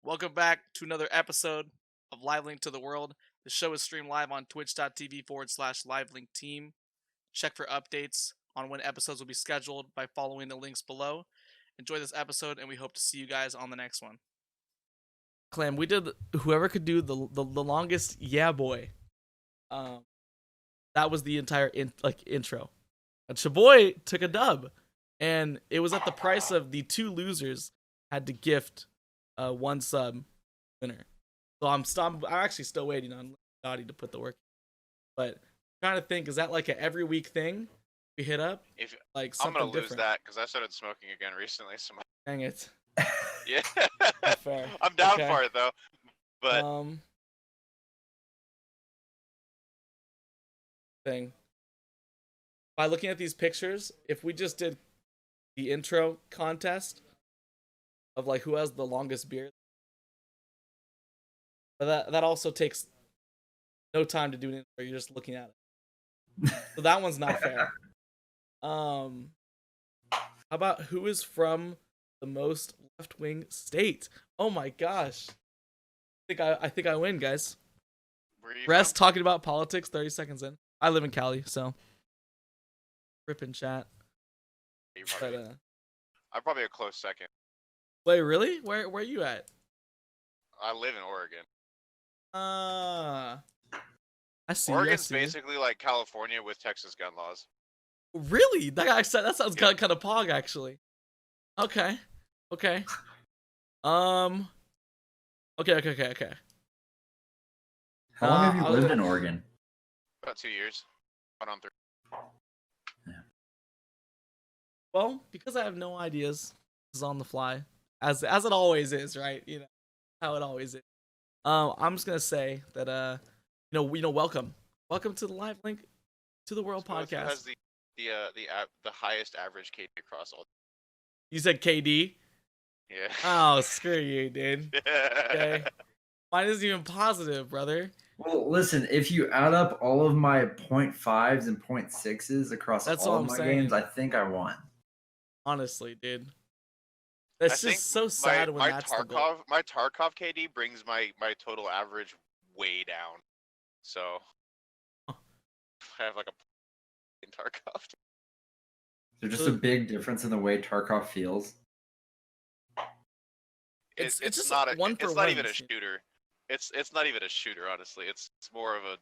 Welcome back to another episode of Live Link to the World. The show is streamed live on twitch.tv/livelink team. Check for updates on when episodes will be scheduled by following the links below. Enjoy this episode, and we hope to see you guys on the next one. Clam, we did whoever could do the longest yeah boy. That was the entire intro. And Shaboy took a dub, and it was at the price of the two losers had to gift one sub winner. So I'm actually still waiting on Dottie to put the work. But I'm trying to think, is that like an every week thing we hit up? If like I'm something gonna lose different. that because I started smoking again recently. So Dang it. yeah, Fair. I'm down Okay. for it though. But thing. By looking at these pictures, if we just did the intro contest of like who has the longest beard, but that also takes no time to do an intro. You're just looking at it, so that one's not fair. How about who is from the most left-wing state? Oh my gosh, I think I win, guys. Rest talking about politics 30 seconds in. I live in Cali, so rip in chat. I'm probably a close second. Wait, really? Where are you at? I live in Oregon. I see. Oregon's basically like California with Texas gun laws. Really? That sounds kind of pog, actually. Okay. Okay. Okay. How long have you lived in Oregon? About 2 years. About on 3. Yeah. Well, because I have no ideas, this is on the fly, as it always is, right? You know how it always is. I'm just gonna say that welcome to the Live Link to the World podcast. Who has the highest average KD across all? You said KD? Yeah. Oh, screw you, dude. Okay. Mine isn't even positive, brother. Well, listen, if you add up all of my 0.5s and 0.6s across all of my games, I think I won. Honestly, dude. That's just so sad when that's the goal. My Tarkov KD brings my total average way down. So I have like a Tarkov. There's just a big difference in the way Tarkov feels. It's just not it's not even a shooter. It's not even a shooter, honestly. It's more of a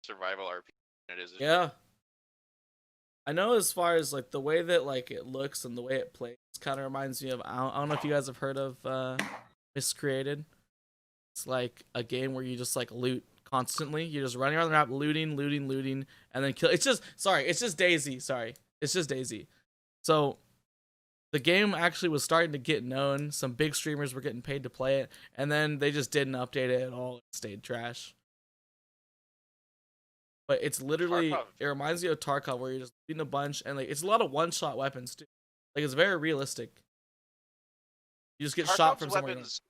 survival RPG than it is. Yeah. I know as far as like the way that like it looks and the way it plays kind of reminds me of I don't know if you guys have heard of Miscreated. It's like a game where you just like loot constantly. You're just running around the map looting, and then kill. It's just Daisy. Sorry. It's just Daisy. So the game actually was starting to get known. Some big streamers were getting paid to play it, and then they just didn't update it at all. It stayed trash. But it's literally, it reminds me of Tarkov, where you're just shooting a bunch, and like it's a lot of one-shot weapons too. Like it's very realistic. You just get shot from somewhere. Weapons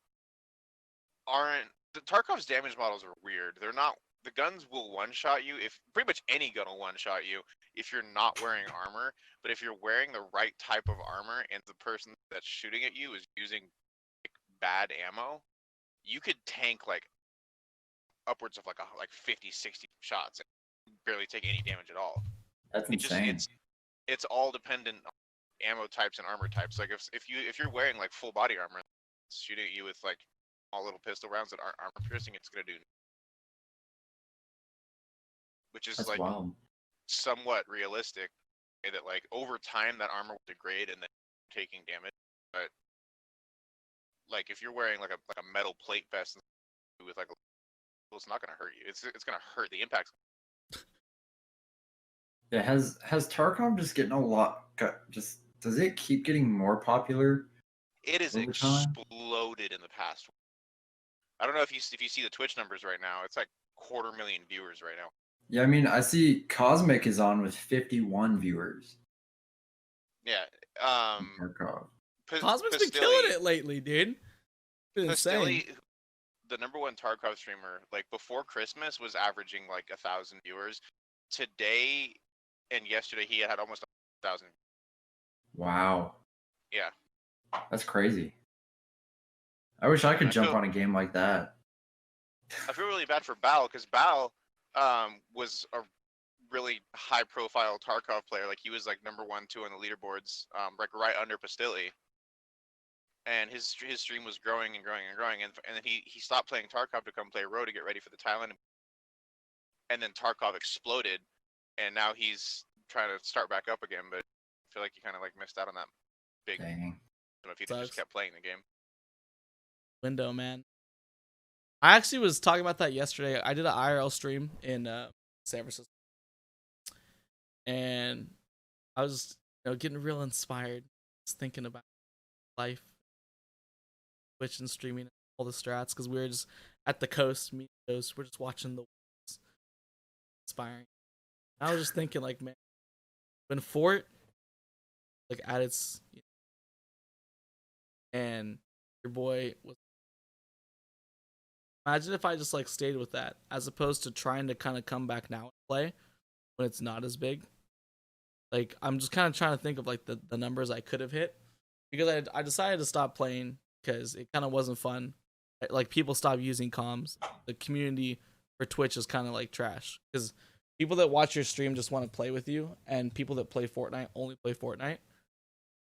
Tarkov's damage models are weird. They're not. The guns will one-shot you. If pretty much any gun will one-shot you if you're not wearing armor. But if you're wearing the right type of armor and the person that's shooting at you is using like, bad ammo, you could tank like upwards of like 50, 60 shots and barely take any damage at all. That's insane. It's all dependent on ammo types and armor types. Like if you're wearing like full body armor, shooting at you with like all little pistol rounds that aren't armor piercing, it's gonna do. Which is like wild. Somewhat realistic, that like over time that armor will degrade and then taking damage. But like if you're wearing like a metal plate vest with like it's not gonna hurt you. It's gonna hurt the impact. Yeah, has Tarkov just getting a lot? Does it keep getting more popular? It is exploded in the past. I don't know if you see the Twitch numbers right now. It's like 250,000 viewers right now. Yeah, I mean, I see Cosmic is on with 51 viewers. Yeah. Tarkov. Cosmic's been killing it lately, dude. Been insane. The #1 Tarkov streamer, like before Christmas, was averaging like 1,000 viewers. Today and yesterday, he had almost 1,000. Wow. Yeah. That's crazy. I wish I could jump on a game like that. I feel really bad for Bao because Bao was a really high-profile Tarkov player. Like he was like number 1, 2 on the leaderboards, like right under Pastilli. And his stream was growing and growing and growing, and then he stopped playing Tarkov to come play Row to get ready for the Thailand. And then Tarkov exploded, and now he's trying to start back up again. But I feel like he kind of like missed out on that big. Dang. If he just kept playing the game. Window, man. I actually was talking about that yesterday. I did an IRL stream in San Francisco, and I was getting real inspired, just thinking about life, Twitch and streaming, all the strats, because we were just at the coast, we're just watching the waves. Inspiring. I was just thinking, like, man, when Fort, like, at its, and your boy was. Imagine if I just like stayed with that, as opposed to trying to kind of come back now and play when it's not as big. Like, I'm just kind of trying to think of like the numbers I could have hit, because I decided to stop playing because it kind of wasn't fun. Like, people stopped using comms. The community for Twitch is kind of like trash, because people that watch your stream just want to play with you, and people that play Fortnite only play Fortnite.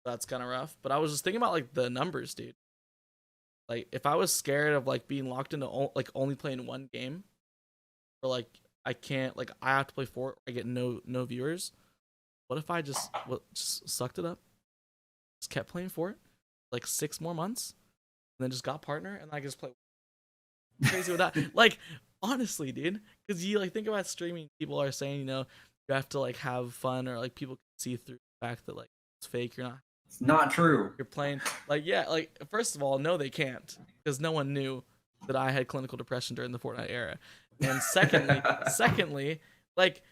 That's kind of rough. But I was just thinking about like the numbers, dude. Like, if I was scared of like being locked into like only playing one game, or like I can't, like I have to play Fort, I get no viewers. What if I just sucked it up, just kept playing Fort like 6 more months, and then just got partner, and I just play crazy with that. Like, honestly, dude, because you like think about streaming, people are saying you have to like have fun, or like people can see through the fact that like it's fake. You're not. It's not true. You're playing like, yeah, like first of all, no, they can't, because no one knew that I had clinical depression during the Fortnite era. And secondly, like,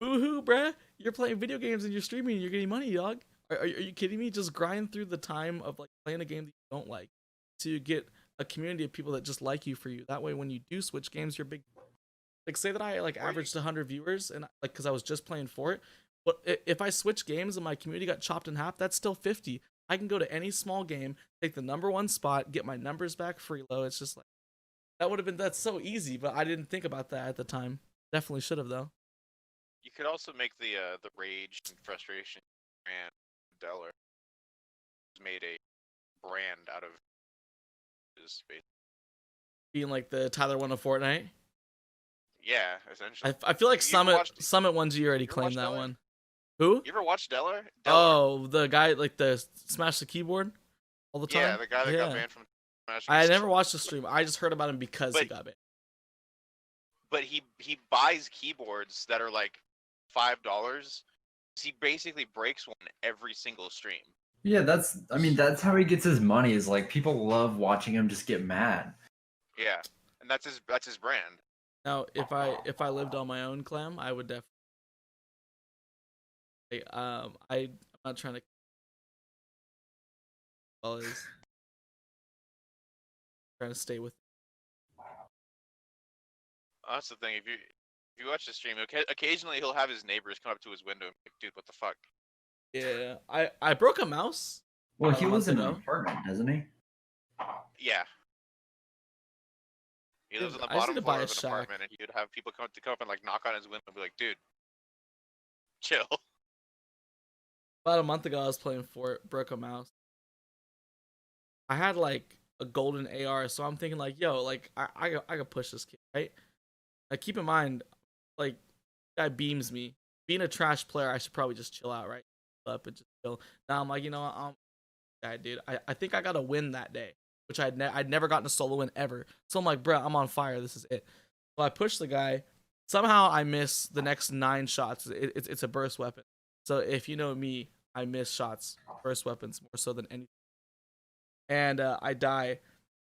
woohoo, bruh, you're playing video games and you're streaming and you're getting money, dog. Are you kidding me? Just grind through the time of like playing a game that you don't like to get a community of people that just like you for you. That way, when you do switch games, you're big. Like, say that I like averaged 100 viewers, and like because I was just playing Fort. But if I switch games and my community got chopped in half, that's still 50. I can go to any small game, take the number 1 spot, get my numbers back free low. It's just like, that's so easy, but I didn't think about that at the time. Definitely should have, though. You could also make the rage and frustration brand Deller. Made a brand out of his space. Being like the Tyler one of Fortnite. Yeah, essentially. I feel like Summit ones you already claimed that one. Who? You ever watch Deller? Oh, the guy like the smash the keyboard all the time. Yeah, the guy that got banned from Smash. I never watched the stream. I just heard about him because he got banned. But he buys keyboards that are like $5. He basically breaks one every single stream. Yeah, that's how he gets his money, is like people love watching him just get mad. Yeah, and that's his brand. Now, if I lived on my own, Clam, I would definitely. I'm not trying to. Well, is trying to stay with. That's the thing. If you watch the stream, occasionally he'll have his neighbors come up to his window and be like, dude, what the fuck? Yeah, I broke a mouse. Well, he lives in an apartment, doesn't he? Yeah. He lives on the bottom floor of an apartment, and he would have people come up and like knock on his window and be like, dude, chill. About a month ago, I was playing Fort, broke a mouse. I had like a golden AR, so I'm thinking like, yo, like I could push this kid, right? Like, keep in mind, like, guy beams me. Being a trash player, I should probably just chill out, right? Up and just chill. Now I'm like, you know what? Dude, I think I got to win that day, which I'd never gotten a solo win ever. So I'm like, bro, I'm on fire. This is it. So I push the guy. Somehow I miss the next 9 shots. It's a burst weapon. So if you know me, I miss shots, burst weapons more so than anything. And I die.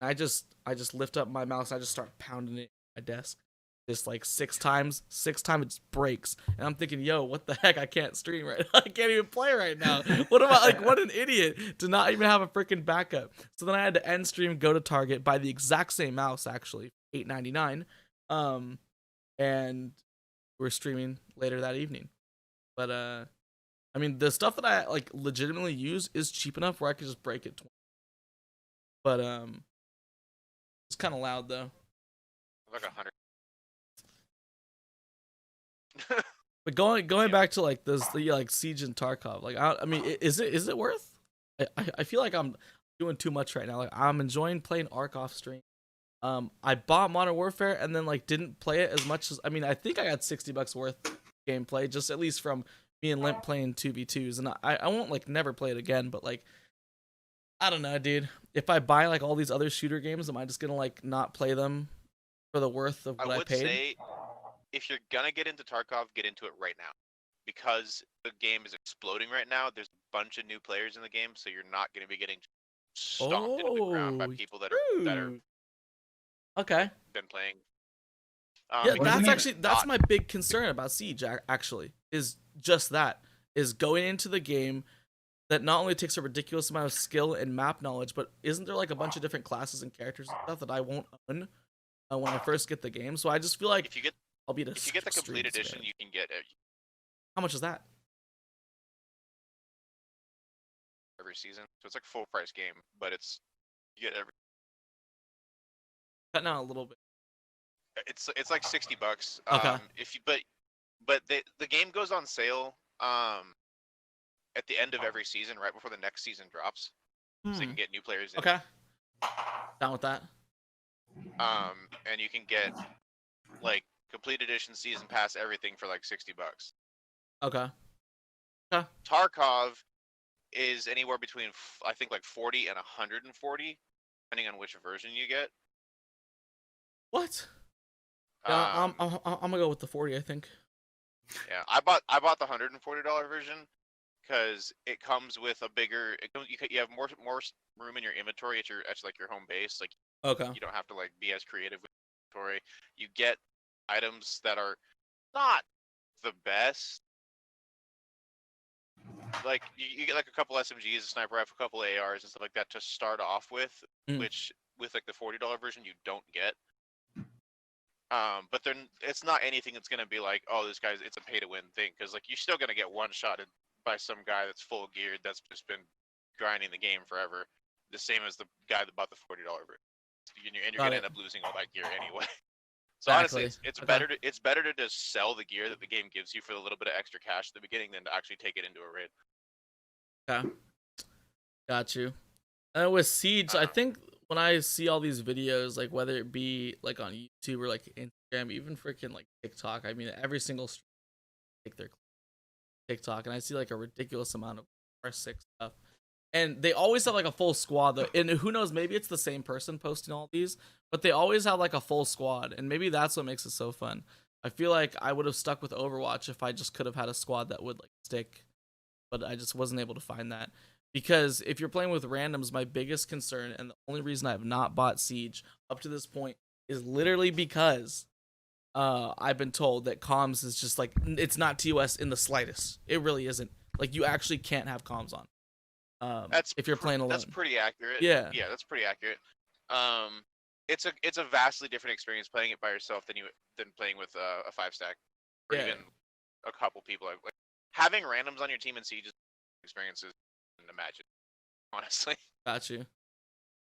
I just lift up my mouse. I just start pounding it at my desk. Just like 6 times. 6 times it just breaks. And I'm thinking, yo, what the heck? I can't stream right now. I can't even play right now. What am I, like, what an idiot to not even have a freaking backup. So then I had to end stream, go to Target, buy the exact same mouse, actually, $8.99. And we're streaming later that evening. But I mean, the stuff that I like legitimately use is cheap enough where I could just break it. But It's kind of loud though. Like 100. But going back to like like Siege and Tarkov, like I mean, is it worth? I feel like I'm doing too much right now. Like I'm enjoying playing Ark off stream. I bought Modern Warfare and then like didn't play it as much as I mean I think I got $60 worth gameplay just at least from me and Limp playing 2v2s, and I won't like never play it again, but like I don't know, dude. If I buy like all these other shooter games, am I just gonna like not play them for the worth of what I would paid? say if you're gonna get into Tarkov, get into it right now, because the game is exploding right now. There's a bunch of new players in the game, so you're not gonna be getting stomped into the ground by people that are okay. been playing. Yeah, because that's my big concern about Siege. Actually, is just that is going into the game that not only takes a ridiculous amount of skill and map knowledge, but isn't there like a bunch of different classes and characters and stuff that I won't own when I first get the game? So I just feel like if you get the complete edition, you can get it. How much is that? Every season, so it's like a full price game, but you get every. Cutting out a little bit. It's like $60. Okay. If you but the game goes on sale at the end of every season, right before the next season drops, so you can get new players in. Okay. Down with that. And you can get like complete edition, season pass, everything for like $60. Okay. Tarkov is anywhere between I think like 40 and 140, depending on which version you get. What? Yeah, I'm gonna go with the 40. I think. Yeah, I bought the $140 version because it comes with a bigger. You have more room in your inventory at like your home base. Like, okay, you don't have to like be as creative with inventory. You get items that are not the best. Like you get like a couple SMGs, a sniper rifle, a couple ARs and stuff like that to start off with, which with like the $40 version you don't get. But then it's not anything that's gonna be like, oh, it's a pay to win thing, because like you're still gonna get one shotted by some guy that's full geared that's just been grinding the game forever, the same as the guy that bought the $40 version. And you're gonna end up losing all that gear anyway. So honestly, it's better to just sell the gear that the game gives you for a little bit of extra cash at the beginning than to actually take it into a raid. Okay, got you. With Siege, I think when I see all these videos, like whether it be like on YouTube or like Instagram, even freaking like TikTok, I mean every single stream take their TikTok, and I see like a ridiculous amount of R6 stuff, and they always have like a full squad though, and who knows, maybe it's the same person posting all these, but they always have like a full squad, and maybe that's what makes it so fun. I feel like I would have stuck with Overwatch if I just could have had a squad that would like stick, but I just wasn't able to find that. Because if you're playing with randoms, my biggest concern and the only reason I have not bought Siege up to this point is literally because I've been told that comms is just like, it's not TOS in the slightest. It really isn't. Like, you actually can't have comms on. If you're playing alone. That's pretty accurate. Yeah. Yeah, that's pretty accurate. It's a vastly different experience playing it by yourself than playing with a 5-stack or even a couple people. Like, having randoms on your team in Siege experiences. Imagine, honestly. Got you.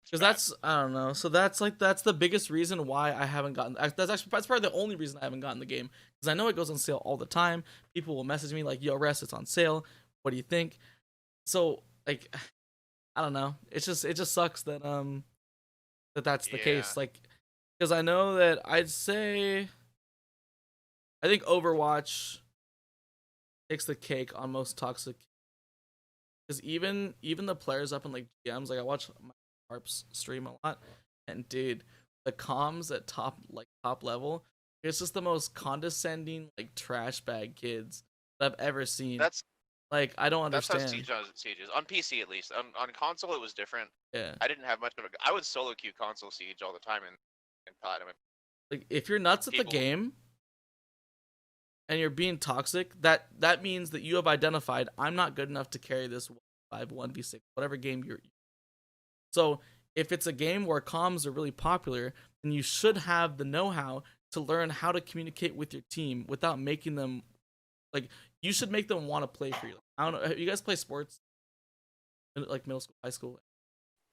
Because that's, I don't know, so that's the biggest reason why I haven't gotten, that's probably the only reason I haven't gotten the game, because I know it goes on sale all the time. People will message me like, yo, Rest, it's on sale, what do you think? So like, I don't know, it just sucks that that's the case, like, because I know that I think Overwatch takes the cake on most toxic. Because even the players up in like GMs, like I watch my Harps stream a lot, and dude, the comms at top level, it's just the most condescending like trash bag kids that I've ever seen. That's like, I don't understand. That's how Siege is on PC at least. On console it was different. Yeah, I didn't have much of I would solo queue console Siege all the time in Platinum. Like if you're nuts at the game and you're being toxic, that means that you have identified, I'm not good enough to carry this 1v6, whatever game you're. So if it's a game where comms are really popular, then you should have the know-how to learn how to communicate with your team without making them, like, you should make them want to play for you. I don't know, you guys play sports? Like middle school, high school?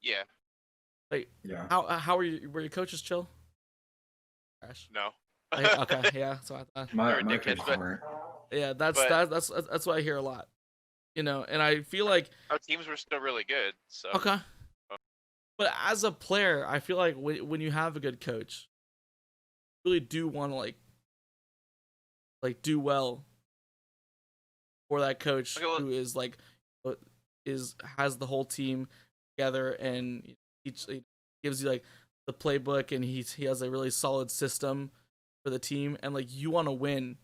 Yeah. Like, Yeah. how were your coaches chill? Crash. No. Okay, yeah. So I thought. They're My dickheads, coaches weren't. Yeah, but that's what I hear a lot. And I feel like our teams were still really good. So okay, but as a player, I feel like when you have a good coach, you really do want to do well for that coach okay, well, who is has the whole team together and each gives you like the playbook and he has a really solid system for the team and like you want to win,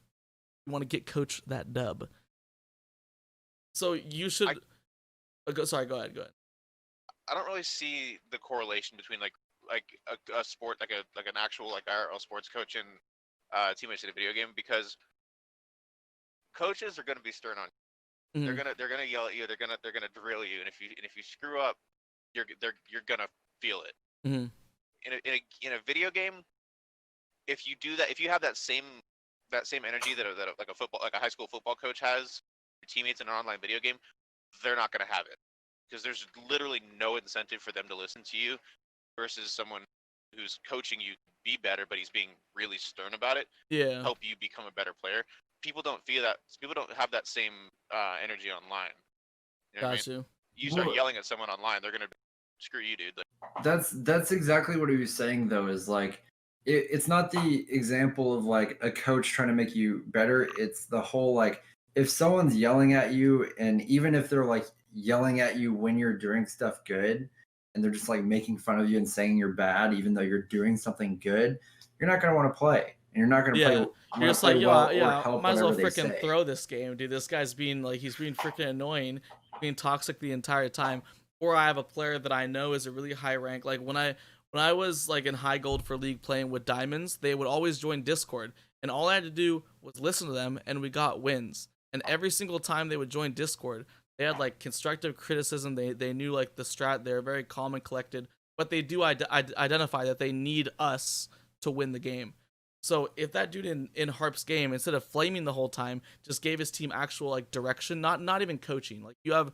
you want to get coach that dub. So you should. Sorry, go ahead. I don't really see the correlation between like a sport like an actual like IRL sports coach and teammates in a video game because coaches are going to be stern on you. Mm-hmm. They're gonna yell at you. They're gonna drill you. And if you screw up, you're gonna feel it. Mm-hmm. In a video game, if you do that, if you have that same energy that like a high school football coach has, your teammates in an online video game, they're not gonna have it because there's literally no incentive for them to listen to you versus someone who's coaching you to be better, but he's being really stern about it. Yeah. Help you become a better player. People don't feel that. People don't have that same energy online. You know what I mean? You start yelling at someone online, they're gonna screw you, dude. Like, That's exactly what he was saying though. Is like it's not the example of like a coach trying to make you better. It's the whole like if someone's yelling at you, and even if they're like yelling at you when you're doing stuff good, and they're just like making fun of you and saying you're bad, even though you're doing something good, you're not gonna want to play, and you're not gonna play. You're just play like, well yeah, or help might as well whatever they freaking say. throw this game, dude. This guy's being he's being freaking annoying, being toxic the entire time. Or I have a player that I know is a really high rank. Like when I was like in high gold for league playing with diamonds, they would always join Discord, and all I had to do was listen to them, and we got wins. And every single time they would join Discord, they had like constructive criticism. They knew like the strat. They're very calm and collected, but they do identify that they need us to win the game. So if that dude in Harp's game, instead of flaming the whole time, just gave his team actual like direction, not even coaching. Like you have,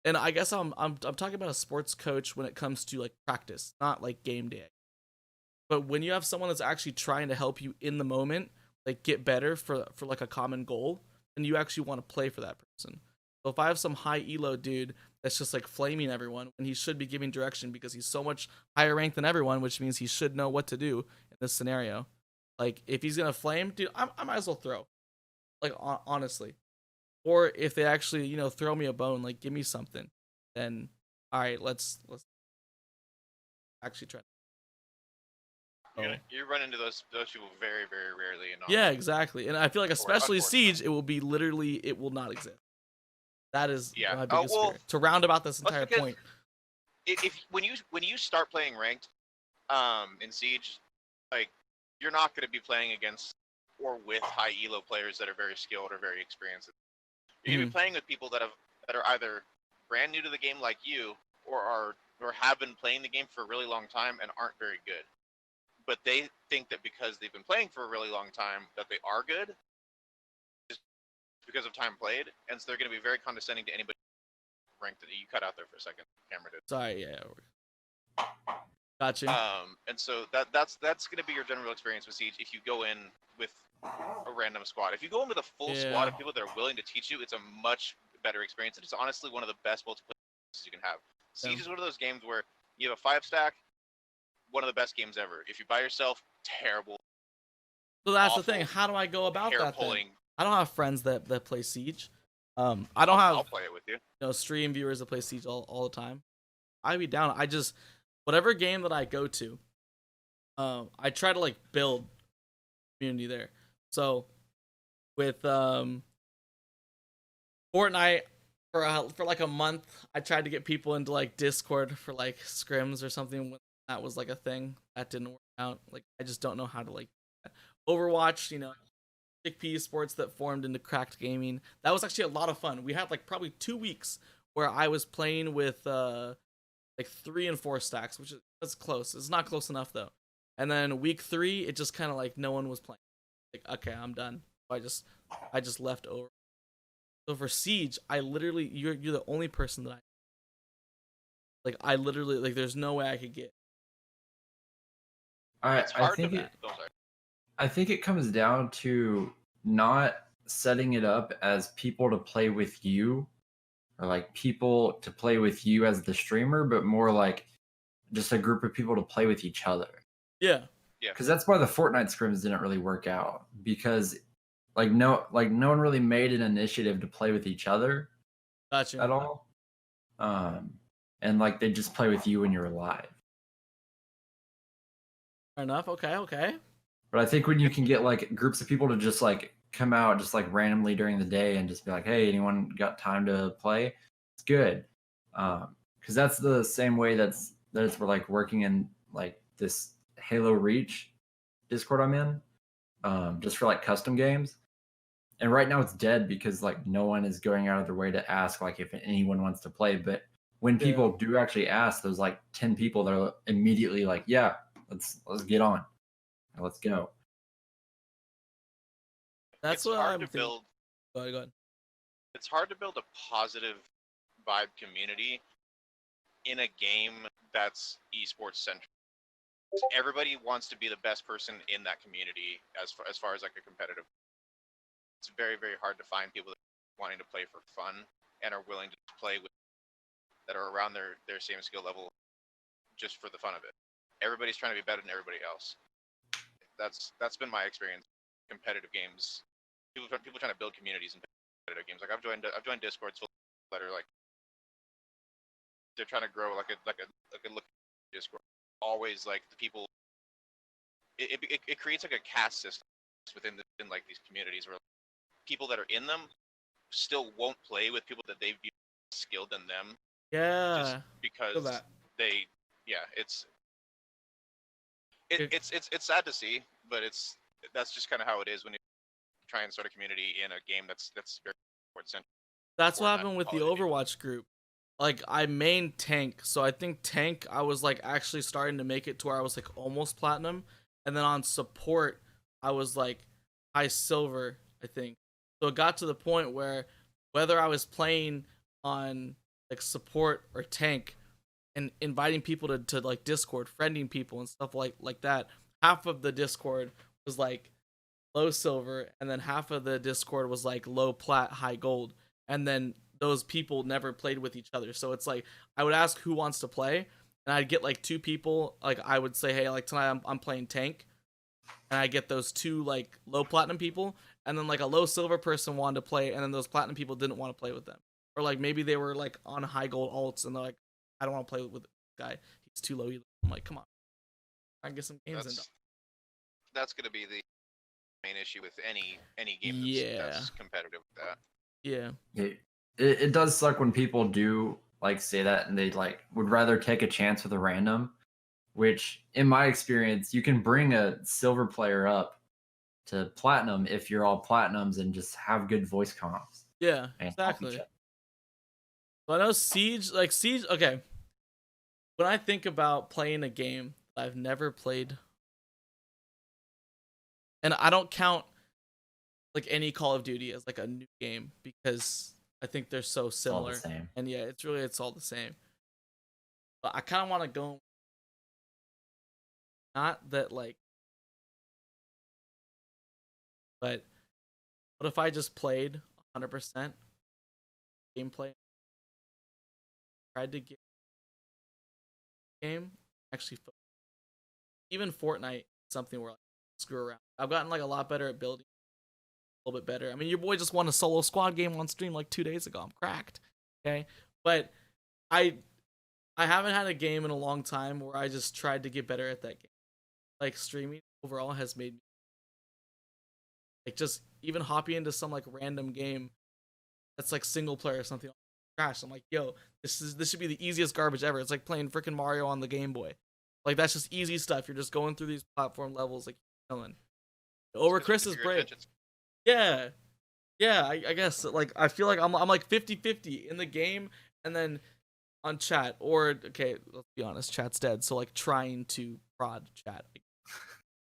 and I guess I'm talking about a sports coach when it comes to like practice, not like game day. But when you have someone that's actually trying to help you in the moment, like get better for like a common goal, then you actually want to play for that person. So if I have some high elo dude that's just like flaming everyone when he should be giving direction because he's so much higher ranked than everyone, which means he should know what to do in this scenario. Like if he's gonna flame, dude, I might as well throw. Like honestly, or if they actually throw me a bone, like give me something, then all right, let's actually try. you run into those people very very rarely. Yeah, exactly, and I feel like especially Siege, it will be literally it will not exist. That is my biggest fear. To round about this entire point. If when you start playing ranked, in Siege, like you're not going to be playing against or with high elo players that are very skilled or very experienced. You're going to be playing with people that are either brand new to the game like you, or have been playing the game for a really long time and aren't very good. But they think that because they've been playing for a really long time that they are good, just because of time played, and so they're going to be very condescending to anybody ranked. That you cut out there for a second, camera did. Sorry, yeah. Gotcha. And so that's going to be your general experience with Siege if you go in with a random squad. If you go in with a full squad of people that are willing to teach you, it's a much better experience. And it's honestly one of the best multiplayer you can have. Siege is one of those games where you have a 5-stack, one of the best games ever. If you're by yourself, terrible. So that's the thing. How do I go about that then? I don't have friends that play Siege. I don't have. I'll play it with you. Stream viewers that play Siege all the time. I'd be down. I just whatever game that I go to, I try to like build community there. So with Fortnite for like a month, I tried to get people into like Discord for like scrims or something when that was like a thing. That didn't work out. Like I just don't know how to like Overwatch, chickpea sports that formed into Cracked Gaming. That was actually a lot of fun. We had like probably 2 weeks where I was playing with like 3 and 4 stacks, which is close. It's not close enough though. And then week 3, it just kind of like no one was playing. Like okay, I'm done. So I just left over. So for Siege, I literally you're the only person that I literally like. There's no way I could get It's I hard to. think it Oh, sorry. I think it comes down to not setting it up as people to play with you or like people to play with you as the streamer, but more like just a group of people to play with each other. Yeah. Yeah. Because that's why the Fortnite scrims didn't really work out because no one really made an initiative to play with each other Gotcha. at all. And like they just play with you when you're live. Fair enough. Okay. But I think when you can get like groups of people to just like come out just like randomly during the day and just be like, hey, anyone got time to play? It's good. Because that's the same way that's we're like working in like this Halo Reach Discord I'm in, just for like custom games. And right now it's dead because like no one is going out of their way to ask like if anyone wants to play. But when people do actually ask, those like 10 people that are immediately like, yeah, let's get on. Let's go. That's It's what hard I'm to thinking. build. Go ahead. It's hard to build a positive vibe community in a game that's esports centric. Everybody wants to be the best person in that community as far as like a competitive. It's very, very hard to find people that are wanting to play for fun and are willing to play with that are around their same skill level just for the fun of it. Everybody's trying to be better than everybody else. That's been my experience. Competitive games, people trying to build communities in competitive games. Like I've joined Discords that are like they're trying to grow like a look Discord. Always like the people. It creates like a caste system within like these communities where people that are in them still won't play with people that they view skilled than them. Yeah. Just because they, yeah, it's sad to see, but that's just kind of how it is when you try and start a community in a game that's very sports centric. That's what happened with the Overwatch group. Like I main tank, so I think tank I was like actually starting to make it to where I was like almost platinum, and then on support I was like high silver, I think. So it got to the point where whether I was playing on like support or tank and inviting people to like Discord, friending people and stuff like that, half of the Discord was like low silver, and then half of the Discord was like low plat, high gold, and then those people never played with each other. So it's like I would ask who wants to play, and I'd get like two people. Like I would say, hey, like tonight I'm playing tank, and I get those two like low platinum people, and then like a low silver person wanted to play, and then those platinum people didn't want to play with them, or like maybe they were like on high gold alts, and they're like, I don't want to play with this guy. He's too low. I'm like, come on, I can get some games in. That's gonna be the main issue with any game that's competitive with that. Yeah. It does suck when people do like say that and they like would rather take a chance with a random, which in my experience you can bring a silver player up to platinum if you're all platinums and just have good voice comms. Yeah, exactly. So I know Siege, okay. When I think about playing a game I've never played, and I don't count like any Call of Duty as like a new game because I think they're so similar. It's all the same. And yeah, it's all the same. But I kind of want to go. Not that like, but what if I just played 100% gameplay? Tried to get game actually. Even Fortnite, something where I screw around. I've gotten like a lot better at building. A little bit better. I mean, your boy just won a solo squad game on stream like 2 days ago. I'm cracked. Okay, but I haven't had a game in a long time where I just tried to get better at that game. Like streaming overall has made me like just even hopping into some like random game that's like single player or something. Crash. I'm like, yo, this should be the easiest garbage ever. It's like playing freaking Mario on the Game Boy. Like that's just easy stuff. You're just going through these platform levels like killing. Over Chris's break. Yeah. Yeah, I guess like I feel like I'm like 50-50 in the game and then on chat, or okay, let's be honest, chat's dead. So like trying to prod chat.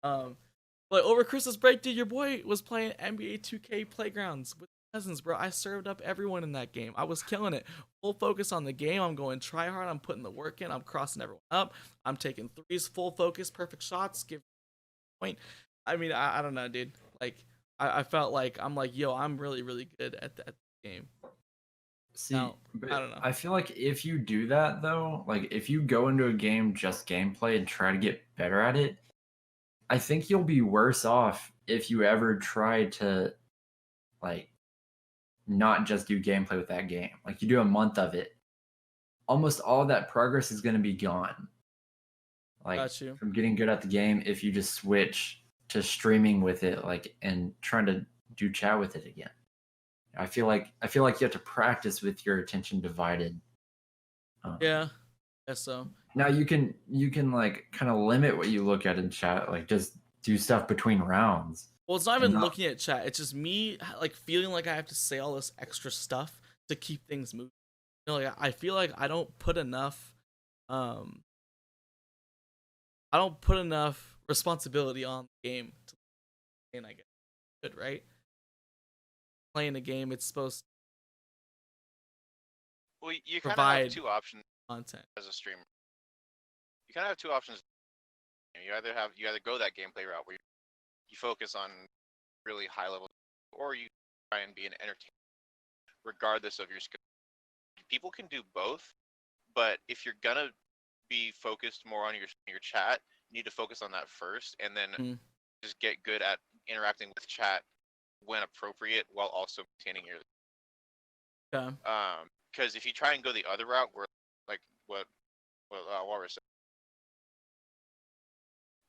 But over Chris's break, dude, your boy was playing NBA 2K Playgrounds with Cousins, bro. I served up everyone in that game. I was killing it. Full focus on the game. I'm going try hard. I'm putting the work in. I'm crossing everyone up. I'm taking threes, full focus, perfect shots. Give point. I mean, I don't know, dude. Like, I felt like I'm like, yo, I'm really, really good at that game. See, No, but I don't know. I feel like if you do that though, like if you go into a game just gameplay and try to get better at it, I think you'll be worse off if you ever try to like not just do gameplay with that game. Like you do a month of it, almost all of that progress is going to be gone. Like Got you. from getting good at the game if you just switch to streaming with it like and trying to do chat with it again. I feel like you have to practice with your attention divided. Yeah, guess so. Now you can like kind of limit what you look at in chat, like just do stuff between rounds. Well, it's not And even not- looking at chat. It's just me like feeling like I have to say all this extra stuff to keep things moving. You know, like I feel like I don't put enough responsibility on the game to play, and I guess good, right? Playing a game, it's supposed to Well, you kind of provide have two options content. as a streamer. You kind of have two options. You either go that gameplay route where you focus on really high level, or you try and be an entertainer, regardless of your skill. People can do both, but if you're gonna be focused more on your chat, you need to focus on that first, and then just get good at interacting with chat when appropriate, while also maintaining your. Okay. Because if you try and go the other route, where like what Walrus said,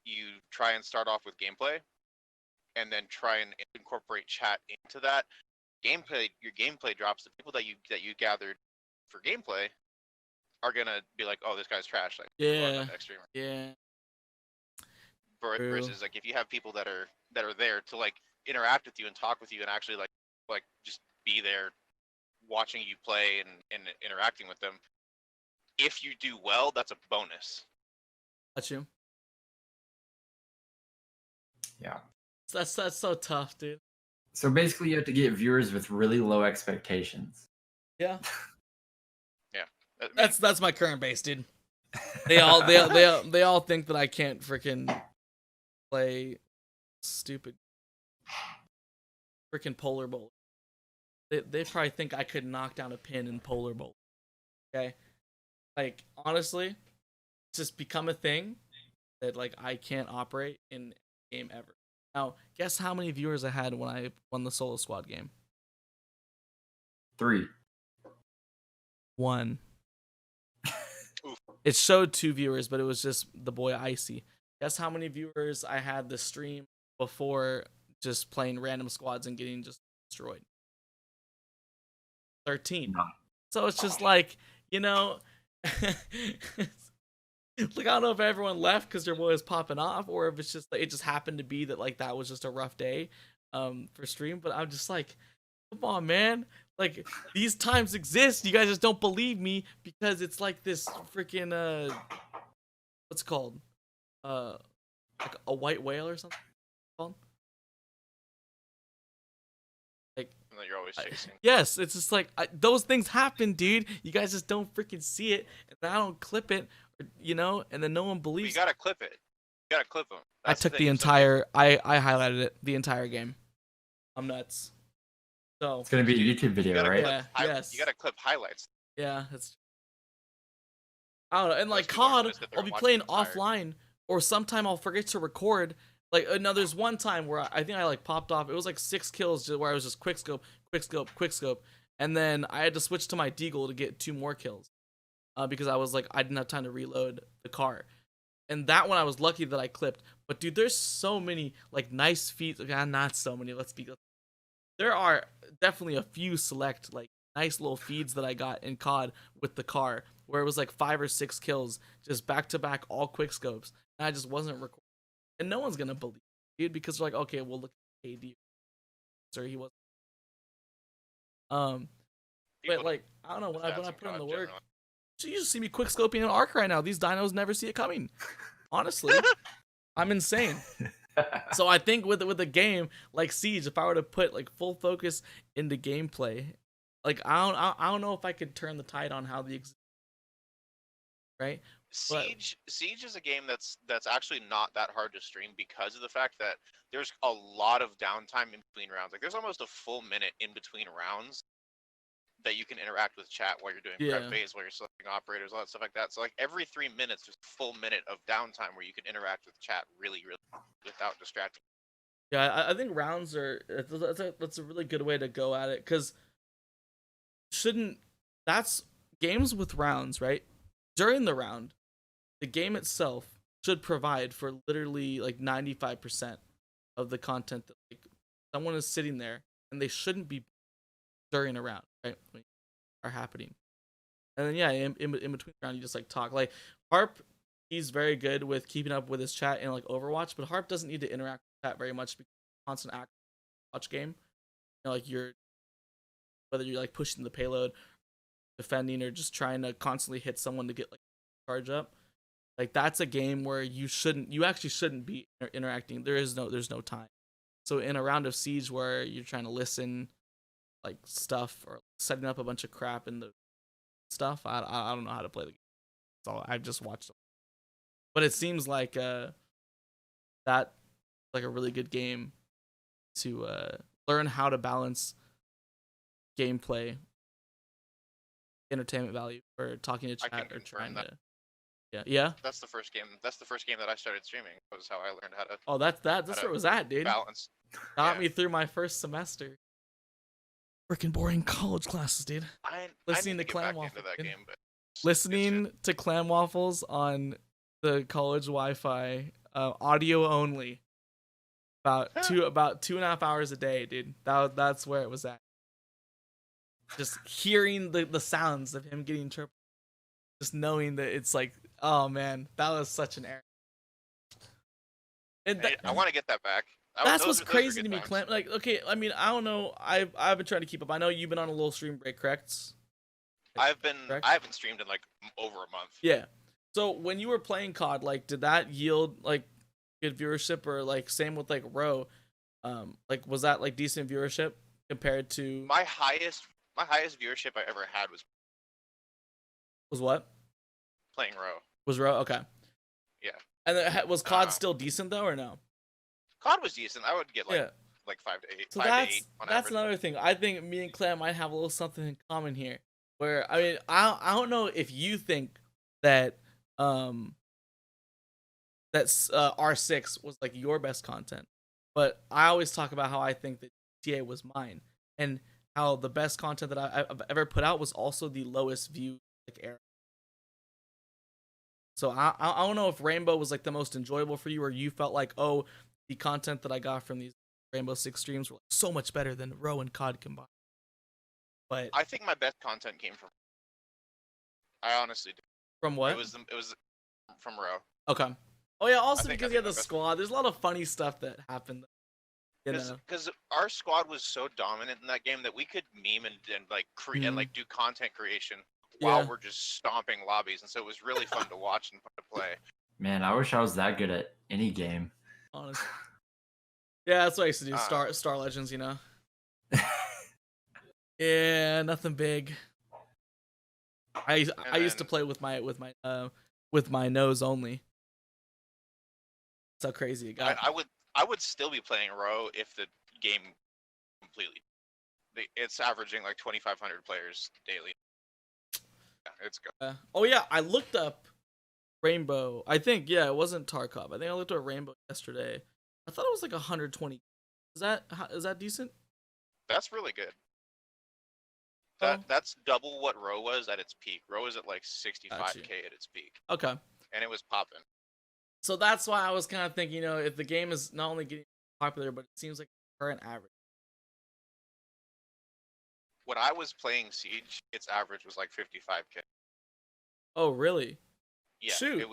you try and start off with gameplay, and then try and incorporate chat into that gameplay. Your gameplay drops. The people that you gathered for gameplay are gonna be like, "Oh, this guy's trash." Like, Yeah. next streamer. Yeah. Versus like if you have people that are there to like interact with you and talk with you and actually like just be there watching you play and interacting with them. If you do well, that's a bonus. Got you. Yeah. That's so tough, dude. So basically, you have to get viewers with really low expectations. Yeah. Yeah. That's my current base, dude. They all think that I can't freaking play stupid freaking polar bowl. They probably think I could knock down a pin in polar bowl. Okay, like honestly, it's just become a thing that like I can't operate in a game ever. Now, guess how many viewers I had when I won the solo squad game? 3. 1. It showed 2 viewers, but it was just the boy Icy. Guess how many viewers I had the stream before just playing random squads and getting just destroyed? 13. So it's just like, you know, like I don't know if everyone left because their boy was popping off, or if it's just like it just happened to be that like that was just a rough day for stream. But I'm just like, come on, man. Like these times exist. You guys just don't believe me because it's like this freaking what's it called? Like a white whale or something called? Like that you're always chasing. yes, it's just like those things happen, dude. You guys just don't freaking see it, and I don't clip it, or, you know, and then no one believes. You gotta clip it. You gotta clip them. I took the entire. I highlighted it the entire game. I'm nuts. So It's gonna be a YouTube video, right? Yeah. Yes. You gotta clip highlights. yeah, it's. I don't know, and like Most people aren't COD, gonna sit there I'll be and watch playing the entire- offline, or sometime I'll forget to record. Like, no, there's one time where I think I like popped off. It was like 6 kills where I was just quick scope, and then I had to switch to my deagle to get 2 more kills, because I was like I didn't have time to reload the car, and that one I was lucky that I clipped. But dude, there's so many like nice feats. Okay, not so many. There are definitely a few select like nice little feeds that I got in COD with the car where it was like 5 or 6 kills just back to back, all quick scopes, and I just wasn't recording. And no one's gonna believe it, dude, because they're like, okay, well look at KD. Sorry, he was. But like I don't know when I put in the work. So you just see me quick scoping an arc right now. These dinos never see it coming. Honestly, I'm insane. So I think with a game like Siege, if I were to put like full focus into gameplay, like I don't know if I could turn the tide on how right. But Siege is a game that's actually not that hard to stream because of the fact that there's a lot of downtime in between rounds. Like there's almost a full minute in between rounds that you can interact with chat while you're doing prep Yeah. phase, while you're selecting operators, all that stuff like that. So like every 3 minutes, there's a full minute of downtime where you can interact with chat really without distracting. Yeah, I think rounds are that's a really good way to go at it, because shouldn't that's games with rounds, right? During the round, the game itself should provide for literally like 95% of the content that like someone is sitting there, and they shouldn't be during a round, right? Like, are happening. And then yeah, in between round you just like talk. Like Harp, he's very good with keeping up with his chat in like Overwatch, but Harp doesn't need to interact with chat very much because it's a constant act watch game. You know, like you're whether you're like pushing the payload, defending, or just trying to constantly hit someone to get like charge up. Like that's a game where you actually shouldn't be interacting. There's no time. So in a round of Siege where you're trying to listen like stuff or setting up a bunch of crap in the stuff, I don't know how to play the game. So I've just watched it. But it seems like that like a really good game to learn how to balance gameplay, entertainment value, or talking to chat, or trying to yeah. That's the first game. That's the first game that I started streaming. That was how I learned how to. Oh, that's where it was at, dude. Balance. Got me through my first semester. Freaking boring college classes, dude. Listening to ClamWaffles. Listening to ClamWaffles on the college Wi-Fi, audio only. About 2.5 hours a day, dude. That's where it was at. Just hearing the sounds of him getting tripped. Just knowing that it's like, oh man, that was such an error. I want to get that back. That's what's crazy to me, Clem. Like, okay, I mean, I don't know. I've been trying to keep up. I know you've been on a little stream break, correct? I haven't streamed in like over a month. Yeah. So when you were playing COD, like, did that yield like good viewership, or like same with like Row? Like, was that like decent viewership compared to my highest viewership I ever had was what? Playing Row. Was Row okay? Yeah. And then, was COD still decent though, or no? COD was decent. I would get like 5 to 8. So 5 to 8 on that's average. another thing. I think me and Clem might have a little something in common here. Where I mean, I don't know if you think that R6 was like your best content, but I always talk about how I think that GTA was mine, and how the best content that I've ever put out was also the lowest view like era. So I don't know if Rainbow was like the most enjoyable for you, or you felt like, oh, the content that I got from these Rainbow Six streams were like so much better than Row and COD combined. But I think my best content came from. I honestly do. From what? It was from Row. Okay. Oh yeah, also because you had the squad. There's a lot of funny stuff that happened. Because our squad was so dominant in that game that we could meme and like create and like do content creation while we're just stomping lobbies, and so it was really fun to watch and fun to play. Man, I wish I was that good at any game. Honestly. Yeah, that's what I used to do. Star Legends, you know. Yeah, nothing big. I used to play with my nose only. That's how crazy it got. I would still be playing Row if the game completely. It's averaging like 2,500 players daily. Yeah, it's good. Oh yeah, I looked up Rainbow. I think it wasn't Tarkov. I think I looked up Rainbow yesterday. I thought it was like 120. Is that decent? That's really good. That's double what Row was at its peak. Row was at like 65K at its peak. Okay. And it was popping. So that's why I was kind of thinking, if the game is not only getting popular, but it seems like current average. When I was playing Siege, its average was like 55K. Oh, really? Yeah. Shoot.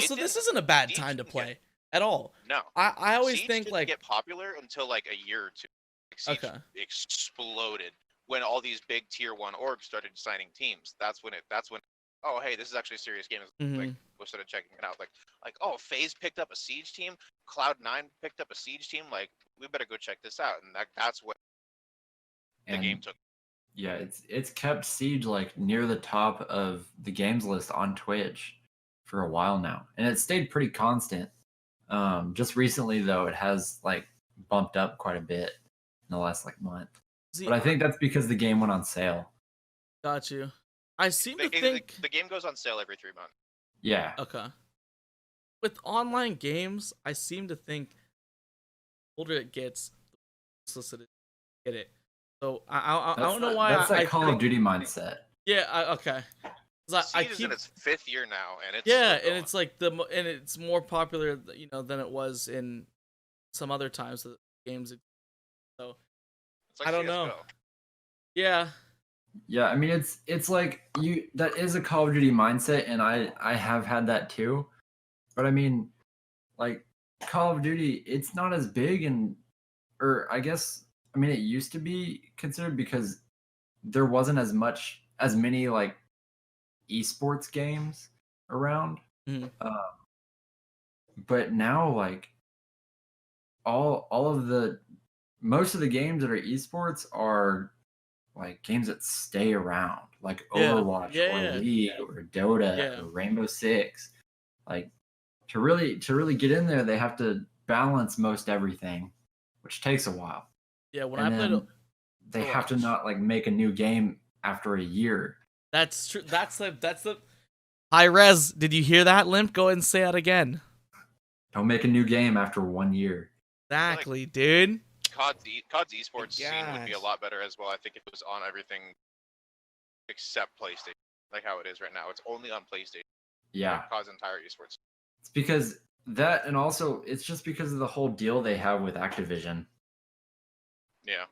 So this isn't a bad time to play at all. No. I always Siege think didn't like get popular until like a year or two. Siege exploded when all these big tier 1 orgs started signing teams. That's when oh hey, this is actually a serious game. Like started checking it out. Like oh, FaZe picked up a Siege team, Cloud9 picked up a Siege team. Like we better go check this out, and that's what the And game took. yeah, it's kept Siege like near the top of the games list on Twitch for a while now, and it stayed pretty constant. Just recently though, it has like bumped up quite a bit in the last like month. See, But I think that's because the game went on sale. got you. I seem to The, think. the game goes on sale every 3 months. Yeah. Okay. With online games, I seem to think the older it gets, the less it get it. So I don't know why. That's that I Call of think, Duty mindset. Yeah. Okay. 'Cause I Siege is keep in its 5th year now, and it's yeah, still and going. it's like and it's more popular, than it was in some other times that games. So It's like I don't CS:GO. know. Yeah. Yeah, I mean it's like that is a Call of Duty mindset, and I have had that too. But I mean, like Call of Duty, it's not as big, or I guess I mean it used to be considered because there wasn't as many like esports games around. Mhm. But now like all of the most of the games that are esports are like games that stay around, like Yeah. Overwatch or Yeah. League or Dota Yeah. or Rainbow Six. Like to really get in there, they have to balance most everything, which takes a while. Yeah. When And I played then they have to Overwatch, not like make a new game after a year. that's true. That's the high res. Did you hear that, Limp? Go ahead and say that again. Don't make a new game after 1 year. Exactly, dude. COD's esports scene would be a gosh. lot better as well. I think if it was on everything except PlayStation, like how it is right now. It's only on PlayStation. Yeah. COD's entire esports. It's because that, and also it's just because of the whole deal they have with Activision. Yeah.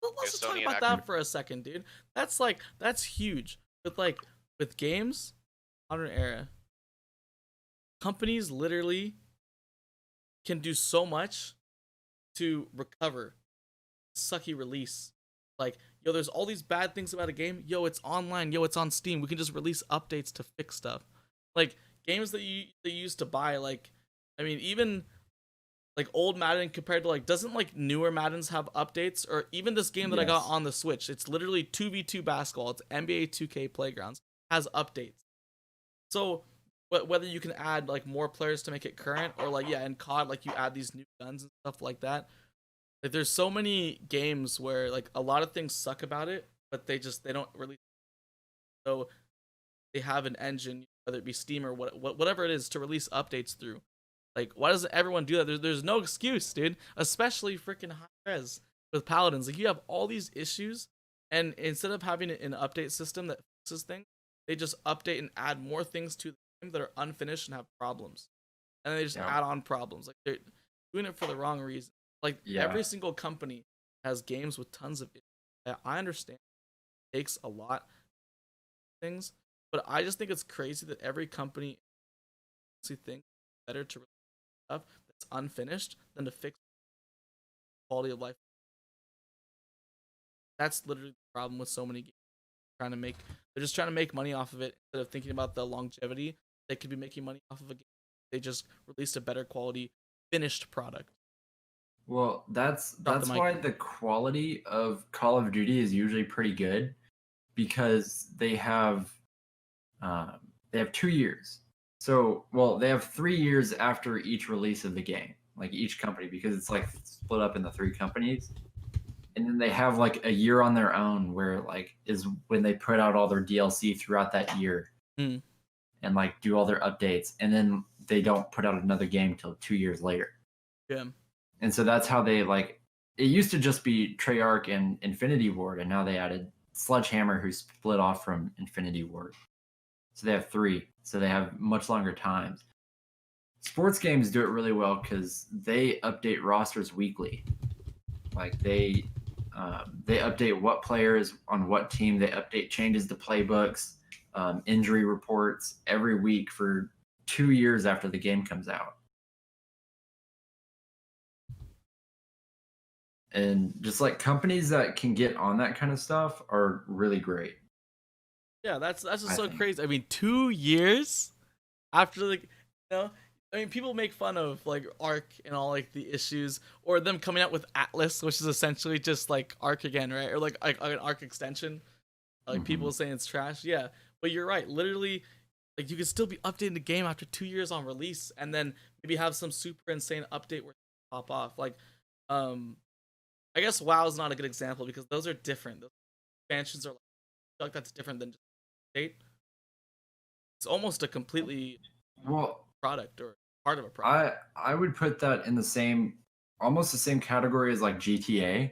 Well, let's just talk Sony and about that for a second, dude. That's huge. With games, modern era, companies literally can do so much to recover sucky release. Like, yo, there's all these bad things about a game. Yo, it's online. Yo, it's on Steam. We can just release updates to fix stuff. Like games that you used to buy. Like, I mean, even like old Madden compared to like, doesn't like newer Maddens have updates? Or even this game that I got Yes. on the Switch, it's literally 2v2 basketball. It's NBA 2K Playgrounds, has updates. So whether you can add like more players to make it current, or like, yeah, in COD, like you add these new guns and stuff like that. Like there's so many games where like a lot of things suck about it, but they don't really. So they have an engine, whether it be Steam or whatever it is, to release updates through. Like, why doesn't everyone do that? There's no excuse, dude. Especially freaking high res with Paladins. Like, you have all these issues, and instead of having an update system that fixes things, they just update and add more things to the game that are unfinished and have problems, and then they just add on problems. Like, they're doing it for the wrong reason. Like, every single company has games with tons of issues. I understand it takes a lot of things, but I just think it's crazy that every company thinks it's better to release stuff that's unfinished than to fix quality of life. That's literally the problem with so many games. They're just trying to make money off of it instead of thinking about the longevity. They could be making money off of a game. They just released a better quality finished product. Well, that's Drop the mic. why the quality of Call of Duty is usually pretty good, because they have 2 years. So, well, they have 3 years after each release of the game, like each company, because it's like split up into 3 companies. And then they have like a year on their own where like is when they put out all their DLC throughout that year Mm. and like do all their updates. And then they don't put out another game till 2 years later. Yeah. And so that's how they like it used to just be Treyarch and Infinity Ward, and now they added Sledgehammer, who split off from Infinity Ward. So they have 3. So they have much longer times. Sports games do it really well because they update rosters weekly. Like they update what players on what team. They update changes to playbooks, injury reports every week for 2 years after the game comes out. And just like companies that can get on that kind of stuff are really great. Yeah, that's just I so think. crazy. I mean, 2 years? after like I mean, people make fun of like Arc and all like the issues, or them coming out with Atlas, which is essentially just like Arc again, right? Or like an Arc extension. Like people saying it's trash, yeah. But you're right. Literally, like you could still be updating the game after 2 years on release, and then maybe have some super insane update where pop off. Like, I guess WoW is not a good example because those are different. Those expansions are like that's different than just state. It's almost a completely Well, product or part of a product. I would put that in the same, almost the same category as like GTA,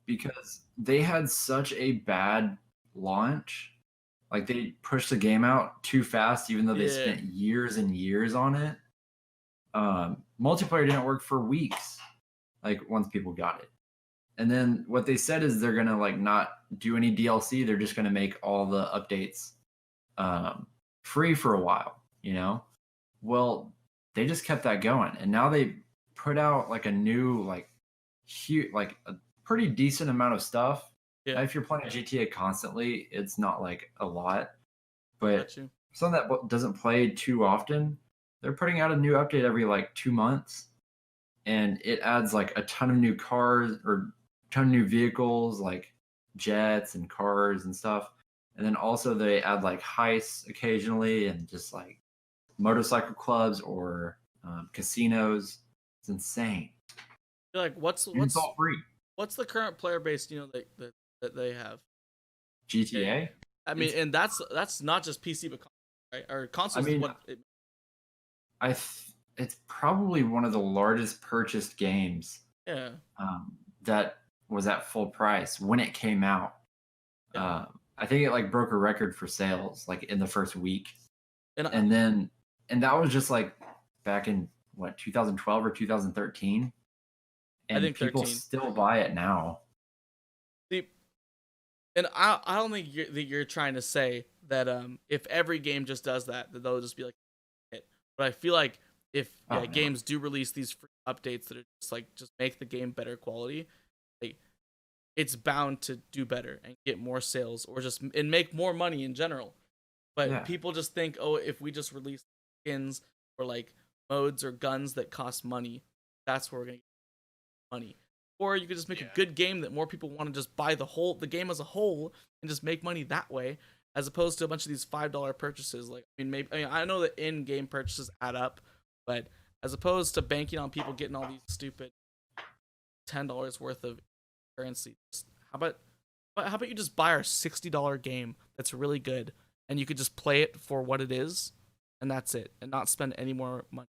because they had such a bad launch. Like they pushed the game out too fast, even though they Yeah. spent years and years on it. Multiplayer didn't work for weeks, like once people got it. And then what they said is they're gonna like not do any DLC. They're just gonna make all the updates free for a while, you know? Well, they just kept that going, and now they put out like a new like huge like a pretty decent amount of stuff. Yeah. If you're playing GTA constantly, it's not like a lot, but Got you. someone that doesn't play too often, they're putting out a new update every like 2 months, and it adds like a ton of new cars or ton of new vehicles like jets and cars and stuff. And then also they add like heists occasionally and just like motorcycle clubs or casinos. It's insane. You're like, And it's all free. what's the current player base? That they have. GTA. I mean, It's- and that's not just PC, but console, right? Or consoles. mean, is what it, it's probably one of the largest purchased games yeah. that was at full price when it came out. Yeah. I think it like broke a record for sales like in the first week, And and that was just like back in what 2012 or 2013, and I think people 13. still buy it now. And I don't think that you're trying to say that if every game just does that they'll just be like it. But I feel like if No. games do release these free updates that are just make the game better quality, like it's bound to do better and get more sales or just and make more money in general. But Yeah. people just think, oh, if we just release skins or like modes or guns that cost money, that's where we're gonna get money. Or you could just make a good game that more people want to just buy the game as a whole and just make money that way, as opposed to a bunch of these $5 purchases. Like I know that in-game purchases add up, but as opposed to banking on people getting all these stupid $10 worth of currency, how about you just buy our $60 game that's really good and you could just play it for what it is, and that's it, and not spend any more money.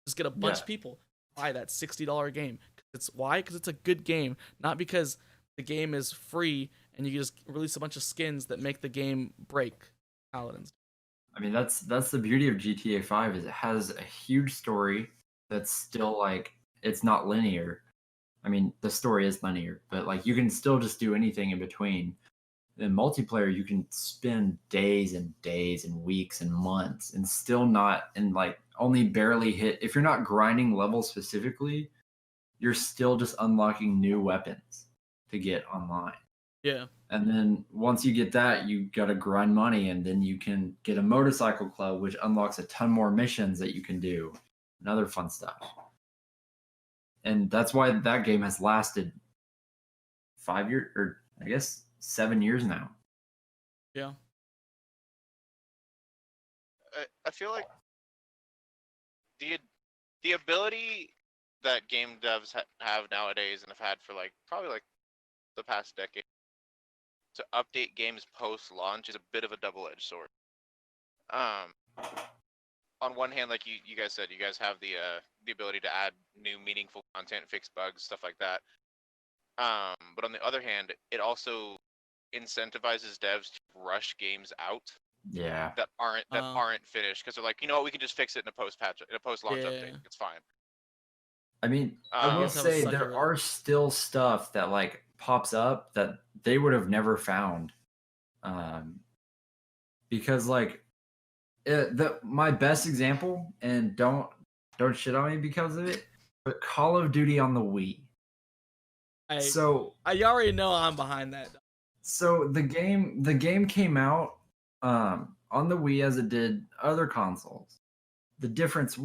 Just get a bunch of people buy that $60 game. It's why? Because it's a good game, not because the game is free and you just release a bunch of skins that make the game break paladins. I mean, that's the beauty of GTA 5 is it has a huge story that's still like it's not linear. I mean, the story is linear, but like you can still just do anything in between. In multiplayer, you can spend days and days and weeks and months and still not and like only barely hit. If you're not grinding levels specifically, you're still just unlocking new weapons to get online. Yeah. And then once you get that, you got to grind money, and then you can get a motorcycle club, which unlocks a ton more missions that you can do and other fun stuff. And that's why that game has lasted 5 years, or I guess 7 years now. Yeah. I feel like the ability that game devs have nowadays and have had for like probably like the past decade to update games post launch is a bit of a double-edged sword. On one hand, like you guys said, you guys have the ability to add new meaningful content, fix bugs, stuff like that. But on the other hand, it also incentivizes devs to rush games out Yeah. that aren't finished because they're like, you know what, we can just fix it in a post launch update. It's fine. I mean, I will say there are still stuff that like pops up that they would have never found, because like my best example, and don't shit on me because of it, but Call of Duty on the Wii. I already know I'm behind that. So the game came out on on the Wii as it did other consoles. The difference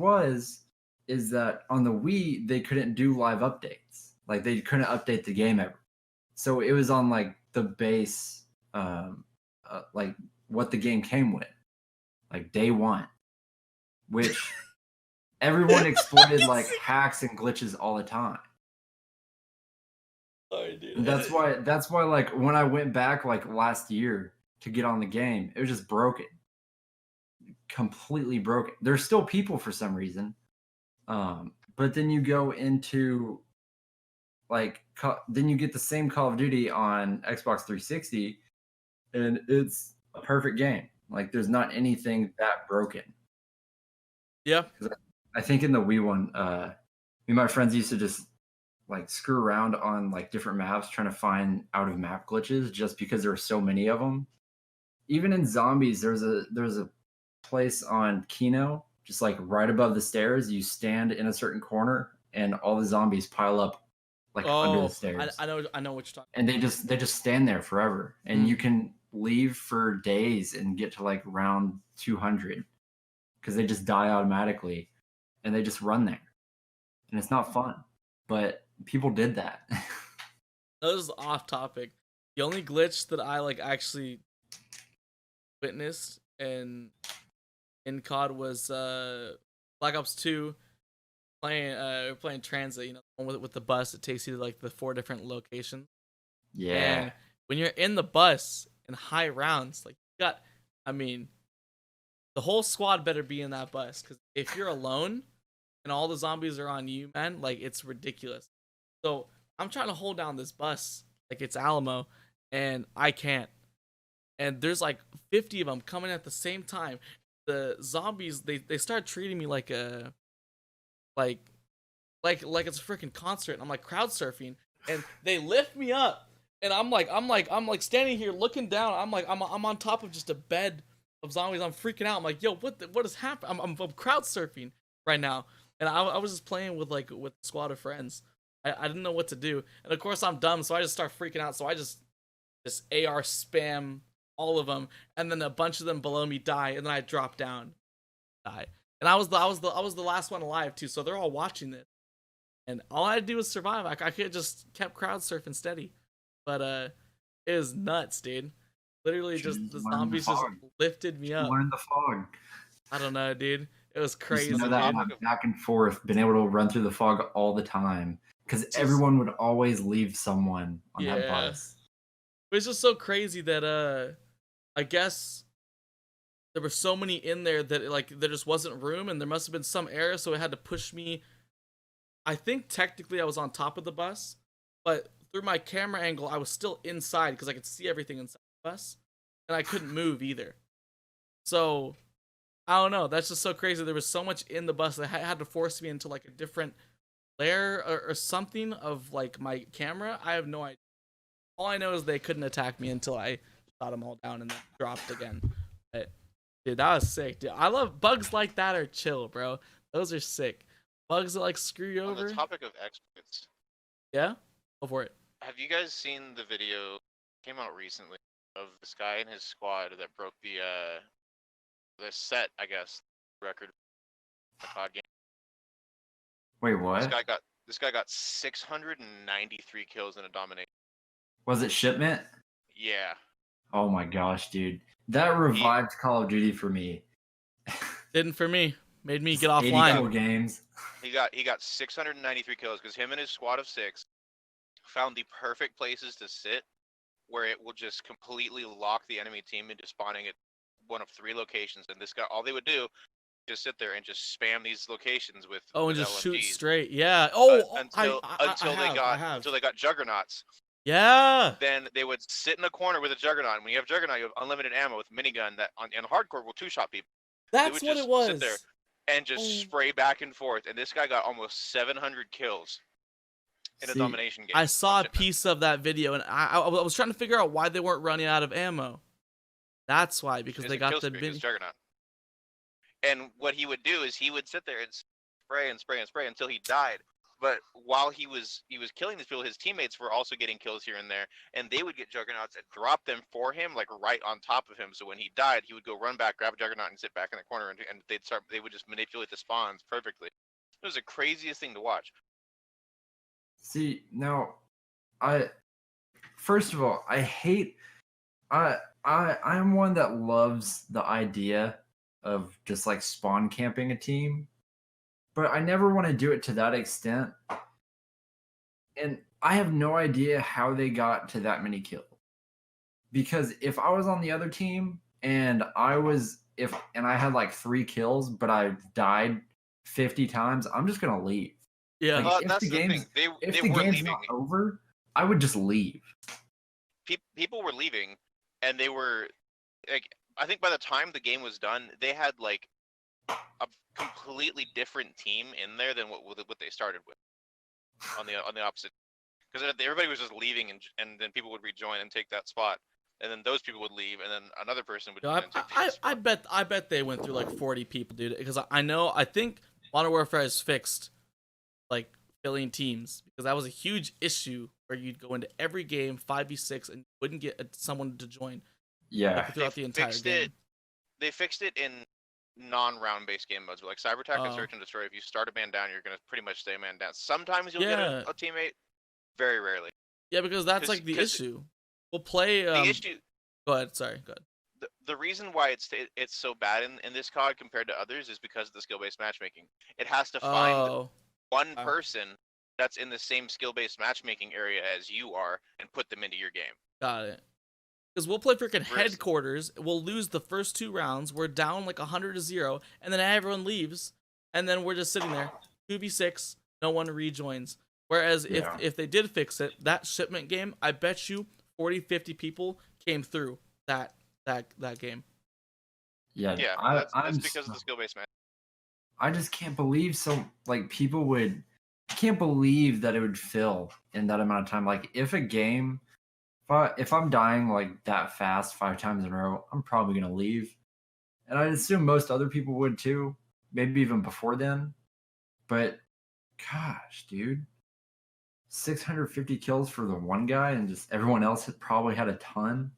is that on the Wii they couldn't do live updates. Like they couldn't update the game ever. So it was on like the base, like what the game came with, like day one, which everyone exploited like hacks and glitches all the time. Sorry, dude. And that's why like when I went back like last year to get on the game, it was just broken. Completely broken. There's still people for some reason. But then you go into like then you get the same Call of Duty on Xbox 360 and it's a perfect game. Like there's not anything that broken. Yeah. I think in the Wii one, me and my friends used to just like screw around on like different maps trying to find out of map glitches just because there were so many of them. Even in Zombies, there's a place on Kino, just like right above the stairs. You stand in a certain corner, and all the zombies pile up like under the stairs. I know what you're talking. And they just stand there forever, and you can leave for days and get to like round 200 because they just die automatically, and they just run there, and it's not fun. But people did that. That was off topic. The only glitch that I like actually witnessed in COD was Black Ops 2 playing transit, you know, the one with the bus. It takes you to like the 4 different locations. Yeah. And when you're in the bus in high rounds, like the whole squad better be in that bus, because if you're alone and all the zombies are on you, man, like it's ridiculous. So I'm trying to hold down this bus like it's Alamo, and I can't. And there's like 50 of them coming at the same time. The zombies, they start treating me like a like it's a freaking concert. And I'm like crowd surfing, and they lift me up, and I'm like standing here looking down. I'm on top of just a bed of zombies. I'm freaking out. I'm like, yo, what is happening? I'm crowd surfing right now, and I was just playing with a squad of friends. I didn't know what to do, and of course I'm dumb, so I just start freaking out. So I just AR spam all of them, and then a bunch of them below me die, and then I drop down, die, and I was the last one alive too. So they're all watching this, and all I had to do was survive. I could have just kept crowd surfing steady, but it was nuts, dude. Literally, just the zombies just lifted me up. Learn the fog. I don't know, dude. It was crazy. Just know that back and forth, been able to run through the fog all the time, because everyone would always leave someone on that bus. It's just so crazy that I guess there were so many in there that like there just wasn't room, and there must have been some error, so it had to push me. I think technically I was on top of the bus, but through my camera angle I was still inside because I could see everything inside the bus, and I couldn't move either. So I don't know. That's just so crazy. There was so much in the bus that had to force me into like a different layer or something of like my camera. I have no idea. All I know is they couldn't attack me until I shot them all down and then dropped again. But, dude, that was sick, dude. I love bugs like that are chill, bro. Those are sick. Bugs that like screw you over. On the topic of exploits. Yeah? Go for it. Have you guys seen the video came out recently of this guy and his squad that broke the set, I guess, record in the COD game? Wait, what? This guy got 693 kills in a domination. Was it Shipment? Yeah. Oh my gosh, dude. That revived Call of Duty for me. Didn't for me. Made me get 80 offline. kill games. He got 693 kills because him and his squad of 6 found the perfect places to sit where it will just completely lock the enemy team into spawning at one of 3 locations. And this guy, all they would do, just sit there and just spam these locations with and with just LMGs, shoot straight. Yeah. until they got juggernauts. Yeah. Then they would sit in a corner with a juggernaut. When you have juggernaut, you have unlimited ammo with minigun that on hardcore will 2-shot people. That's what it was. Sit there and just spray back and forth. And this guy got almost 700 kills in a domination game. I saw a piece of that video, and I was trying to figure out why they weren't running out of ammo. That's why, because they got the juggernaut. And what he would do is he would sit there and spray and spray and spray until he died. But while he was killing these people, his teammates were also getting kills here and there, and they would get juggernauts and drop them for him, like right on top of him. So when he died, he would go run back, grab a juggernaut, and sit back in the corner, and they would just manipulate the spawns perfectly. It was the craziest thing to watch. See, now, first of all, I'm one that loves the idea of just like spawn camping a team, but I never want to do it to that extent. And I have no idea how they got to that many kills. Because if I was on the other team and I had like 3 kills, but I died 50 times, I'm just gonna leave. Yeah. Like, if That's the the game's thing. if They the were game's leaving. not over, I would just leave. People were leaving, and they were like, I think by the time the game was done, they had like a completely different team in there than what they started with on the opposite, because everybody was just leaving, and then people would rejoin and take that spot, and then those people would leave, and then another person would Yo, join and take that spot. I bet they went through like 40 people, dude. Because I think Modern Warfare has fixed like filling teams, because that was a huge issue where you'd go into every game 5v6 and you wouldn't get someone to join Yeah. like, throughout the entire game. They fixed it in non-round based game modes, like Cyber Attack and Search and Destroy. If you start a man down, you're gonna pretty much stay a man down. Sometimes you'll get a teammate, very rarely. Yeah, because that's like the issue. We'll play. The issue. Go ahead. Sorry. Go ahead. The reason why it's so bad in this COD compared to others is because of the skill-based matchmaking. It has to find one person that's in the same skill-based matchmaking area as you are and put them into your game. Got it. Because we'll play freaking headquarters. We'll lose the first 2 rounds. We're down like 100-0, and then everyone leaves, and then we're just sitting there 2v6. No one rejoins. Whereas if they did fix it, that shipment game, I bet you 40-50 people came through that game. Yeah, that's because of the skill-based match. I just can't believe people would. I can't believe that it would fill in that amount of time. Like, if a game, if I'm dying like that fast 5 times in a row, I'm probably gonna leave, and I assume most other people would too. Maybe even before then. But gosh, dude, 650 kills for the one guy, and just everyone else had probably had a ton.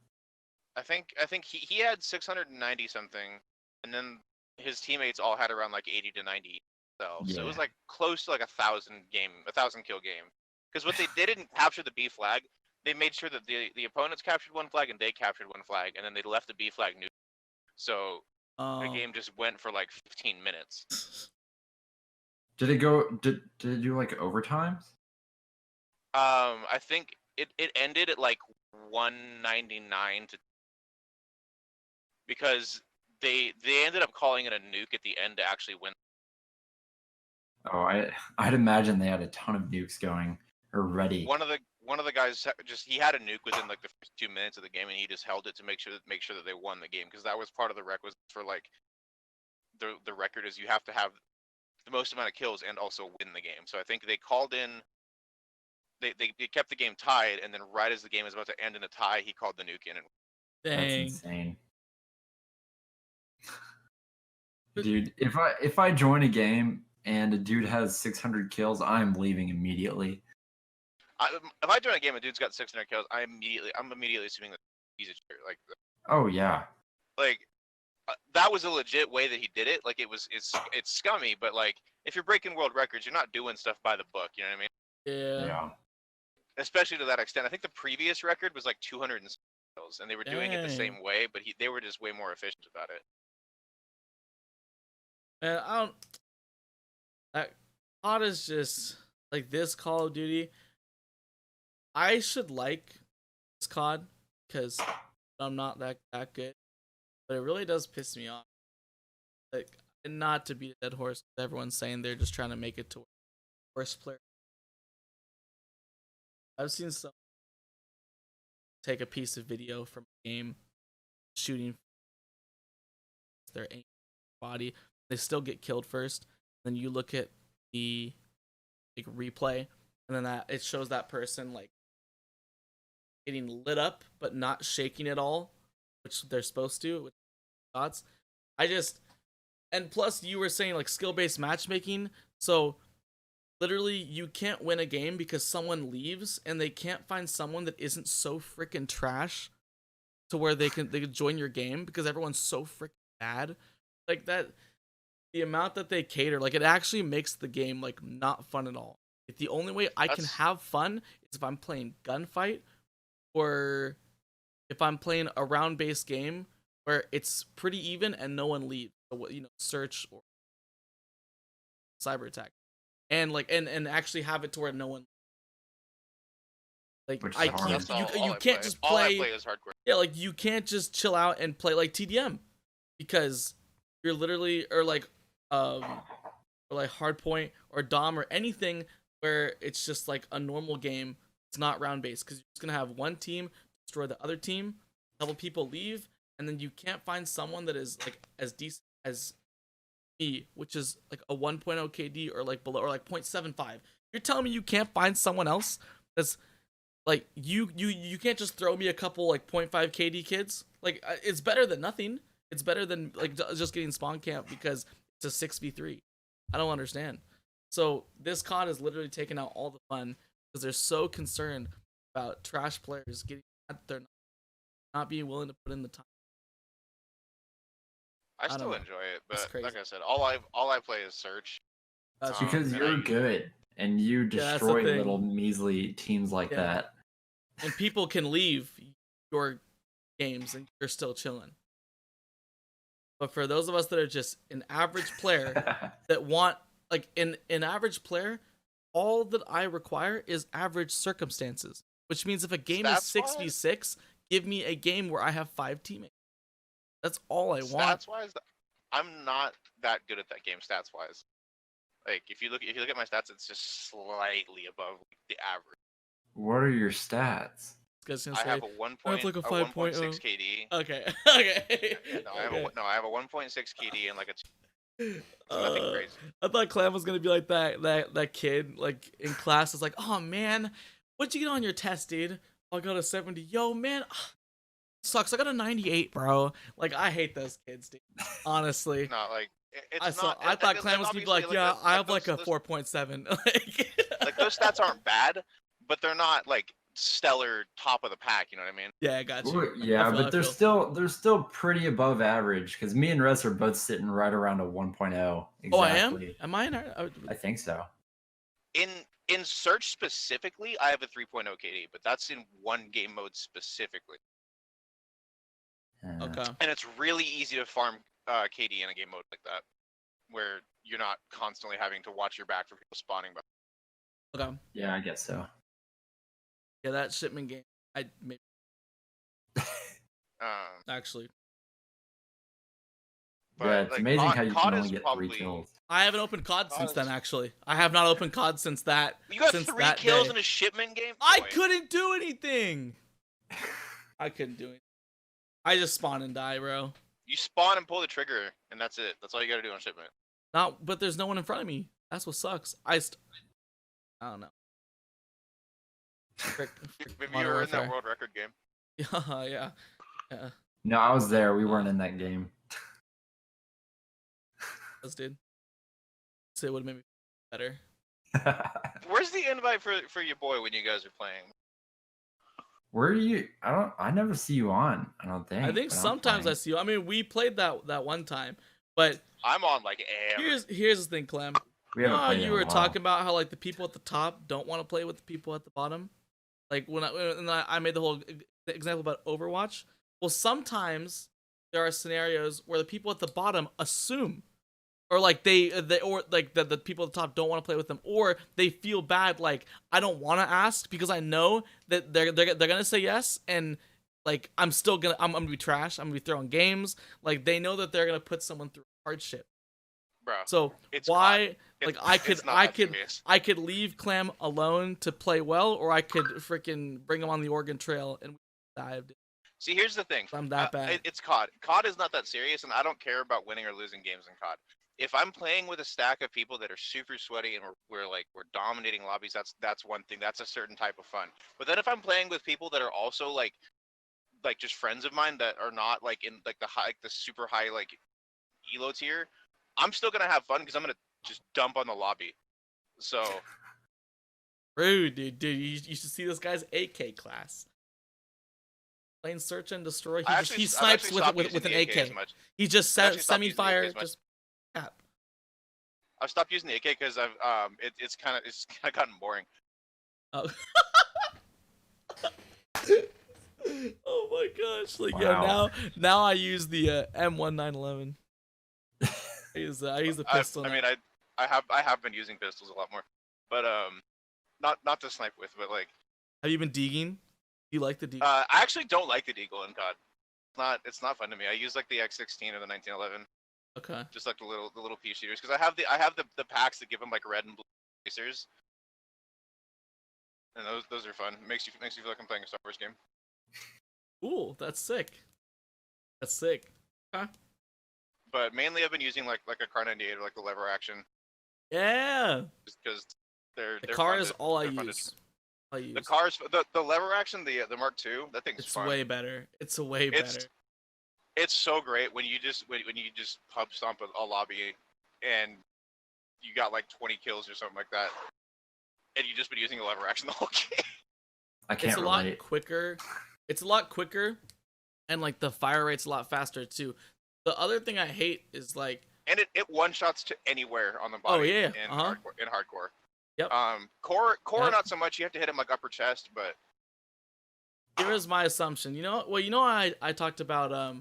I think he had 690 something, and then his teammates all had around like 80 to 90. So it was like close to like 1,000 kill game. Because what they didn't capture the B flag, they made sure that the opponents captured one flag and they captured one flag, and then they left the B flag new. So the game just went for like 15 minutes. Did it go? Did it do like overtimes? I think it ended at like 199 to, because they ended up calling it a nuke at the end to actually win. Oh, I'd imagine they had a ton of nukes going or ready. One of the guys he had a nuke within like the first 2 minutes of the game, and he just held it to make sure that they won the game, because that was part of the requisite for like the record is you have to have the most amount of kills and also win the game. So I think they called in. They kept the game tied, and then right as the game was about to end in a tie, he called the nuke in. And That's insane. Dude, if I join a game and a dude has 600 kills, I'm leaving immediately. If I join a game and a dude's got 600 kills, I'm immediately assuming that he's a cheater. Like, oh yeah, like that was a legit way that he did it. Like, it's scummy, but like if you're breaking world records, you're not doing stuff by the book. You know what I mean? Yeah. Especially to that extent. I think the previous record was like 200 kills, and they were doing it the same way, but they were just way more efficient about it. And that COD is just like this Call of Duty. I should like this COD because I'm not that good, but it really does piss me off. Like, and not to be a dead horse, everyone's saying they're just trying to make it to worst player. I've seen some take a piece of video from a game shooting their aim body. They still get killed first. Then you look at the like replay, and then that it shows that person like getting lit up but not shaking at all, which they're supposed to. With shots, and plus you were saying like skill-based matchmaking, so literally you can't win a game because someone leaves and they can't find someone that isn't so freaking trash to where they can join your game because everyone's so freaking bad. Like that, the amount that they cater, like it actually makes the game like not fun at all. Like, the only way I can have fun is if I'm playing gunfight or if I'm playing a round-based game where it's pretty even and no one leaves. So, search or cyber attack, and like and actually have it to where no one. Like Which is I hard. can't, you all I can't just All I play. play is hardcore. Yeah, like you can't just chill out and play like TDM because you're literally or like hardpoint or dom or anything where it's just like a normal game. It's not round based because you're just gonna have one team destroy the other team, a couple people leave, and then you can't find someone that is like as decent as me, which is like a 1.0 KD or like below or like 0.75. You're telling me you can't find someone else that's like you can't just throw me a couple like 0.5 KD kids? Like it's better than nothing. It's better than like just getting spawn camp because it's a 6v3. I don't understand. So this COD has literally taken out all the fun because they're so concerned about trash players getting they're not being willing to put in the time. I don't still know. enjoy it, That's but crazy. like I said, all I play is search. That's Because and you're good and you that's the destroy thing. little measly teams like Yeah. that. And people can leave your games and you're still chilling. But for those of us that are just an average player that want like an average player, all that I require is average circumstances. Which means if a game is 6v6, give me a game where I have 5 teammates. That's all I want. Stats wise, I'm not that good at that game stats wise. Like if you look at my stats, it's just slightly above the average. What are your stats? I have a 1.6 KD. Okay. Okay. No, I have a 1.6 KD and like a. It's nothing crazy. I thought Clam was gonna be like that kid like in class is like, oh man, what'd you get on your test, dude? I got a 70. Yo man, sucks. I got a 98, bro. Like I hate those kids, dude. Honestly. No, like I thought Clam was gonna be like, yeah, I have like a 4.7. Like those stats aren't bad, but they're not like stellar top of the pack. You know what I mean? Yeah, I got you. Ooh, yeah, but they're still pretty above average because me and Russ are both sitting right around a 1.0. Exactly. Oh, I am. Am I? I think so. In search specifically, I have a 3.0 KD, but that's in one game mode specifically. Okay. And it's really easy to farm KD in a game mode like that, where you're not constantly having to watch your back for people spawning. Okay. Yeah, I guess so. Yeah, that shipment game, I maybe actually. But yeah, it's like, amazing how you COD can only get probably, 3 kills. I haven't opened COD since then. Actually, I have not opened COD since that. You got since 3 that kills day. in a shipment game? I Boy. couldn't do anything. I couldn't do anything. I just spawn and die, bro. You spawn and pull the trigger, and that's it. That's all you gotta do on shipment. But there's no one in front of me. That's what sucks. I don't know. Maybe you were in that world record game. Yeah. No, I was there. We weren't in that game. Let's dude. So it would have made me better. Where's the invite for your boy when you guys are playing? Where are you? I never see you on. I don't think. I think sometimes I see you. I mean, we played that one time, but I'm on like here's the thing, Clem. We haven't played in you a were while. talking about how like the people at the top don't want to play with the people at the bottom. Like when I made the whole example about Overwatch. Well, sometimes there are scenarios where the people at the bottom assume, or like they or like the people at the top don't want to play with them, or they feel bad like I don't want to ask because I know that they're gonna say yes, and like I'm gonna be trash. I'm gonna be throwing games. Like they know that they're gonna put someone through hardship. bro. So why? Like I could leave Clam alone to play well, or I could freaking bring him on the Oregon Trail and dive. See, here's the thing. I'm that bad. It's COD. COD is not that serious, and I don't care about winning or losing games in COD. If I'm playing with a stack of people that are super sweaty and we're dominating lobbies, that's one thing. That's a certain type of fun. But then if I'm playing with people that are also like just friends of mine that are not like in like the super high like elo tier, I'm still gonna have fun because I'm gonna just dump on the lobby. So Rude, dude. You should see this guy's AK class. Playing search and destroy. I've He actually snipes stopped using with an the AK as AK. much. He just I've actually stopped using the AK semi-fire. as much. Just tap. I've stopped using the AK because it's kind of gotten boring. Oh. Oh my gosh! Like Wow. now I use the M1911. I use the pistol. I mean, I have been using pistols a lot more, but not to snipe with, but like. Have you been deagging? Do you like the deagle? I actually don't like the deagle in COD. It's not fun to me. I use like the X16 or the 1911. Okay. Just like the little pea shooters, because I have the packs that give them like red and blue tracers, and those are fun. Makes you feel like I'm playing a Star Wars game. Cool. That's sick. That's sick. Huh? But mainly I've been using like a Car 98 or like the lever action. Yeah. Just because they're car fun is to, all I they're use. The cars, the lever action, the Mark II, that thing's It's fun. way better. It's way better. It's so great when you just pub stomp a lobby and you got like 20 kills or something like that, and you just been using a lever action the whole game. I can't It's a relate. lot quicker. It's a lot quicker, and like the fire rate's a lot faster too. The other thing I hate is like. And it one shots to anywhere on the body. Oh yeah. In hardcore. Yep. Core Yep. not so much. You have to hit him like upper chest, but. Here is my assumption. I talked about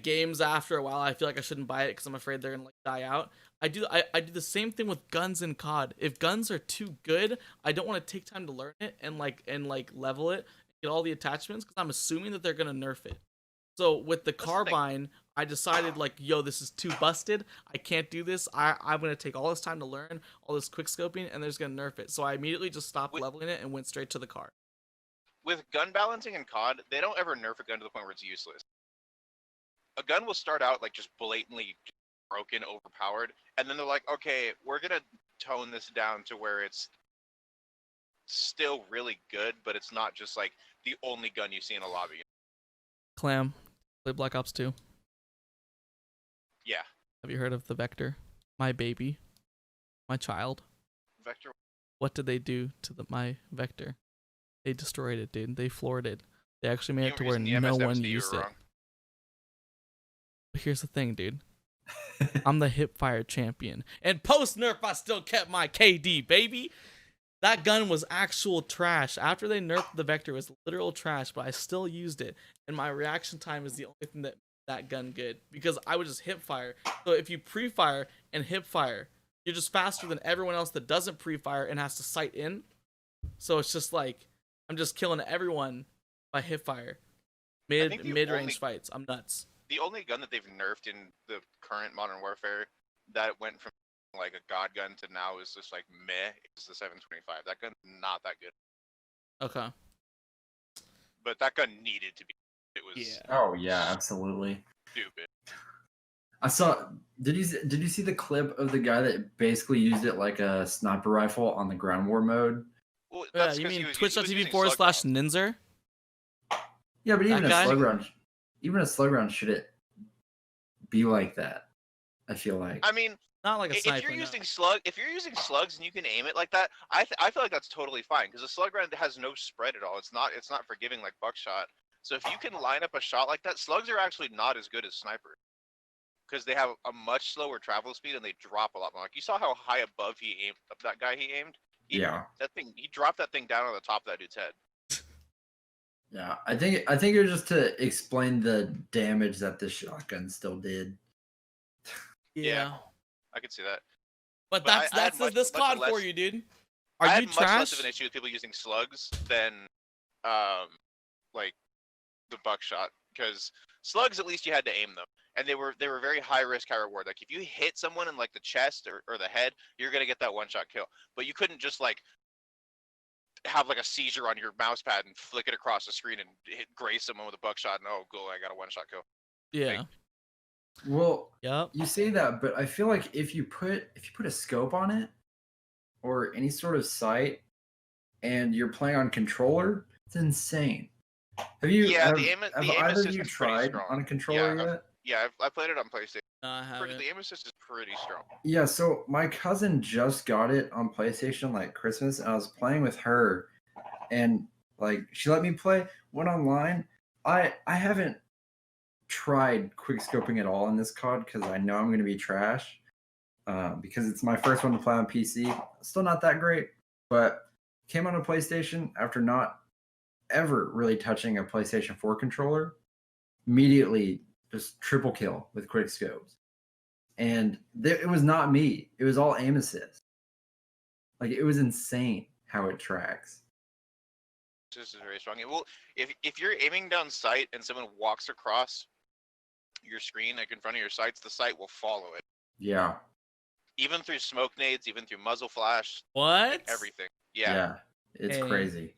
games after a while I feel like I shouldn't buy it because I'm afraid they're gonna like die out. I do the same thing with guns in COD. If guns are too good, I don't want to take time to learn it and level it, get all the attachments because I'm assuming that they're gonna nerf it. So with the carbine, I decided like, yo, this is too busted. I can't do this. I'm gonna take all this time to learn all this quick scoping, and they're just gonna nerf it. So I immediately just stopped leveling it and went straight to the car. With gun balancing in COD, they don't ever nerf a gun to the point where it's useless. A gun will start out like just blatantly broken, overpowered, and then they're like, okay, we're gonna tone this down to where it's still really good, but it's not just like the only gun you see in a lobby. Clam, play Black Ops 2. Yeah. Have you heard of the Vector? My baby, my child. Vector. What did they do to my Vector? They destroyed it, dude. They floored it. They actually made it to where no one used it. But here's the thing, dude. I'm the hipfire champion. And post nerf, I still kept my KD, baby. That gun was actual trash. After they nerfed the Vector, it was literal trash, but I still used it. And my reaction time is the only thing that gun good. Because I would just hipfire. So if you pre-fire and hipfire, you're just faster than everyone else that doesn't pre-fire and has to sight in. So it's just like, I'm just killing everyone by hipfire. Mid-range fights. I'm nuts. The only gun that they've nerfed in the current Modern Warfare that went from like a god gun to now is just like meh is the 725. That gun's not that good. Okay. But that gun needed to be. It was. Yeah. Oh yeah, absolutely. Stupid. I saw. Did you see the clip of the guy that basically used it like a sniper rifle on the ground war mode? Well, Yeah, you mean twitch.tv/Ninzer? Yeah, but even a slug round shouldn't be like that. I feel like. I mean, not like a sniper. If you're using slugs and you can aim it like that, I feel like that's totally fine because a slug round has no spread at all. It's not forgiving like buckshot. So if you can line up a shot like that, slugs are actually not as good as snipers because they have a much slower travel speed and they drop a lot more. Like you saw how high above he aimed that guy he aimed. He dropped that thing down on the top of that dude's head. Yeah, I think it was just to explain the damage that the shotgun still did. Yeah. I could see that. But that's this COD for you, dude. Are you trash? Much less of an issue with people using slugs than like the buckshot, because slugs at least you had to aim them, and they were very high risk, high reward. Like if you hit someone in like the chest or the head, you're gonna get that one shot kill. But you couldn't just like have like a seizure on your mouse pad and flick it across the screen and graze someone with a buckshot and oh cool, I got a one shot kill. Yeah. Well, yep. You say that, but I feel like if you put a scope on it or any sort of sight and you're playing on controller, it's insane. Have either of you tried on a controller yet? Yeah, I played it on PlayStation. No, I haven't. The aim assist is pretty strong. Yeah, so my cousin just got it on PlayStation like Christmas, and I was playing with her, and like she let me play. Went online. I haven't tried quick scoping at all in this COD because I know I'm going to be trash. Because it's my first one to play on PC. Still not that great, but came on a PlayStation after not ever really touching a PlayStation 4 controller. Immediately just triple kill with quick scopes. And it was not me. It was all aim assist. Like it was insane how it tracks. This is very strong. It will, if you're aiming down sight and someone walks across your screen, like in front of your sights, the sight will follow it. Yeah. Even through smoke nades, even through muzzle flash. What? Like everything. Yeah. It's Dang. crazy.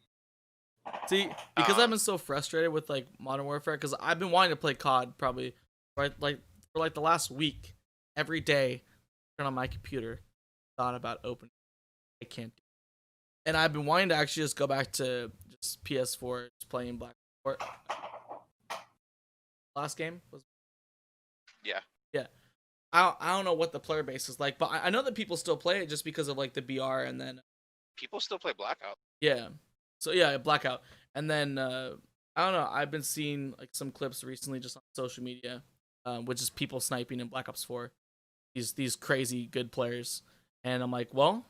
See, because I've been so frustrated with like Modern Warfare, because I've been wanting to play COD probably for the last week. Every day, turn on my computer, thought about opening. I can't do it. And I've been wanting to actually just go back to just PS4, just playing Black Ops 4. Last game was. Yeah. Yeah. I don't know what the player base is like, but I know that people still play it just because of like the BR, and then People still play Blackout. yeah. So yeah, Blackout. And then I don't know, I've been seeing like some clips recently just on social media, which is people sniping in Black Ops 4. These crazy good players. And I'm like, well,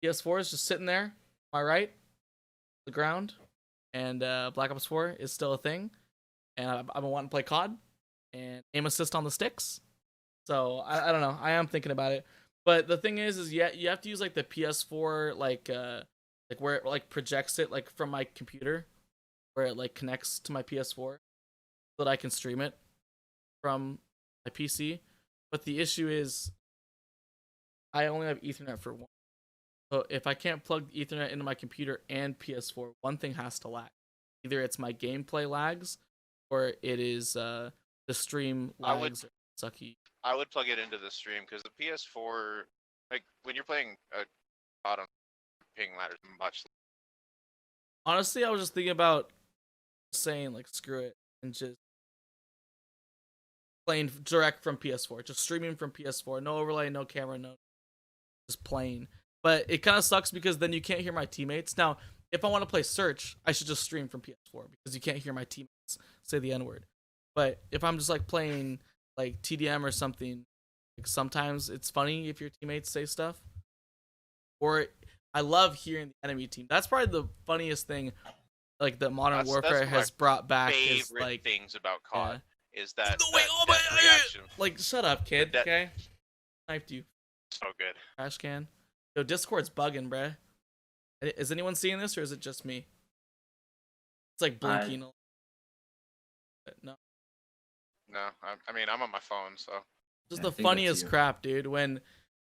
PS4 is just sitting there, am I right? The ground. And Black Ops 4 is still a thing. And I've been wanting to play COD and aim assist on the sticks. So I don't know. I am thinking about it. But the thing is you have to use like the PS4 like where it like projects it like from my computer, where it like connects to my PS4 so that I can stream it from my PC. But the issue is I only have Ethernet for one. So if I can't plug Ethernet into my computer and PS4, one thing has to lag. Either it's my gameplay lags or it is the stream lags or sucky. I would plug it into the stream because the PS4, like when you're playing a COD on ping ladder, is much. Honestly, I was just thinking about saying like screw it and just playing direct from PS4, just streaming from PS4, no overlay, no camera, no, just playing. But it kind of sucks because then you can't hear my teammates. Now, if I want to play search, I should just stream from PS4 because you can't hear my teammates say the N-word. But if I'm just like playing like TDM or something, like sometimes it's funny if your teammates say stuff. Or I love hearing the enemy team. That's probably the funniest thing like that Modern Warfare has brought back is like things about COD is that, no, wait, oh my reaction. Like shut up, kid. Okay, sniped you. So good. Trash can. Yo, Discord's bugging, bruh. Is anyone seeing this or is it just me? It's like blinking. No. No, I mean I'm on my phone, so. Just the funniest crap, dude. When,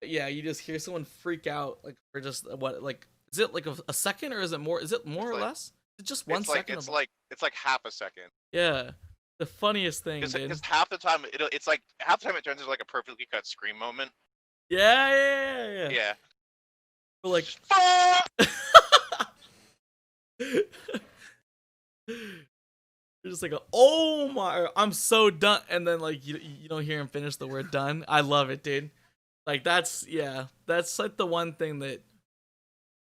yeah, you just hear someone freak out, like for just what, like, is it like a second or is it more? Is it more or less? It's just 1 second. It's like half a second. Yeah, the funniest thing, dude. Because half the time it's like half the time it turns into like a perfectly cut scream moment. Yeah. Yeah. But like. You're just like, oh my, I'm so done, and then like you don't hear him finish the word done. I love it, dude. Like that's like the one thing that,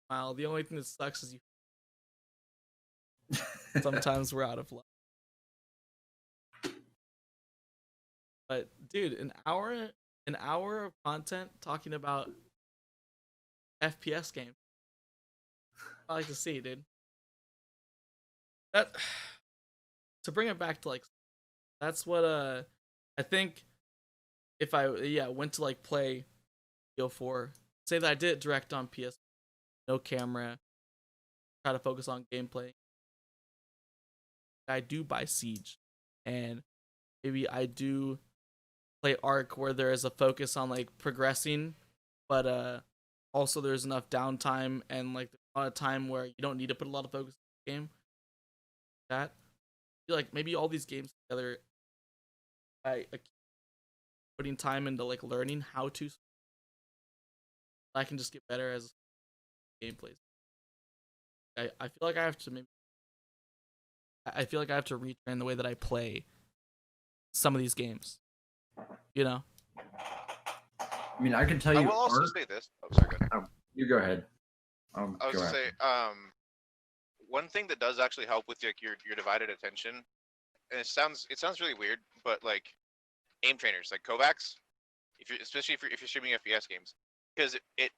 wow, the only thing that sucks is you. Sometimes we're out of luck. But dude, an hour of content talking about FPS game. I like to see, dude. That. To bring it back to like, that's what I think if I went to like play BO4, say that I did it direct on PS, no camera, try to focus on gameplay. I do buy Siege, and maybe I do play Arc where there is a focus on like progressing, but also there's enough downtime and like a lot of time where you don't need to put a lot of focus in the game. That. Like maybe all these games together, I putting time into like learning how to. I can just get better as gameplays. I feel like I have to retrain the way that I play some of these games. You know. I mean, I can tell I you. will also Arc, say this. Oh, sorry. Go ahead. oh, you go ahead. I was Go gonna after. say, one thing that does actually help with like your divided attention, and it sounds really weird, but like aim trainers like Kovacs, especially if you're streaming FPS games, because it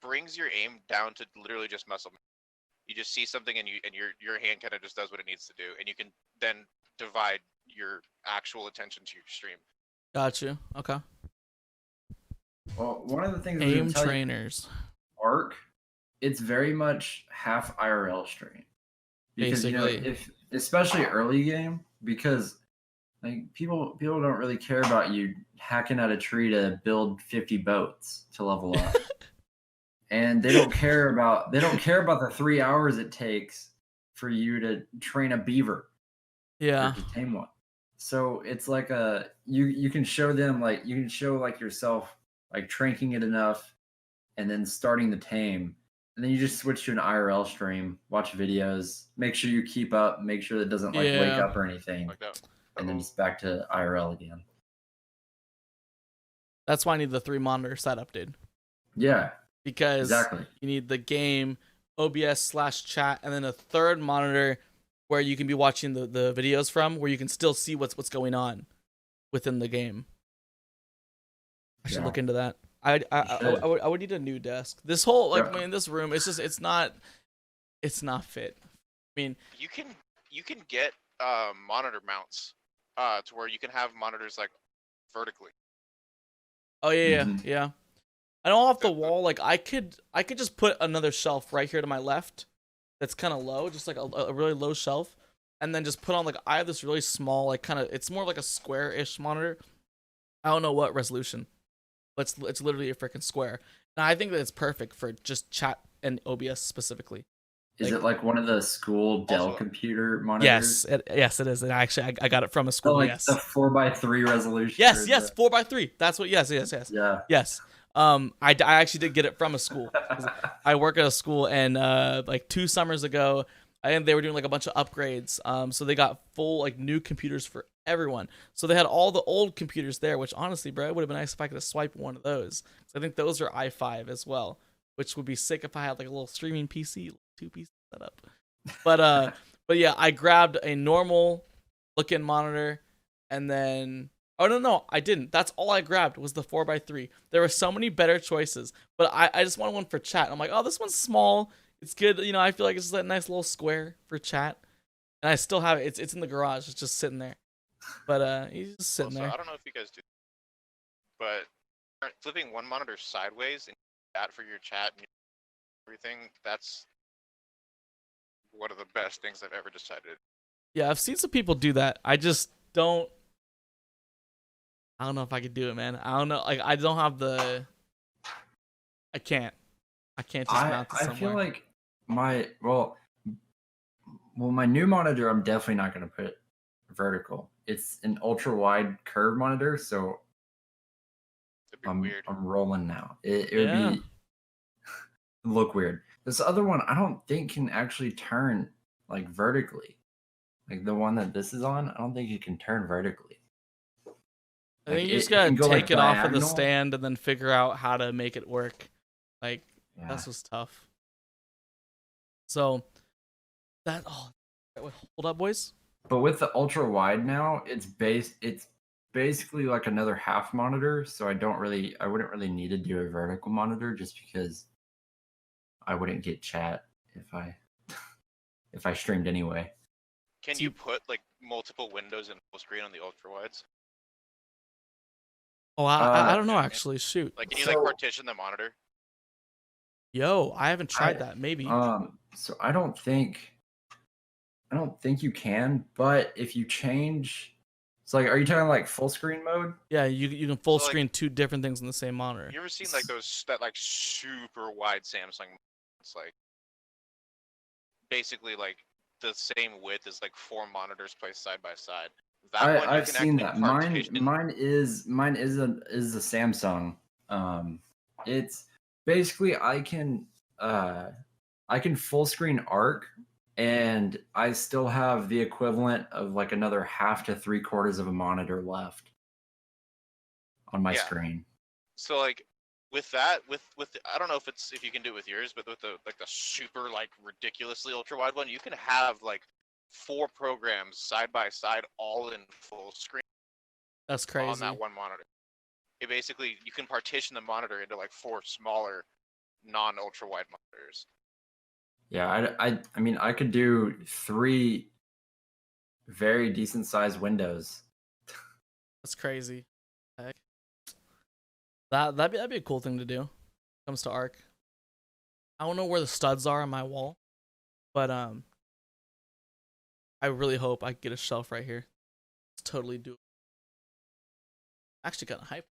brings your aim down to literally just muscle. You just see something and your hand kind of just does what it needs to do, and you can then divide your actual attention to your stream. Got you. Okay. Well, one of the things I was Aim gonna tell you, trainers, Arc, it's very much half IRL stream because basically. if especially early game, because like people don't really care about you hacking at a tree to build 50 boats to level up. And they don't care about the 3 hours it takes for you to train a beaver or Yeah. to tame one. So it's like you can show them like you can show like yourself like tranking it enough and then starting the tame. And then you just switch to an IRL stream, watch videos, make sure you keep up, make sure that it doesn't like wake Yeah. up or anything, Like that. and then just back to IRL again. That's why I need the 3 monitor setup, dude. Yeah, Because exactly. you need the game, OBS/chat, and then a third monitor where you can be watching the videos from, where you can still see what's going on within the game. I should Yeah. look into that. You should. I would need a new desk. This whole like Yeah. in this room, it's not fit. I mean, You can get monitor mounts to where you can have monitors like vertically. oh yeah, Mhm. yeah. I know off the The- wall, like I could just put another shelf right here to my left that's kind of low, just like a really low shelf, and then just put on like I have this really small, like kind of it's more like a square-ish monitor. I don't know what resolution, but it's literally a freaking square. And I think that it's perfect for just chat and OBS specifically. Is Like- it like one of the school Dell Also- computer monitors? Yes, it is. And actually, I got it from a So school. like Yes, the 4x3 resolution. yes, or yes. the- 4x3. That's what. Yes. Yeah. Yes. I actually did get it from a school. I work at a school, and like 2 summers ago, and they were doing like a bunch of upgrades. So they got full like new computers for everyone. So they had all the old computers there, which honestly, bro, it would have been nice if I could have swiped one of those. So I think those are i5 as well, which would be sick if I had like a little streaming PC, 2-piece setup. But yeah, I grabbed a normal looking monitor, and then oh no, I didn't. That's all I grabbed was the 4x3. There were so many better choices, but I just wanted one for chat. I'm like, oh, this one's small. It's good. I feel like it's just a nice little square for chat, and I still have it. It's in the garage. It's just sitting there. But he's just sitting Also, there. I don't know if you guys do, but flipping one monitor sideways and that for your chat and everything, that's one of the best things I've ever decided. Yeah, I've seen some people do that. I just don't. I don't know if I could do it, man. I don't know. Like, I don't have the. I can't. I can't just mount it I somewhere. feel like my my new monitor I'm definitely not going to put vertical. It's an ultra wide curve monitor, so It'd be weird. I'm rolling now. It would Yeah. be look weird. This other one I don't think can actually turn like vertically. Like the one that this is on, I don't think it can turn vertically. I think Like, you just it can gotta go, like, take it off of the diagonal. stand and then figure out how to make it work. Like, Yeah. that's what's tough. So that wait, hold up, boys. But with the ultra wide now, it's basically like another half monitor, so I wouldn't really need to do a vertical monitor just because I wouldn't get chat if I streamed anyway. Can So you put like multiple windows in full screen on the ultra wides? Oh, I don't know yeah. actually. Shoot. Like, can you So- like partition the monitor? Yo, I haven't tried I- that. Maybe. So I don't think you can, but if you change, so like, are you talking like full screen mode? Yeah, you can full So, like- screen 2 different things on the same monitor. You ever seen like that like super wide Samsung? It's like basically like the same width as like 4 monitors placed side by side. That one you I've can seen actually that. partition. Mine is a Samsung. It's basically I can full screen arc, and I still have the equivalent of like another half to 3/4 of a monitor left. on my Yeah. screen. So like with that, with I don't know if you can do it with yours, but with the super like ridiculously ultra wide one, you can have like 4 programs side by side, all in full screen That's on crazy. that one monitor. It basically, you can partition the monitor into like 4 smaller non ultra wide monitors. Yeah, I mean, I could do 3 very decent sized windows. That's crazy. Heck. That'd be a cool thing to do. Comes to Arc. I don't know where the studs are on my wall, but I really hope I get a shelf right here. It's totally doable. Actually, kind of hype.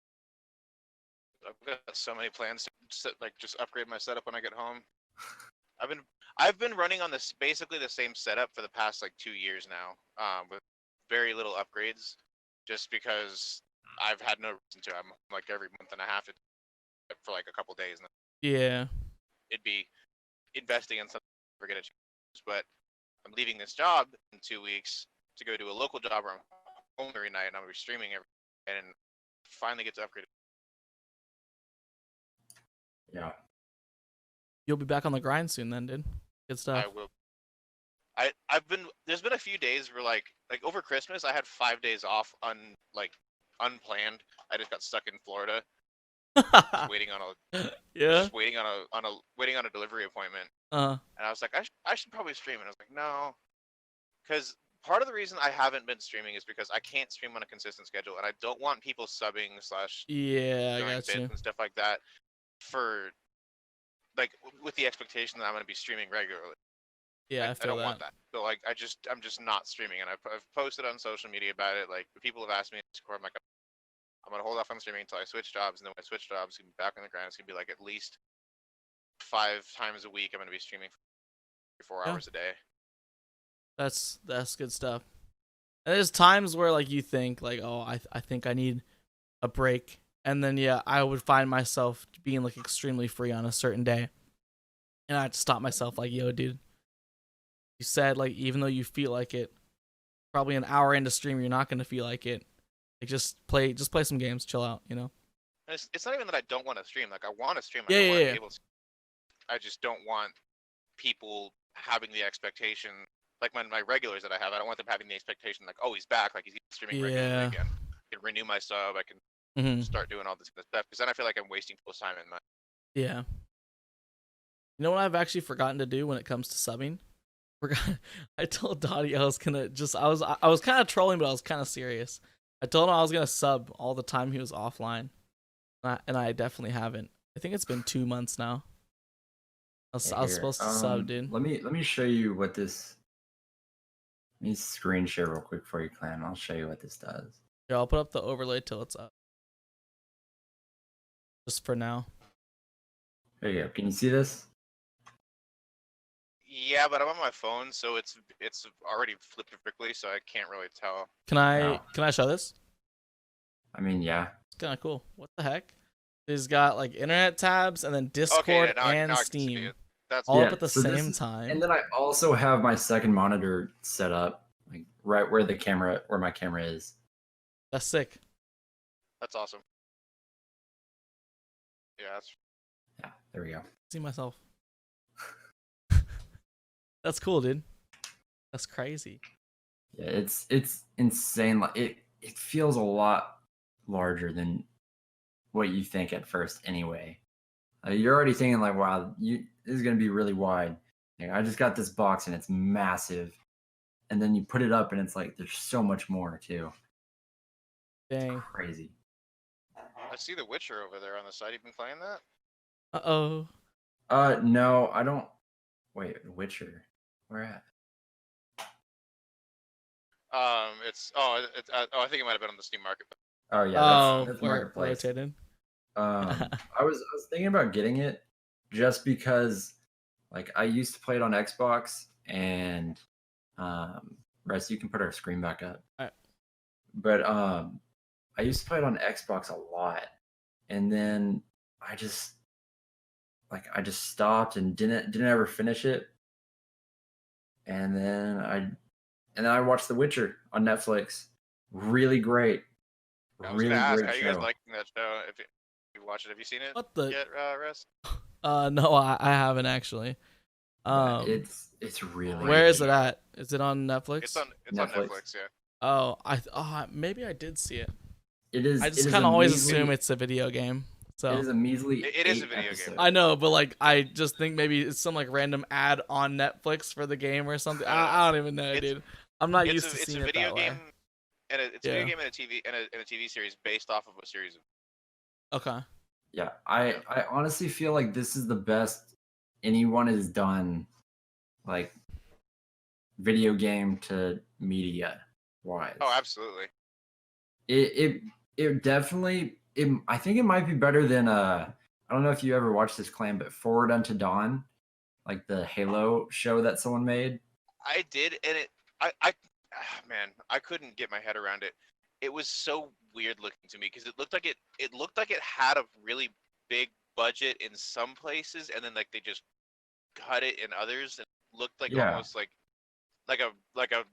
I've got so many plans to just upgrade my setup when I get home. I've been running on this basically the same setup for the past like 2 years now, with very little upgrades, just because I've had no reason to. I'm like every month and a half for like a couple days. Yeah. It'd be investing in something I forget it. But I'm leaving this job in 2 weeks to go do a local job where I'm home every night and I'm gonna be streaming and finally get to upgrade. Yeah. You'll be back on the grind soon then, dude. Good stuff. I will. I've been there's been a few days where like over Christmas I had 5 days off unplanned. I just got stuck in Florida, just waiting on a Yeah. just waiting on a delivery appointment. Uh. And I was like, I should probably stream. And I was like, no, because part of the reason I haven't been streaming is because I can't stream on a consistent schedule, and I don't want people subbing / Yeah, I doing got bits you. and stuff like that for like with the expectation that I'm going to be streaming regularly. Yeah, I I feel don't want that. that. So like I'm just not streaming, and I've posted on social media about it. Like people have asked me in Discord, I'm like, I'm gonna hold off on streaming until I switch jobs, and then when I switch jobs, I'm gonna be back on the grind. It's gonna be like at least 5 times a week. I'm gonna be streaming for 4 Yeah. hours a day. That's good stuff. And there's times where like you think like, oh, I think I need a break, and then yeah, I would find myself being like extremely free on a certain day, and I had to stop myself like, yo, dude, you said like even though you feel like it, probably an hour into stream you're not gonna feel like it. Like just play some games, chill out, you know. And it's not even that I don't want to stream. Like I want to stream. Yeah, I want to yeah. be able to. I just don't want people having the expectation, like my regulars that I have. I don't want them having the expectation like, oh, he's back, like he's streaming regularly again. I can renew my sub. I can start doing all this kind of stuff, because then I feel like I'm wasting people's time and money. Yeah. You know what I've actually forgotten to do when it comes to subbing? I told Dottie I was gonna I was kind of trolling, but I was kind of serious. I told him I was gonna sub all the time he was offline, and I definitely haven't. I think it's been 2 months now. I was supposed to sub, dude. Let me show you what this. Let me screen share real quick for you, Clan. I'll show you what this does. Yeah, I'll put up the overlay till it's up. Just for now. There you go. Can you see this? Yeah, but I'm on my phone, so it's already flipped quickly, so I can't really tell. Can I show this? I mean, yeah. It's kind of cool. What the heck? It's got like internet tabs and then Discord and Steam. That's all up at the same time. And then I also have my second monitor set up, like right where my camera is. That's sick. That's awesome. Yeah, there we go. See myself. That's cool, dude. That's crazy. Yeah, it's insane. Like it feels a lot larger than what you think at first. Anyway, you're already thinking like, wow, this is gonna be really wide. Like, I just got this box and it's massive, and then you put it up and it's like there's so much more too. Dang. It's crazy. I see The Witcher over there on the side. You been playing that? Uh-oh. No, I don't. Wait, Witcher. Where at? I think it might have been on the Steam Market. Oh yeah, that's where Marketplace. rotated. I was thinking about getting it just because, like, I used to play it on Xbox, and Russ, you can put our screen back up. All right. But I used to play it on Xbox a lot, and then I just stopped and didn't ever finish it. And then I watched The Witcher on Netflix. Really great. I was gonna ask, great how you guys show. liking that show? If you watch it, have you seen it What the? yet, Russ? No, I haven't actually. Yeah, Um, it's really where is good. it at? Is it on It's Netflix? on Netflix. Netflix, yeah. Oh, maybe I did see it. I It just is kind a of always measly assume it's a video game. it So is a measly It is a 8 video game. episodes. I know, but like I just think maybe it's some like random ad on Netflix for the game or something. I don't even know, It's dude. I'm not it's used to a seeing it video that game way. it's a video game and a TV series based off of a series of. Okay. Yeah, Yeah. I honestly feel like this is the best anyone has done, like video game to media wise. Oh, absolutely. It definitely I think it might be better than I don't know if you ever watched this clan, but Forward Unto Dawn, like the Halo show that someone made. I did, and man, I couldn't get my head around it. It was so weird looking to me because it looked like it had a really big budget in some places, and then like they just cut it in others, and it looked like Yeah. almost like a like a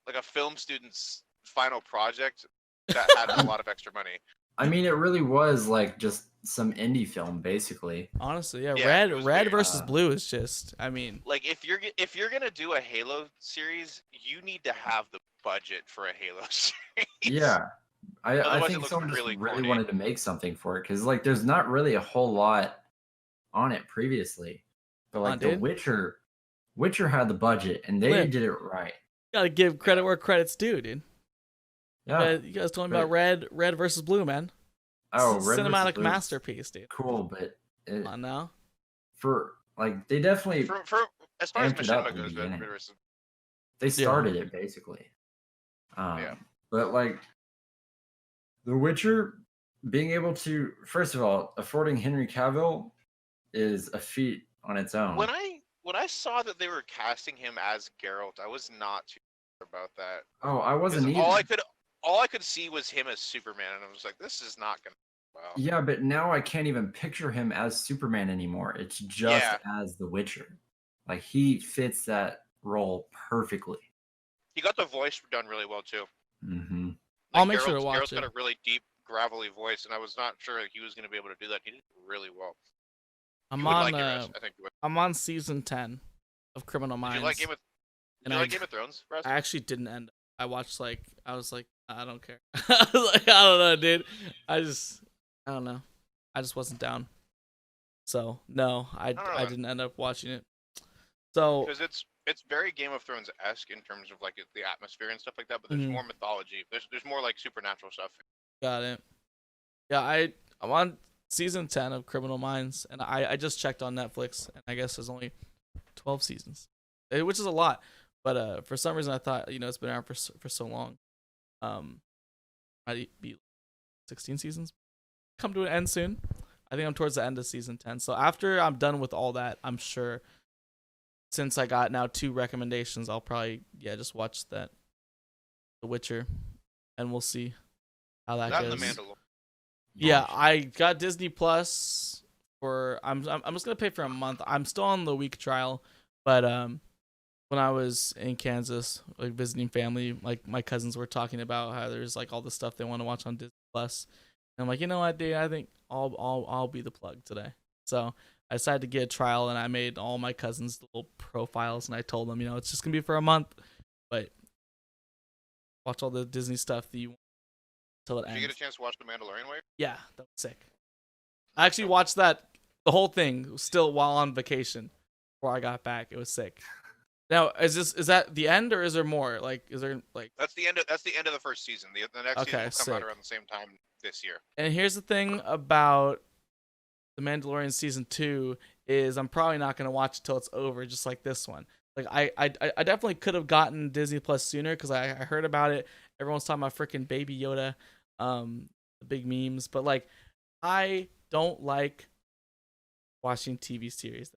like a film student's final project that had a lot of extra money. I mean, it really was like just some indie film, basically. Honestly, yeah. Yeah, it Red was Red weird. versus Blue is just. I mean, Like if you're gonna do a Halo series, you need to have the budget for a Halo series. Yeah, I Otherwise, it think looks someone just really really corny. wanted to make something for it because like there's not really a whole lot on it previously, but like The dude. Witcher had the budget and they Limp. did it right. Gotta give credit where credit's due, dude. Yeah. You guys told me but- about Red versus Blue, man. Oh, It's a Red versus cinematic Blue is masterpiece, dude. cool, but Come on now. for like they definitely For as far as amped it up Machinima in the goes, beginning. versus they started it basically. Yeah. But like The Witcher being able to, first of all, affording Henry Cavill is a feat on its own. when I saw that they were casting him as Geralt, I was not too sure about that. Oh, I wasn't 'Cause either. all I could see was him as Superman, and I was like, this is not gonna. Wow. Yeah, but now I can't even picture him as Superman anymore. It's just Yeah. as The Witcher. Like he fits that role perfectly. He got the voice done really well too. Mm-hmm. I'll make sure to watch Geralt's got it. a really deep, gravelly voice, and I was not sure he was going to be able to do that. He did it really well. I'm You would on like it, Russ. I think you would. I'm on season 10 of Criminal Did Minds. you like Game of, and did you I, like Game of Thrones, Russ? I actually didn't end. I watched I was like, I don't care. I was like, I don't know, dude. I don't know. I just wasn't down. So no, I don't know. didn't end up watching it. So Because it's very Game of Thrones esque in terms of like the atmosphere and stuff like that, but there's Mhm. more mythology. There's more like supernatural stuff. got it. Yeah, I'm on season 10 of Criminal Minds, and I just checked on Netflix, and I guess there's only 12 seasons, which is a lot. But for some reason I thought it's been out for so long. Might be 16 seasons. Come to an end soon. I think I'm towards the end of season 10. So after I'm done with all that, I'm sure, since I got now 2 recommendations, I'll probably just watch that The Witcher, and we'll see how that That and goes. the Mandalorian. Yeah, I got Disney Plus for I'm just gonna pay for a month. I'm still on the week trial, but when I was in Kansas, like visiting family, like my cousins were talking about how there's like all the stuff they want to watch on Disney Plus. And I'm like, you know what, dude, I think I'll be the plug today. So I decided to get a trial, and I made all my cousins little profiles, and I told them, it's just gonna be for a month, but watch all the Disney stuff that you want till it Did ends. you get a chance to watch the Mandalorian wave? Yeah, that was sick. I actually watched the whole thing still while on vacation before I got back. It was sick. Now, is that the end, or is there more? Like, is there like? That's the end of the first season. The next season will come sick. out around the same time this year. And here's the thing about the Mandalorian season 2 is I'm probably not gonna watch it till it's over, just like this one. Like I definitely could have gotten Disney Plus sooner because I heard about it. Everyone's talking about freaking Baby Yoda, the big memes. But like, I don't like watching TV series.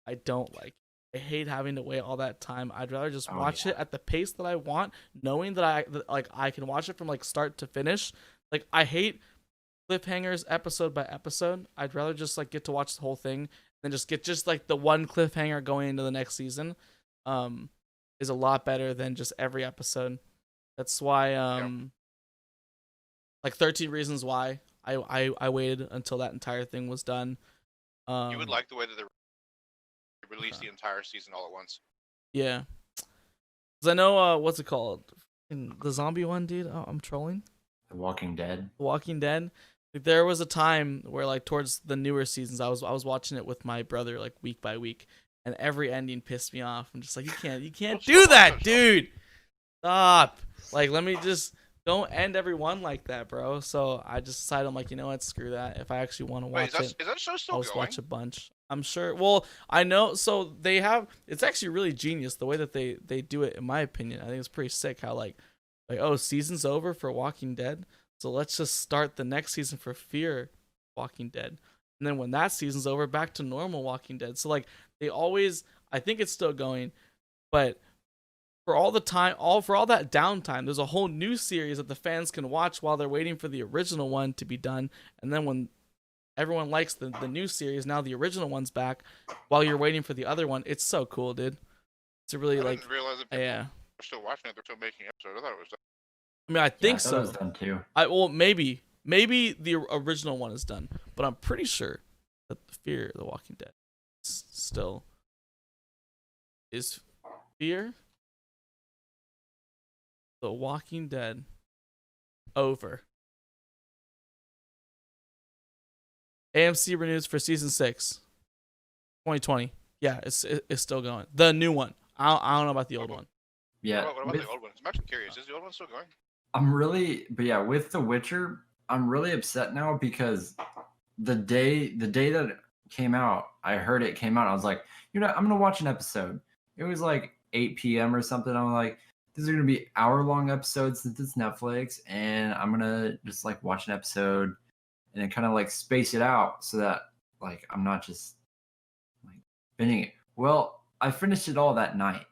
I don't like. I hate having to wait all that time. I'd rather just watch it at the pace that I want, knowing that I can watch it from like start to finish. Like I hate cliffhangers episode by episode. I'd rather just like get to watch the whole thing than just get like the one cliffhanger going into the next season. Is a lot better than just every episode. That's why Like 13 Reasons Why. I waited until that entire thing was done. You would like the way that they released okay. the entire season all at once. Yeah. Cause I know what's it called? The zombie one, dude. Oh, I'm trolling. The Walking Dead. The Walking Dead. Like, there was a time where like towards the newer seasons, I was watching it with my brother like week by week, and every ending pissed me off. I'm just like, you can't do that, dude. Stop. Like, let me just don't end every one like that, bro. So I just decided, I'm like, you know what, screw that. If I actually want to watch Wait, is that show still I'll just going? watch a bunch. I'm sure. Well, I know. So they have. It's actually really genius the way that they do it. In my opinion, I think it's pretty sick. How like oh, season's over for Walking Dead, so let's just start the next season for Fear Walking Dead, and then when that season's over, back to normal Walking Dead. So like they always. I think it's still going, but for all the time, for all that downtime, there's a whole new series that the fans can watch while they're waiting for the original one to be done, and then when everyone likes the new series, now the original one's back while you're waiting for the other one. It's so cool, dude. It's a really I like didn't realize that people yeah. were still watching it. They're still making episodes. I thought it was done. I mean, I think I thought so. it was done too. Maybe the original one is done, but I'm pretty sure that Fear the Walking Dead still is Fear the Walking Dead over. AMC renews for season 6, 2020. Yeah, it's still going. The new one. I don't know about the old one. Yeah. What about the old one? I'm actually curious. Is the old one still going? But yeah, with The Witcher, I'm really upset now because the day that it came out, I heard it came out. I was like, I'm gonna watch an episode. It was like 8 p.m. or something. I'm like, these are gonna be hour-long episodes since it's Netflix, and I'm gonna just like watch an episode and then kind of like space it out so that like I'm not just like binging it. Well, I finished it all that night.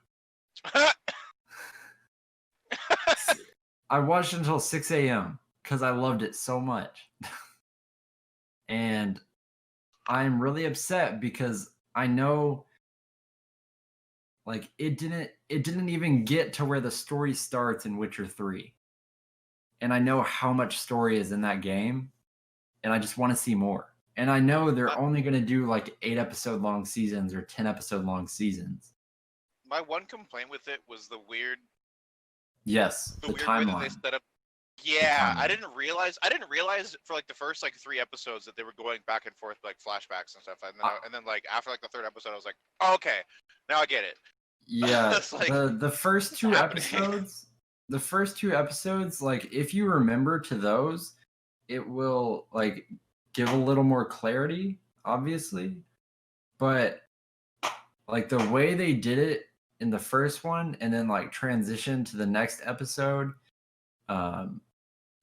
I watched until 6 a.m. because I loved it so much. And I'm really upset because I know like it didn't even get to where the story starts in Witcher 3. And I know how much story is in that game, and I just want to see more. And I know they're only going to do like 8-episode long seasons or 10-episode long seasons. My one complaint with it was the weird Yes, the weird timeline. way that they set up. Yeah, I didn't realize for like the first like 3 episodes that they were going back and forth like flashbacks and stuff, and then like after like the 3rd episode, I was like, oh, okay, now I get it. Yeah, like, the first 2 episodes, like if you remember to those, it will like give a little more clarity, obviously, but like the way they did it in the first one and then like transition to the next episode,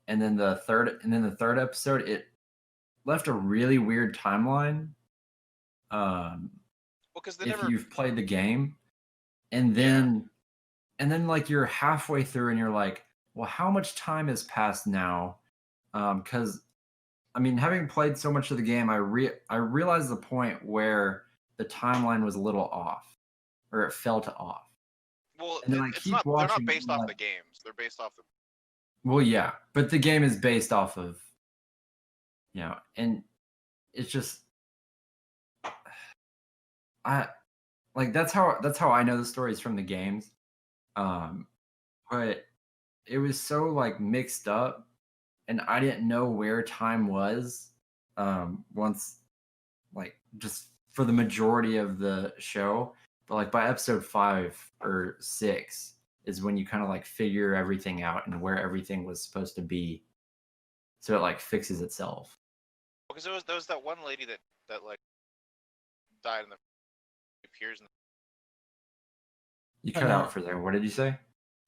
and then the third episode, it left a really weird timeline. Well, because if you've played the game, and then like you're halfway through and you're like, well, how much time has passed now? Because I mean, having played so much of the game, I realized the point where the timeline was a little off, or it felt off. Well, and then they're not based off the games. They're based off the. Well, yeah, but the game is based off of, and it's just, that's how I know the stories from the games, but it was so like mixed up, and I didn't know where time was, once, like just for the majority of the show, but like by episode 5 or 6 is when you kind of like figure everything out and where everything was supposed to be, so it like fixes itself. Because there was that one lady that like died in the appears in the. You cut out for there. What did you say?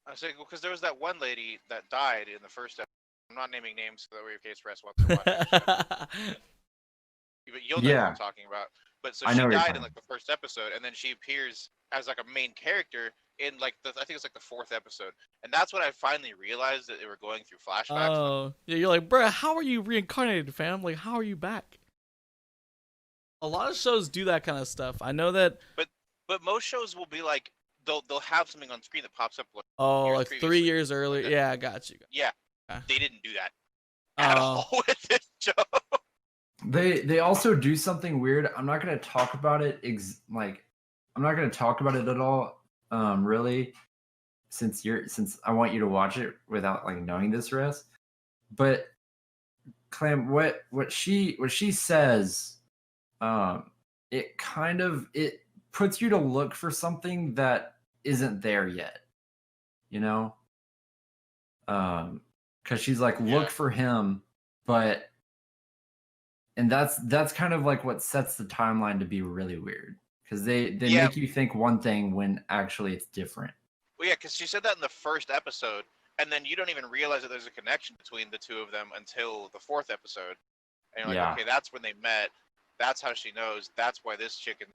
I say because there was that one lady that died in the first episode. I'm not naming names so that way your case rest wants to watch it. But you'll know what I'm talking about. But so she died in like the first episode, and then she appears as like a main character in like I think it's like the 4th episode, and that's when I finally realized that they were going through flashbacks. Oh, yeah, you're like, bruh, how are you reincarnated, fam? Like, how are you back? A lot of shows do that kind of stuff. I know that. But most shows will be like they'll have something on screen that pops up like. Oh, like 3 years earlier. Yeah, I got you. Yeah, they didn't do that at Oh. all with this show. They also do something weird. I'm not gonna talk about it. I'm not gonna talk about it at all. Really, since I want you to watch it without like knowing this rest. But Clam, what she says, it puts you to look for something that isn't there yet. You know, because she's like, look Yeah. for him, but. And that's kind of like what sets the timeline to be really weird because they Yeah. make you think one thing when actually it's different. Well, yeah, because she said that in the first episode, and then you don't even realize that there's a connection between the two of them until the fourth episode. And you're like, okay, that's when they met. That's how she knows. That's why this chick and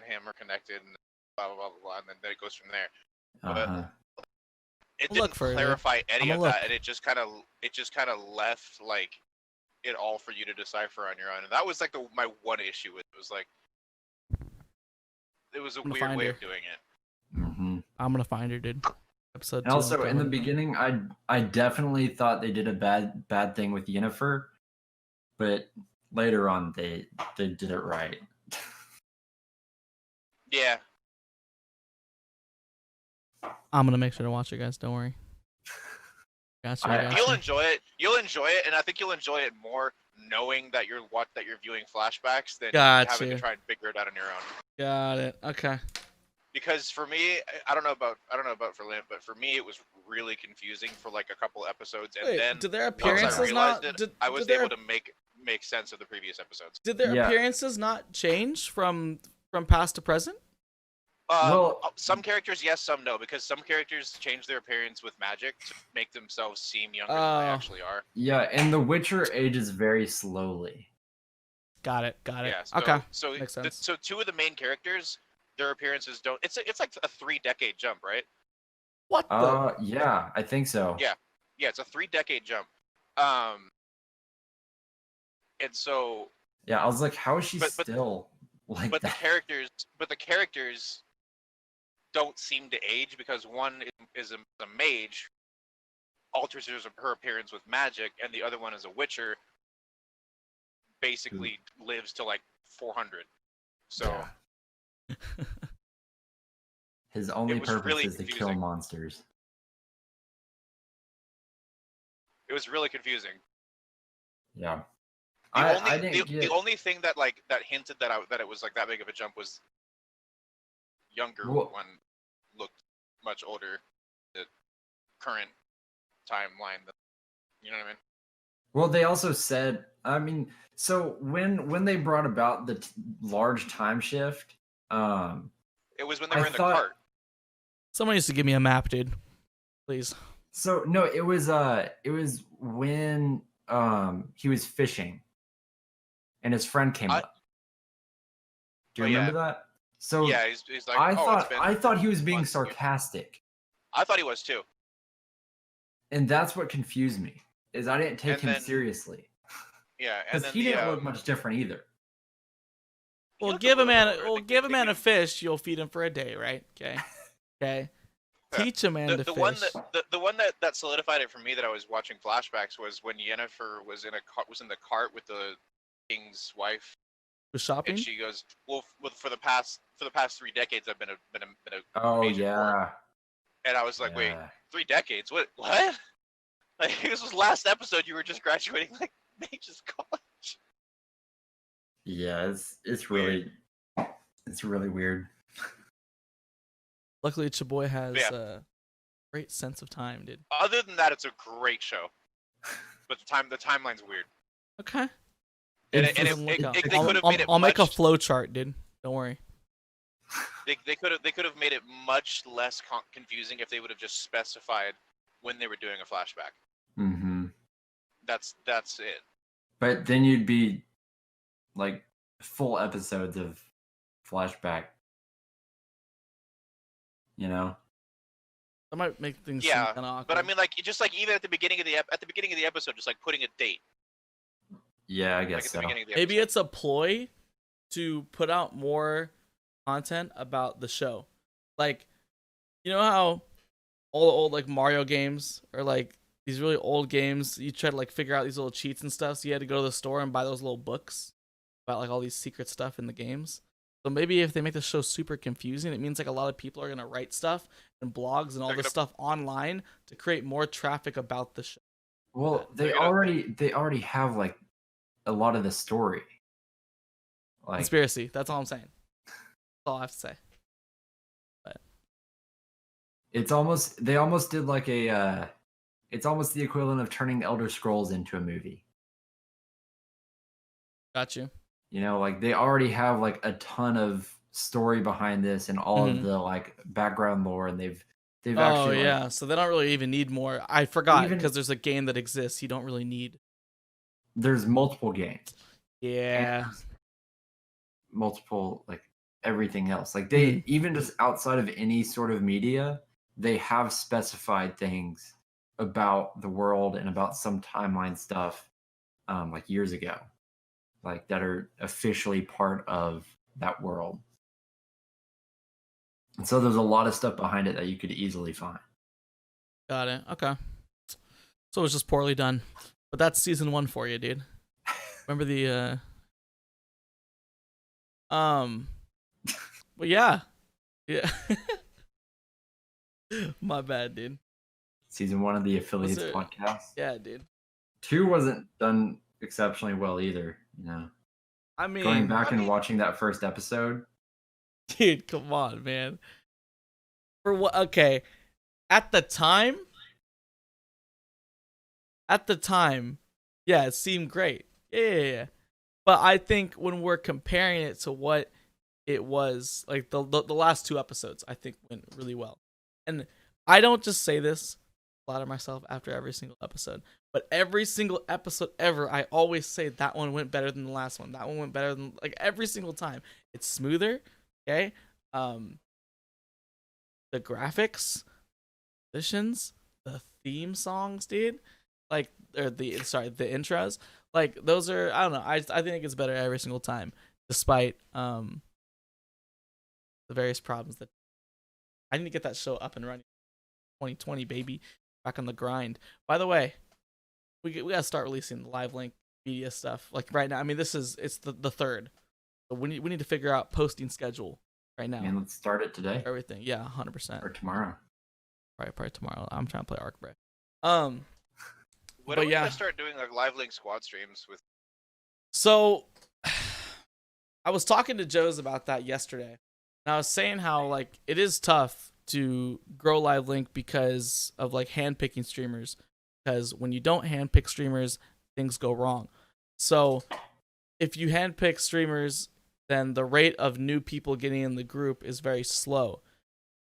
him are connected, and blah blah blah blah blah. And then it goes from there. Uh-huh. But it Look didn't further. clarify any I'ma of look. that, and it just kind of left like it all for you to decipher on your own. And that was like my one issue with it. Was like it was a I'm gonna weird find way her. of doing it. I'm gonna find her, dude. Episode 2. And also in the coming. beginning, I definitely thought they did a bad thing with Yennefer, but later on they did it right. Yeah. I'm gonna make sure to watch it, guys. Don't worry. Gotcha. You'll enjoy it. You'll enjoy it, and I think you'll enjoy it more knowing that you're viewing flashbacks than having to try and figure it out on your own. Got it. Okay. Because for me, I don't know about for Limp, but for me it was really confusing for like a couple episodes, and then did their once I appearances realized not? it, I was able to make sense of the previous episodes. Did their appearances not change from past to present? Some characters yes, some no, because some characters change their appearance with magic to make themselves seem younger than they actually are. Yeah, and The Witcher ages very slowly. Got it. Yeah, Okay. So makes sense. So two of the main characters, their appearances don't. It's like a 3-decade jump, right? What the? Yeah, I think so. Yeah, it's a 3-decade jump. And so. Yeah, I was like, how is she still like that? The characters don't seem to age because one is a mage, alters her appearance with magic, and the other one is a witcher, basically lives to like 400. So his only purpose really is to kill monsters. It was really confusing. Yeah. The only thing that hinted that it was like that big of a jump was younger one looked much older. The current timeline, you know what I mean? Well, they also said, so when they brought about the large time shift, it was when they were in the cart. Someone needs to give me a map, dude, please. So no, it was when he was fishing, and his friend came up. Do you remember that? So yeah, he's like, I thought he was being sarcastic. I thought he was too. And that's what confused me, is I didn't take him seriously. Yeah, because he didn't look much different either. Well, give a man a fish, you'll feed him for a day, right? Okay. Teach a man to fish. The one that solidified it for me that I was watching flashbacks was when Yennefer was in the cart with the king's wife. Was shopping? And she goes, "Well, for the past 3 decades, I've been a oh major yeah." court." And I was like, "Wait, 3 decades? What? Like this was last episode. You were just graduating like mage's college." Yeah, it's really weird. Luckily, Chaboy has a great sense of time, dude. Other than that, it's a great show, but the timeline's weird. Okay. They could have made it. I'll make a flow chart, dude. Don't worry. They could have made it much less confusing if they would have just specified when they were doing a flashback. Mm-hmm. That's it. But then you'd be like full episodes of flashback. You know. That might make things seem kind of awkward. But I mean, like even at the beginning of the episode, just like putting a date. Yeah, I guess so. Maybe it's a ploy to put out more content about the show. Like, you know how all the old like Mario games or like these really old games, you try to like figure out these little cheats and stuff. So you had to go to the store and buy those little books about like all these secret stuff in the games. So maybe if they make the show super confusing, it means like a lot of people are gonna write stuff and blogs and all this stuff online to create more traffic about the show. Well, they already have like a lot of the story. Like Conspiracy. That's all I'm saying. That's all I have to say. But it's almost they almost did like a it's almost the equivalent of turning the Elder Scrolls into a movie. got you. You know, like they already have like a ton of story behind this and all of the like background lore, and they've actually yeah, so they don't really even need more. I forgot Even- because there's a game that exists. You don't really need. there's multiple games. Yeah. And multiple like everything else. Like they even just outside of any sort of media, they have specified things about the world and about some timeline stuff like years ago. Like that are officially part of that world. And so there's a lot of stuff behind it that you could easily find. Got it. Okay. So it was just poorly done. But that's season 1 for you, dude. Remember the well, yeah. My bad, dude. Season 1 of the Affiliates it? podcast. Yeah, dude. 2 wasn't done exceptionally well either, you know. I mean, Going back and watching that first episode. dude, come on, man. For what? Okay. At the time, yeah, it seemed great. Yeah. But I think when we're comparing it to what it was, like the last 2 episodes, I think went really well. And I don't just say this, flatter myself after every single episode, but every single episode ever, I always say that one went better than the last one. That one went better than, like, every single time. It's smoother, okay? The graphics, positions, the theme songs, dude, like, or the intros, like, those are, I don't know, I think it's better every single time, despite the various problems that I need to get that show up and running. 2020, baby, back on the grind. By the way, we gotta start releasing the live link media stuff like right now. I mean, it's the third, so we need to figure out posting schedule right now. And let's start it today. Everything, yeah, 100%. Or tomorrow. Probably tomorrow. I'm trying to play Arc Break. When but are we yeah, gonna start doing like live link squad streams with? so I was talking to Joe's about that yesterday, and I was saying how like it is tough to grow live link because of like handpicking streamers, because when you don't handpick streamers, things go wrong. So if you handpick streamers, then the rate of new people getting in the group is very slow,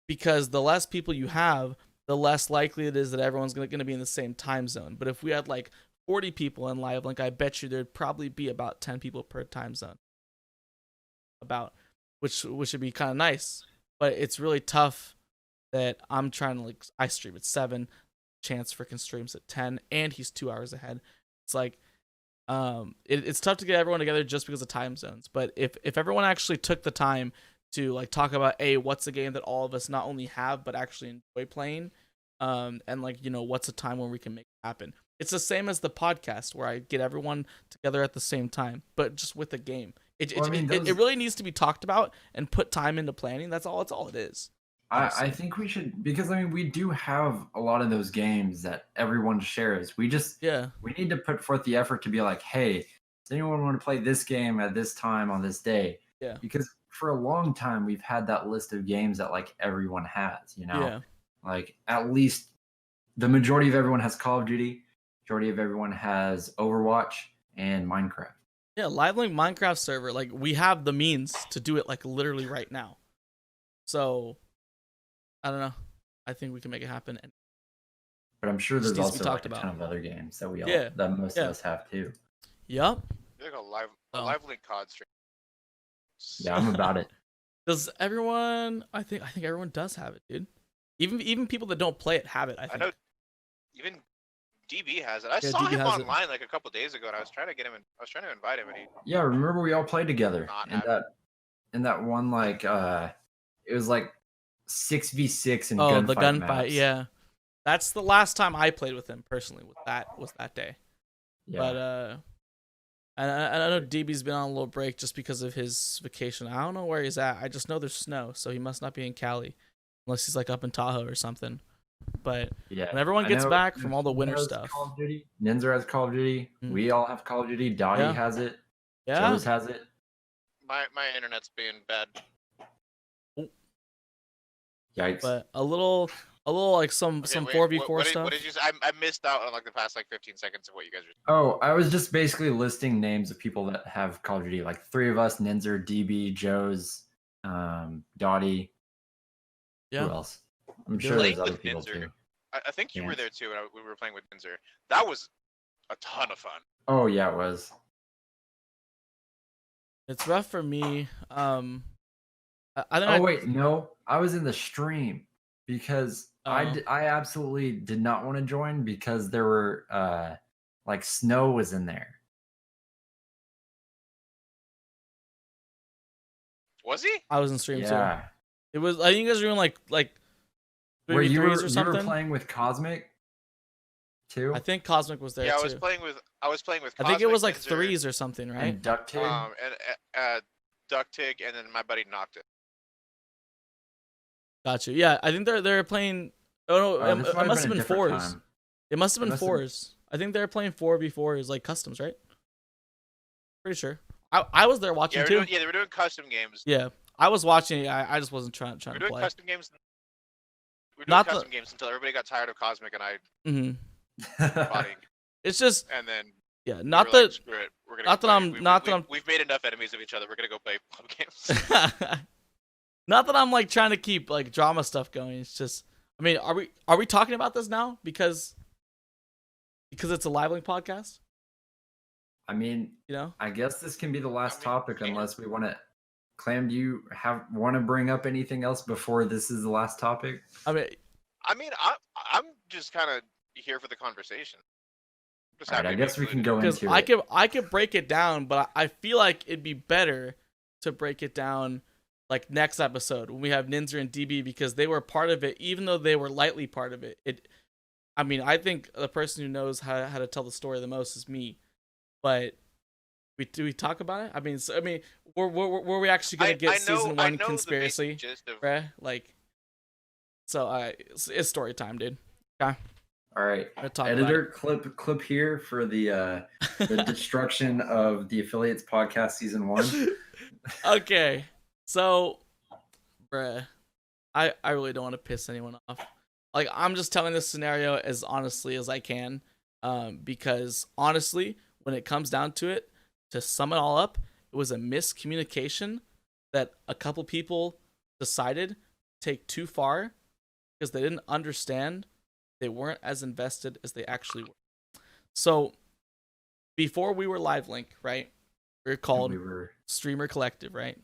because the less people you have, the less likely it is that everyone's going to be in the same time zone. But if we had like 40 people in live link, I bet you there'd probably be about 10 people per time zone, which would be kind of nice. But it's really tough that I'm trying to, like, I stream at 7, Chance freaking streams at 10, and he's 2 hours ahead. It's like, it's tough to get everyone together just because of time zones. But if everyone actually took the time to like talk about what's a game that all of us not only have but actually enjoy playing, and like, you know, what's a time when we can make it happen. It's the same as the podcast where I get everyone together at the same time, but just with a game. It really needs to be talked about and put time into planning. That's all it is. I think we should, because I mean we do have a lot of those games that everyone shares. We need to put forth the effort to be like, hey, does anyone want to play this game at this time on this day? Yeah. Because for a long time we've had that list of games that like everyone has, you know? Yeah. Like at least the majority of everyone has Call of Duty, majority of everyone has Overwatch and Minecraft. Yeah, live link Minecraft server, like we have the means to do it like literally right now. So I don't know. I think we can make it happen. But I'm sure there's also like a ton of other games that we all that most of us have too. Yep. Like a live link COD stream. Yeah, I'm about it. Does everyone? I think everyone does have it, dude. Even people that don't play it have it. I know. Even DB has it. I saw him online like a couple days ago, and I was trying to get him. I was trying to invite him, and he. Yeah, remember we all played together in that one like it was like 6v6 and the gunfight. Yeah. That's the last time I played with him personally. Was that day. Yeah. But I know DB's been on a little break just because of his vacation. I don't know where he's at. I just know there's snow, so he must not be in Cali, unless he's like up in Tahoe or something. But yeah. when everyone I gets know back from all the Ninja winter has stuff, Call of Duty. Ninja has Call of Duty. Mhm. We all have Call of Duty. Dottie Yeah. has it. yeah, Joe's has it. My internet's being bad. Yikes. but a little like some Okay, wait, 4v4 what stuff. did you say? I missed out on like the past like 15 seconds of what you guys were. Oh, I was just basically listing names of people that have Call of Duty. Like 3 of us: Ninja, DB, Joe's, Dottie. Yeah. Who else? I'm sure Playing there's other with people Ninja. too. I think you Yeah. were there too when we were playing with Ninja. That was a ton of fun. Oh yeah, it was. It's rough for me. I think. Oh wait, no, I was in the stream because Oh. I absolutely did not want to join because there were like snow was in there. Was he? I was in stream too. Yeah. It was. I think you guys were doing like Where 3v3s you or were something. playing with Cosmic too? I think Cosmic was there Yeah, too. I was playing with. I think it was like Ninja, threes or something, right? And Ducktail. and Ducktig, and then my buddy knocked it. Got you. Yeah, I think they're playing. Oh no, This it might must have been a different fours. time. It must have It been must have- fours. I think they're playing 4v4s like customs, right? Pretty sure. I was there watching Yeah, too. they were doing custom games. Yeah, I was watching it. I just wasn't trying We to were doing play. custom games. We were doing Not custom games until everybody got tired of Cosmic and I Mm-hmm. body, It's just and then yeah, we not were that like, screw it. We're gonna not go that play. I'm not that I'm We've made enough enemies of each other. We're gonna go play pub games. not that I'm like trying to keep like drama stuff going. It's just I mean, are we talking about this now because it's a live link podcast? I mean, You know? I guess this can be the last I mean, topic yeah. unless we want to. Clam, do you want to bring up anything else before this is the last topic? I mean, I'm just kind of here for the conversation. Just All right, happy I to be guess we can included. go because into it. I could break it down, but I feel like it'd be better to break it down like next episode when we have Ninja and DB because they were part of it, even though they were lightly part of it. I mean, I think the person who knows how to tell the story the most is me, but do we talk about it? I mean, were we actually gonna get season one the conspiracy, basic gist of- bruh? Like, so it's story time, dude. Okay, All right, let's talk about editor, it. clip here for the destruction of the Affiliates podcast season 1. Okay, so, bruh, I really don't want to piss anyone off. Like, I'm just telling this scenario as honestly as I can, because honestly, when it comes down to it, to sum it all up, it was a miscommunication that a couple people decided to take too far because they didn't understand. They weren't as invested as they actually were. So, before we were Live Link, right? We were called Streamer Collective, right?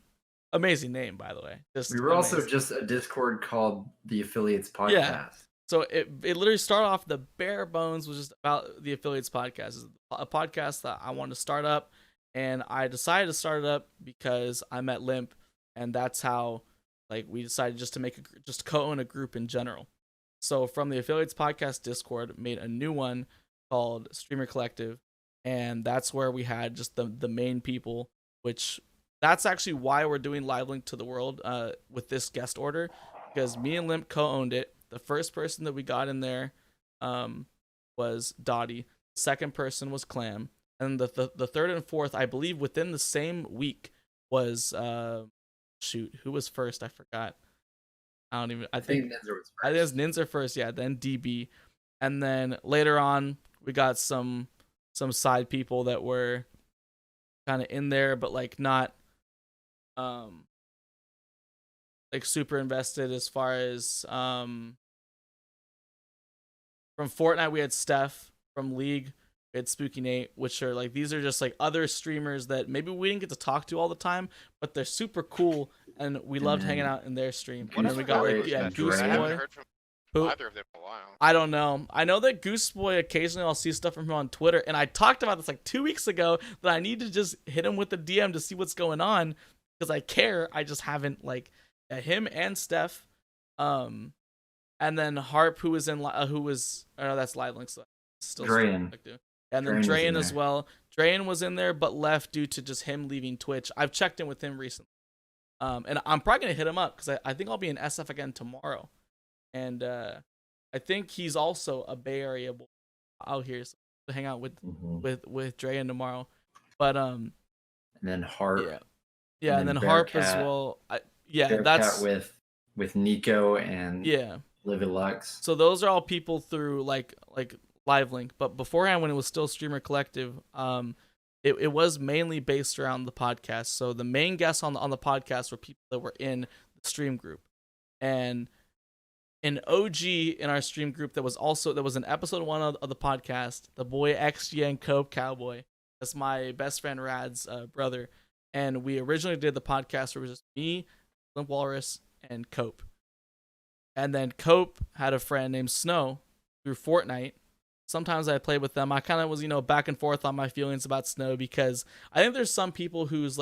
Amazing name, by the way. We were also just a Discord called the Affiliates Podcast. Yeah. So it literally started off, the bare bones was just about the Affiliates Podcast. It's a podcast that I wanted to start up, and I decided to start it up because I met Limp, and that's how like we decided just to just co-own a group in general. So from the Affiliates Podcast Discord, made a new one called Streamer Collective, and that's where we had just the main people, which that's actually why we're doing Live Link to the World with this guest order, because me and Limp co-owned it. The first person that we got in there was Dottie. The second person was Clam. And the third and fourth, I believe, within the same week was who was first? I forgot. I think Ninja was first. I think it was Ninja first, yeah, then DB. And then later on we got some side people that were kind of in there, but like not like super invested as far as from Fortnite we had Steph, from League we had Spooky Nate, which are like, these are just like other streamers that maybe we didn't get to talk to all the time, but they're super cool and we loved hanging out in their stream. And then we got like Goose I haven't Boy. heard from Who? either of them in a while. I don't know. I know that Goose Boy, occasionally I'll see stuff from him on Twitter, and I talked about this like 2 weeks ago, that I need to just hit him with the DM to see what's going on because I care. I just haven't like him and Steph. and then Harp, who was in oh, that's Live Links, so still Drayan. and then Drayan is in Drayan as there. well. Drayan was in there but left due to just him leaving Twitch. I've checked in with him recently, and I'm probably gonna hit him up because I think I'll be in SF again tomorrow, and I think he's also a Bay Area boy out here to hang out with Drayan tomorrow. But And then Harp. yeah, and then Harp as well. That's with Nico and Livy Lux. So those are all people through like Live Link, but beforehand when it was still Streamer Collective, it was mainly based around the podcast. So the main guests on the podcast were people that were in the stream group, and an OG in our stream group that was in episode 1 of the podcast, the boy XG and Cope Cowboy. That's my best friend Rad's brother, and we originally did the podcast where it was just me, TheLimpWalrus, and Cope. And then Cope had a friend named Snow through Fortnite. Sometimes I played with them. I kind of was, back and forth on my feelings about Snow because I think there's some people whose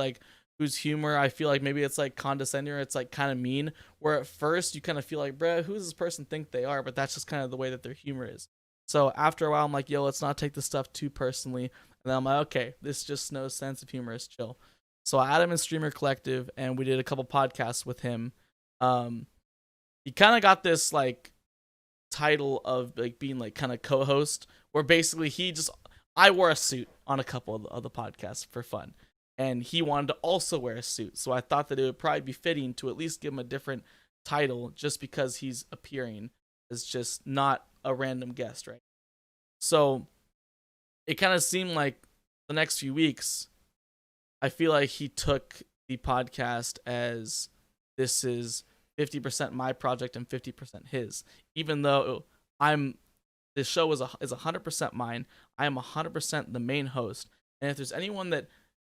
humor I feel like maybe it's like condescending or it's like kind of mean, where at first you kind of feel like, bruh, who does this person think they are? But that's just kind of the way that their humor is. So after a while, I'm like, yo, let's not take this stuff too personally. And then I'm like, okay, this just Snow's sense of humor is chill. So I had him in Streamer Collective, and we did a couple podcasts with him. He kind of got this like title of like being like kind of co-host, where basically I wore a suit on a couple of the podcasts for fun, and he wanted to also wear a suit. So I thought that it would probably be fitting to at least give him a different title, just because he's appearing as just not a random guest, right? So it kind of seemed like the next few weeks, I feel like he took the podcast as this is 50% my project and 50% his, even though this show is 100% mine. I am 100% the main host, and if there's anyone that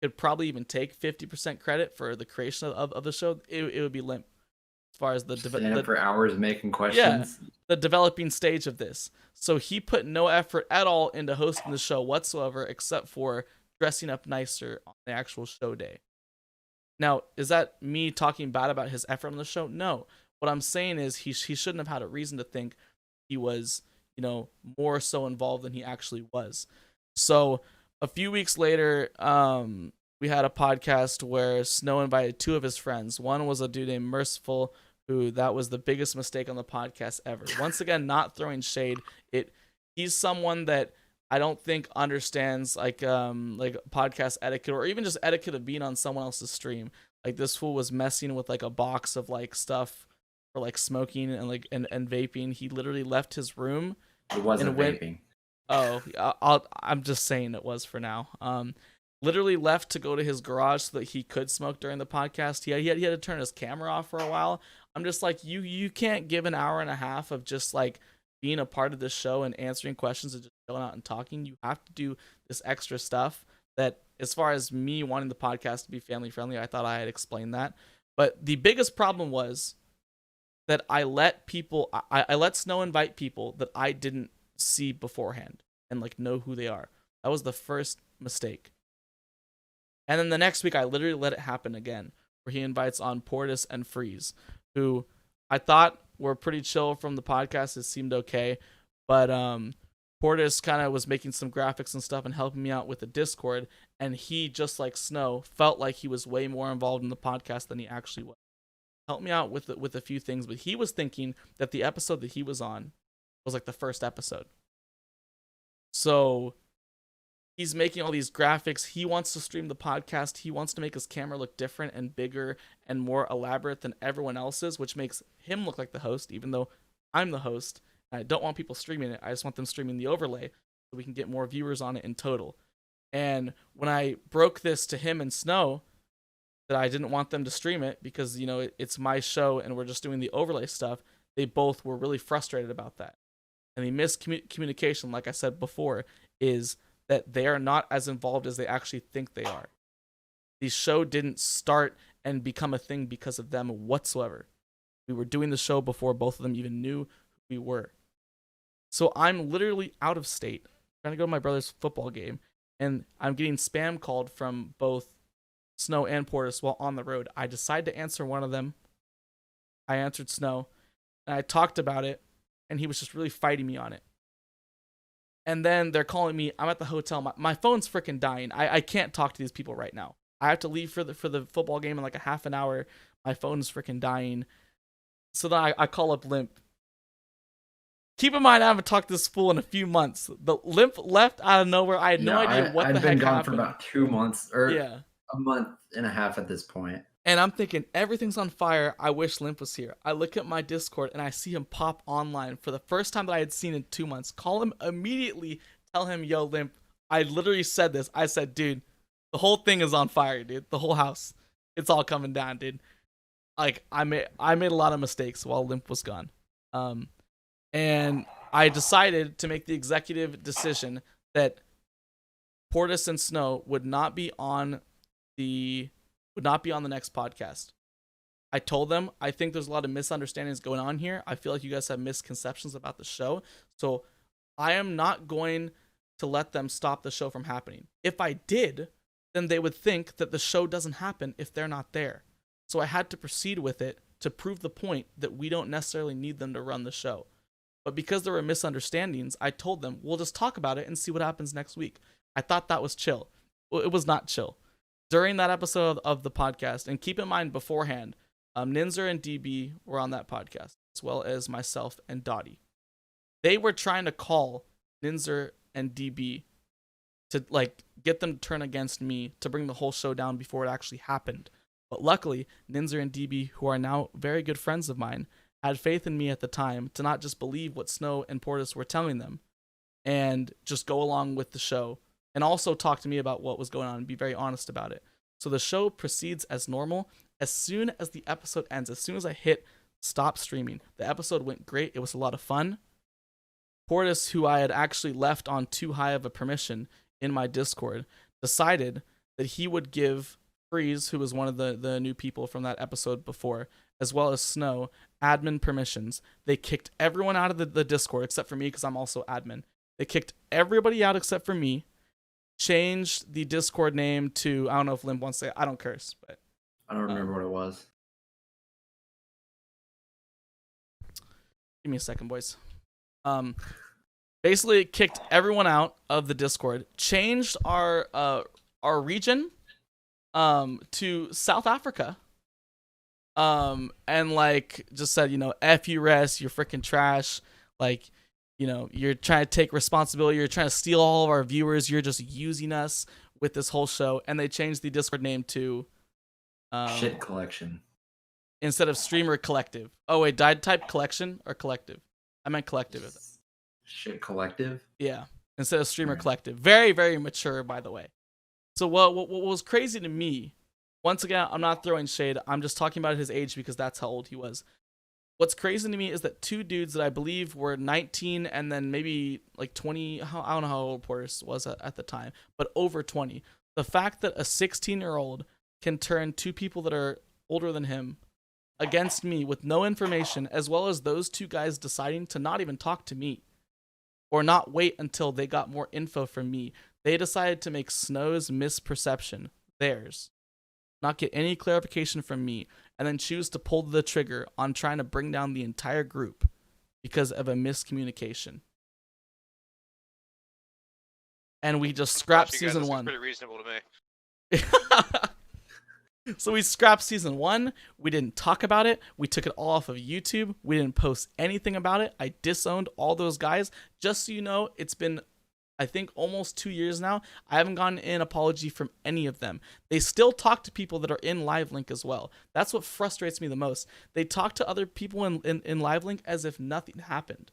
could probably even take 50% credit for the creation of the show, it would be Limp. As far as the for hours making questions, the developing stage of this. So he put no effort at all into hosting the show whatsoever, except for dressing up nicer on the actual show day. Now, is that me talking bad about his effort on the show? No. What I'm saying is he shouldn't have had a reason to think he was, more so involved than he actually was. So a few weeks later, we had a podcast where Snow invited 2 of his friends. One was a dude named Merciful, who that was the biggest mistake on the podcast ever. Once again, not throwing shade. He's someone that I don't think understands like podcast etiquette, or even just etiquette of being on someone else's stream. Like, this fool was messing with like a box of like stuff for like smoking and like and vaping. He literally left his room. It wasn't vaping. Oh, I'm just saying it was for now. Literally left to go to his garage so that he could smoke during the podcast. He had to turn his camera off for a while. I'm just like, you can't give an hour and a half of just like being a part of this show and answering questions and just chilling out and talking. You have to do this extra stuff that, as far as me wanting the podcast to be family friendly, I thought I had explained that. But the biggest problem was that I let Snow invite people that I didn't see beforehand and like know who they are. That was the first mistake. And then the next week, I literally let it happen again, where he invites on Portis and Freeze, who I thought were pretty chill from the podcast. It seemed okay. But Portis kind of was making some graphics and stuff and helping me out with the Discord. And he, just like Snow, felt like he was way more involved in the podcast than he actually was. Helped me out with a few things, but he was thinking that the episode that he was on was like the first episode. So he's making all these graphics. He wants to stream the podcast. He wants to make his camera look different and bigger and more elaborate than everyone else's, which makes him look like the host, even though I'm the host. I don't want people streaming it. I just want them streaming the overlay so we can get more viewers on it in total. And when I broke this to him and Snow, that I didn't want them to stream it because, it's my show and we're just doing the overlay stuff, they both were really frustrated about that. And the miscommunication, like I said before, is that they are not as involved as they actually think they are. The show didn't start and become a thing because of them whatsoever. We were doing the show before both of them even knew who we were. So I'm literally out of state, trying to go to my brother's football game, and I'm getting spam called from both Snow and Portis while on the road. I decided to answer one of them. I answered Snow, and I talked about it and he was just really fighting me on it. And then they're calling me. I'm at the hotel. My phone's freaking dying. I can't talk to these people right now. I have to leave for the football game in like a half an hour. My phone's freaking dying. So then I call up Limp. Keep in mind, I haven't talked to this fool in a few months. The Limp left out of nowhere. I had no idea what the heck happened. I'd been gone for about 2 months, or a month and a half at this point. And I'm thinking, everything's on fire. I wish Limp was here. I look at my Discord, and I see him pop online for the first time that I had seen in 2 months. Call him immediately. Tell him, yo, Limp. I literally said this. I said, dude, the whole thing is on fire, dude. The whole house. It's all coming down, dude. Like, I made a lot of mistakes while Limp was gone. And I decided to make the executive decision that Portis and Snow would not be on the next podcast. I told them, I think there's a lot of misunderstandings going on here. I feel like you guys have misconceptions about the show. So I am not going to let them stop the show from happening. If I did, then they would think that the show doesn't happen if they're not there. So I had to proceed with it to prove the point that we don't necessarily need them to run the show. But because there were misunderstandings, I told them, we'll just talk about it and see what happens next week. I thought that was chill. Well, it was not chill. During that episode of the podcast, and keep in mind beforehand, Ninzer and DB were on that podcast, as well as myself and Dottie. They were trying to call Ninzer and DB to like get them to turn against me to bring the whole show down before it actually happened. But luckily, Ninzer and DB, who are now very good friends of mine, had faith in me at the time to not just believe what Snow and Portis were telling them and just go along with the show and also talk to me about what was going on and be very honest about it. So the show proceeds as normal. As soon as the episode ends, as soon as I hit stop streaming, the episode went great. It was a lot of fun. Portis, who I had actually left on too high of a permission in my Discord, decided that he would give Freeze, who was one of the new people from that episode before, as well as Snow, admin permissions. They kicked everyone out of the Discord except for me because I'm also admin. They kicked everybody out except for me, changed the Discord name to, I don't know if Limp wants to say, I don't curse, but I don't remember what it was. Give me a second, boys. Basically kicked everyone out of the Discord, changed our region to South Africa. And like just said, F you rest, you're freaking trash. Like, you're trying to take responsibility. You're trying to steal all of our viewers. You're just using us with this whole show. And they changed the Discord name to Shit Collection instead of Streamer Collective. Oh wait, did I type collection or collective? I meant collective. Shit Collective? Yeah, instead of Streamer Collective. Very, very mature, by the way. So what was crazy to me, once again, I'm not throwing shade. I'm just talking about his age because that's how old he was. What's crazy to me is that two dudes that I believe were 19 and then maybe like 20, I don't know how old Portis was at the time, but over 20. The fact that a 16-year-old can turn two people that are older than him against me with no information, as well as those two guys deciding to not even talk to me or not wait until they got more info from me. They decided to make Snow's misperception theirs, not get any clarification from me, and then choose to pull the trigger on trying to bring down the entire group because of a miscommunication. And we just scrapped season 1. Pretty reasonable to me. So we scrapped season 1. We didn't talk about it. We took it all off of YouTube. We didn't post anything about it. I disowned all those guys. Just so you know, it's been, I think, almost 2 years now. I haven't gotten an apology from any of them. They still talk to people that are in LiveLink as well. That's what frustrates me the most. They talk to other people in LiveLink as if nothing happened.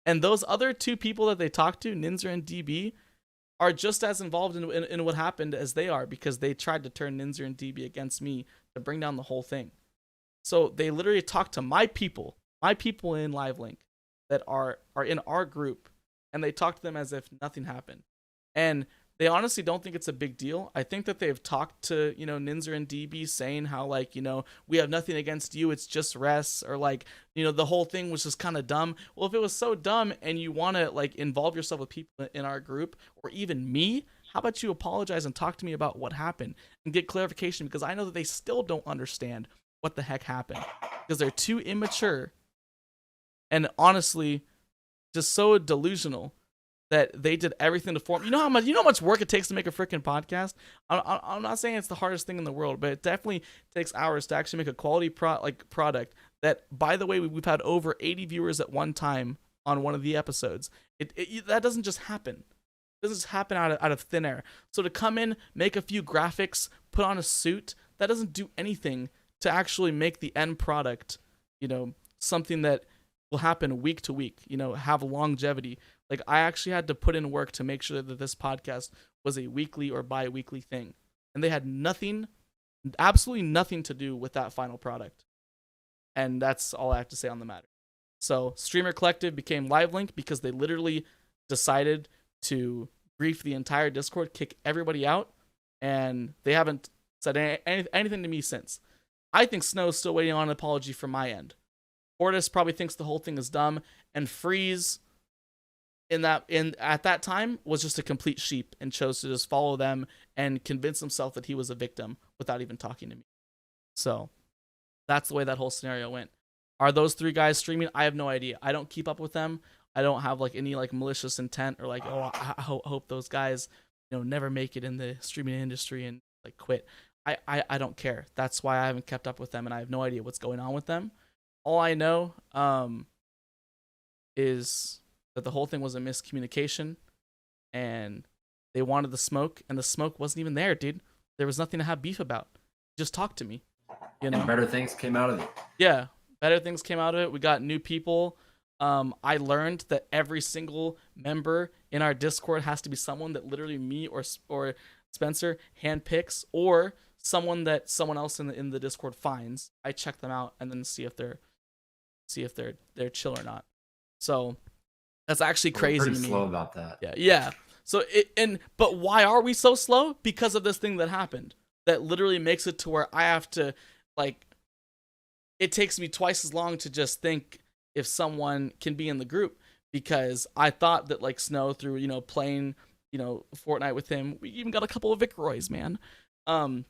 And those other two people that they talk to, Ninzer and DB, are just as involved in what happened as they are, because they tried to turn Ninzer and DB against me to bring down the whole thing. So they literally talk to my people in LiveLink that are in our group, and they talk to them as if nothing happened. And they honestly don't think it's a big deal. I think that they've talked to, Ninzer and DB saying how, like, we have nothing against you, it's just Res, or like, the whole thing was just kind of dumb. Well, if it was so dumb and you want to like involve yourself with people in our group, or even me, how about you apologize and talk to me about what happened and get clarification, because I know that they still don't understand what the heck happened, because they're too immature and honestly, just so delusional that they did everything to form. You know how much work it takes to make a freaking podcast. I'm not saying it's the hardest thing in the world, but it definitely takes hours to actually make a quality product. That, by the way, we've had over 80 viewers at one time on one of the episodes. That doesn't just happen. It doesn't just happen out of thin air. So to come in, make a few graphics, put on a suit, that doesn't do anything to actually make the end product, something that will happen week to week, have longevity. Like, I actually had to put in work to make sure that this podcast was a weekly or bi-weekly thing. And they had nothing, absolutely nothing to do with that final product. And that's all I have to say on the matter. So Streamer Collective became LiveLink because they literally decided to grief the entire Discord, kick everybody out, and they haven't said anything to me since. I think Snow's still waiting on an apology from my end. Fortis probably thinks the whole thing is dumb, and Freeze at that time was just a complete sheep and chose to just follow them and convince himself that he was a victim without even talking to me. So that's the way that whole scenario went. Are those three guys streaming? I have no idea. I don't keep up with them. I don't have any malicious intent or I hope those guys never make it in the streaming industry and quit. I don't care. That's why I haven't kept up with them, and I have no idea what's going on with them. All I know is that the whole thing was a miscommunication, and they wanted the smoke, and the smoke wasn't even there, dude. There was nothing to have beef about. Just talk to me, And better things came out of it. Yeah, better things came out of it. We got new people. I learned that every single member in our Discord has to be someone that literally me or Spencer handpicks, or someone that someone else in the Discord finds. I check them out and then see if they're chill or not. So that's actually crazy. We're pretty to me. slow about that. Yeah. So but why are we so slow? Because of this thing that happened that literally makes it to where I have to it takes me twice as long to just think if someone can be in the group, because I thought that Snow, through playing Fortnite with him, we even got a couple of Vicroys, man, and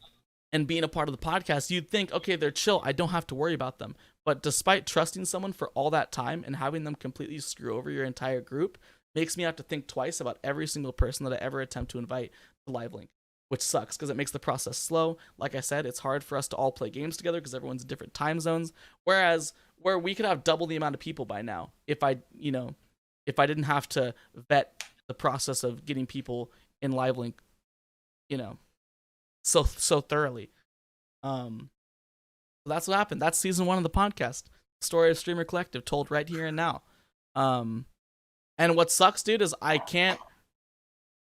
being a part of the podcast, you'd think, okay, they're chill, I don't have to worry about them. But despite trusting someone for all that time and having them completely screw over your entire group, makes me have to think twice about every single person that I ever attempt to invite to LiveLink, which sucks because it makes the process slow. Like I said, it's hard for us to all play games together because everyone's in different time zones. Whereas where we could have double the amount of people by now if I didn't have to vet the process of getting people in LiveLink, so thoroughly. That's what happened. That's season 1 of the podcast. Story of Streamer Collective, told right here and now. And what sucks, dude, is I think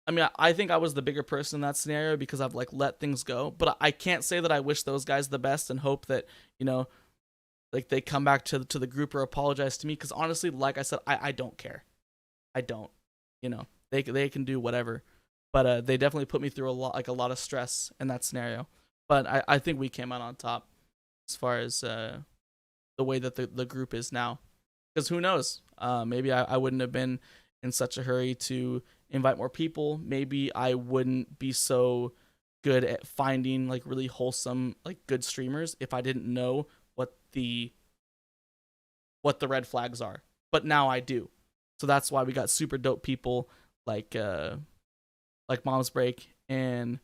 I was the bigger person in that scenario because I've let things go, but I can't say that I wish those guys the best and hope that, they come back to the group or apologize to me, because honestly, like I said, I don't care. I don't. They can do whatever. But they definitely put me through a lot of stress in that scenario. But I think we came out on top as far as the way that the group is now. Because who knows? Maybe I wouldn't have been in such a hurry to invite more people. Maybe I wouldn't be so good at finding really wholesome good streamers if I didn't know what the red flags are. But now I do. So that's why we got super dope people like Mom's Break and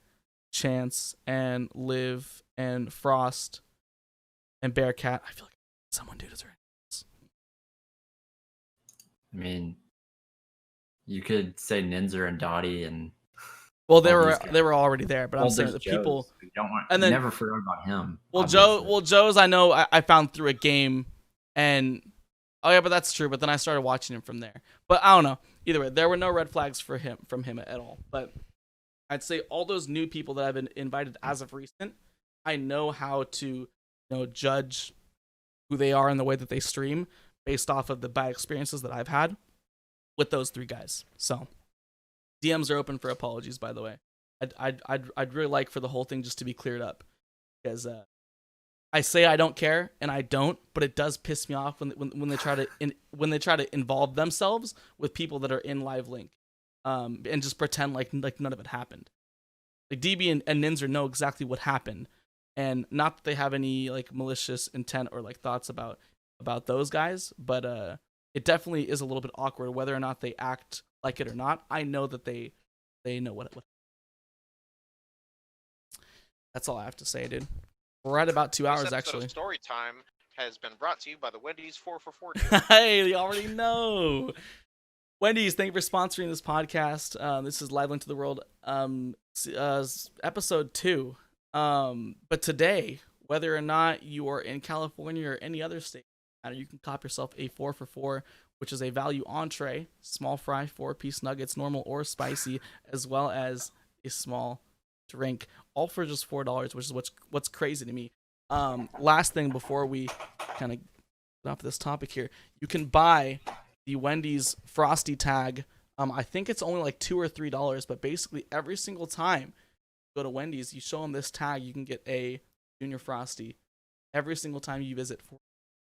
Chance and Liv and Frost and Bearcat. I feel like someone do this right. I mean, you could say Ninja and Dottie and. Well, they were already there, but I'm saying the Joe's. people. You don't want. And then never forgot about him. Well, obviously. Joe's I know I found through a game, and oh yeah, but that's true. But then I started watching him from there. But I don't know. Either way, there were no red flags from him at all. But I'd say all those new people that I've been invited as of recent, I know how to judge who they are and the way that they stream based off of the bad experiences that I've had with those 3 guys. So DMs are open for apologies, by the way. I'd really like for the whole thing just to be cleared up, because I say I don't care and I don't, but it does piss me off when they try to involve themselves with people that are in LiveLink, and just pretend like none of it happened. DB and Ninja know exactly what happened, and not that they have any malicious intent or thoughts about those guys, but it definitely is a little bit awkward whether or not they act like it or not. I know that they know what. That's all I have to say, dude. We're at about 2 This hours episode actually. of Story Time has been brought to you by the Wendy's 4 for 4 deal. Hey, you already know. Wendy's, thank you for sponsoring this podcast. This is Live Link to the World, episode 2. But today, whether or not you are in California or any other state, you can cop yourself a 4 for 4, which is a value entree, small fry, 4-piece nuggets, normal or spicy, as well as a small drink, all for just $4, which is what's crazy to me. Last thing before we kind of get off this topic here, you can buy the Wendy's Frosty tag. I think it's only like $2 or $3, but basically every single time you go to Wendy's, you show them this tag, you can get a Junior Frosty every single time you visit for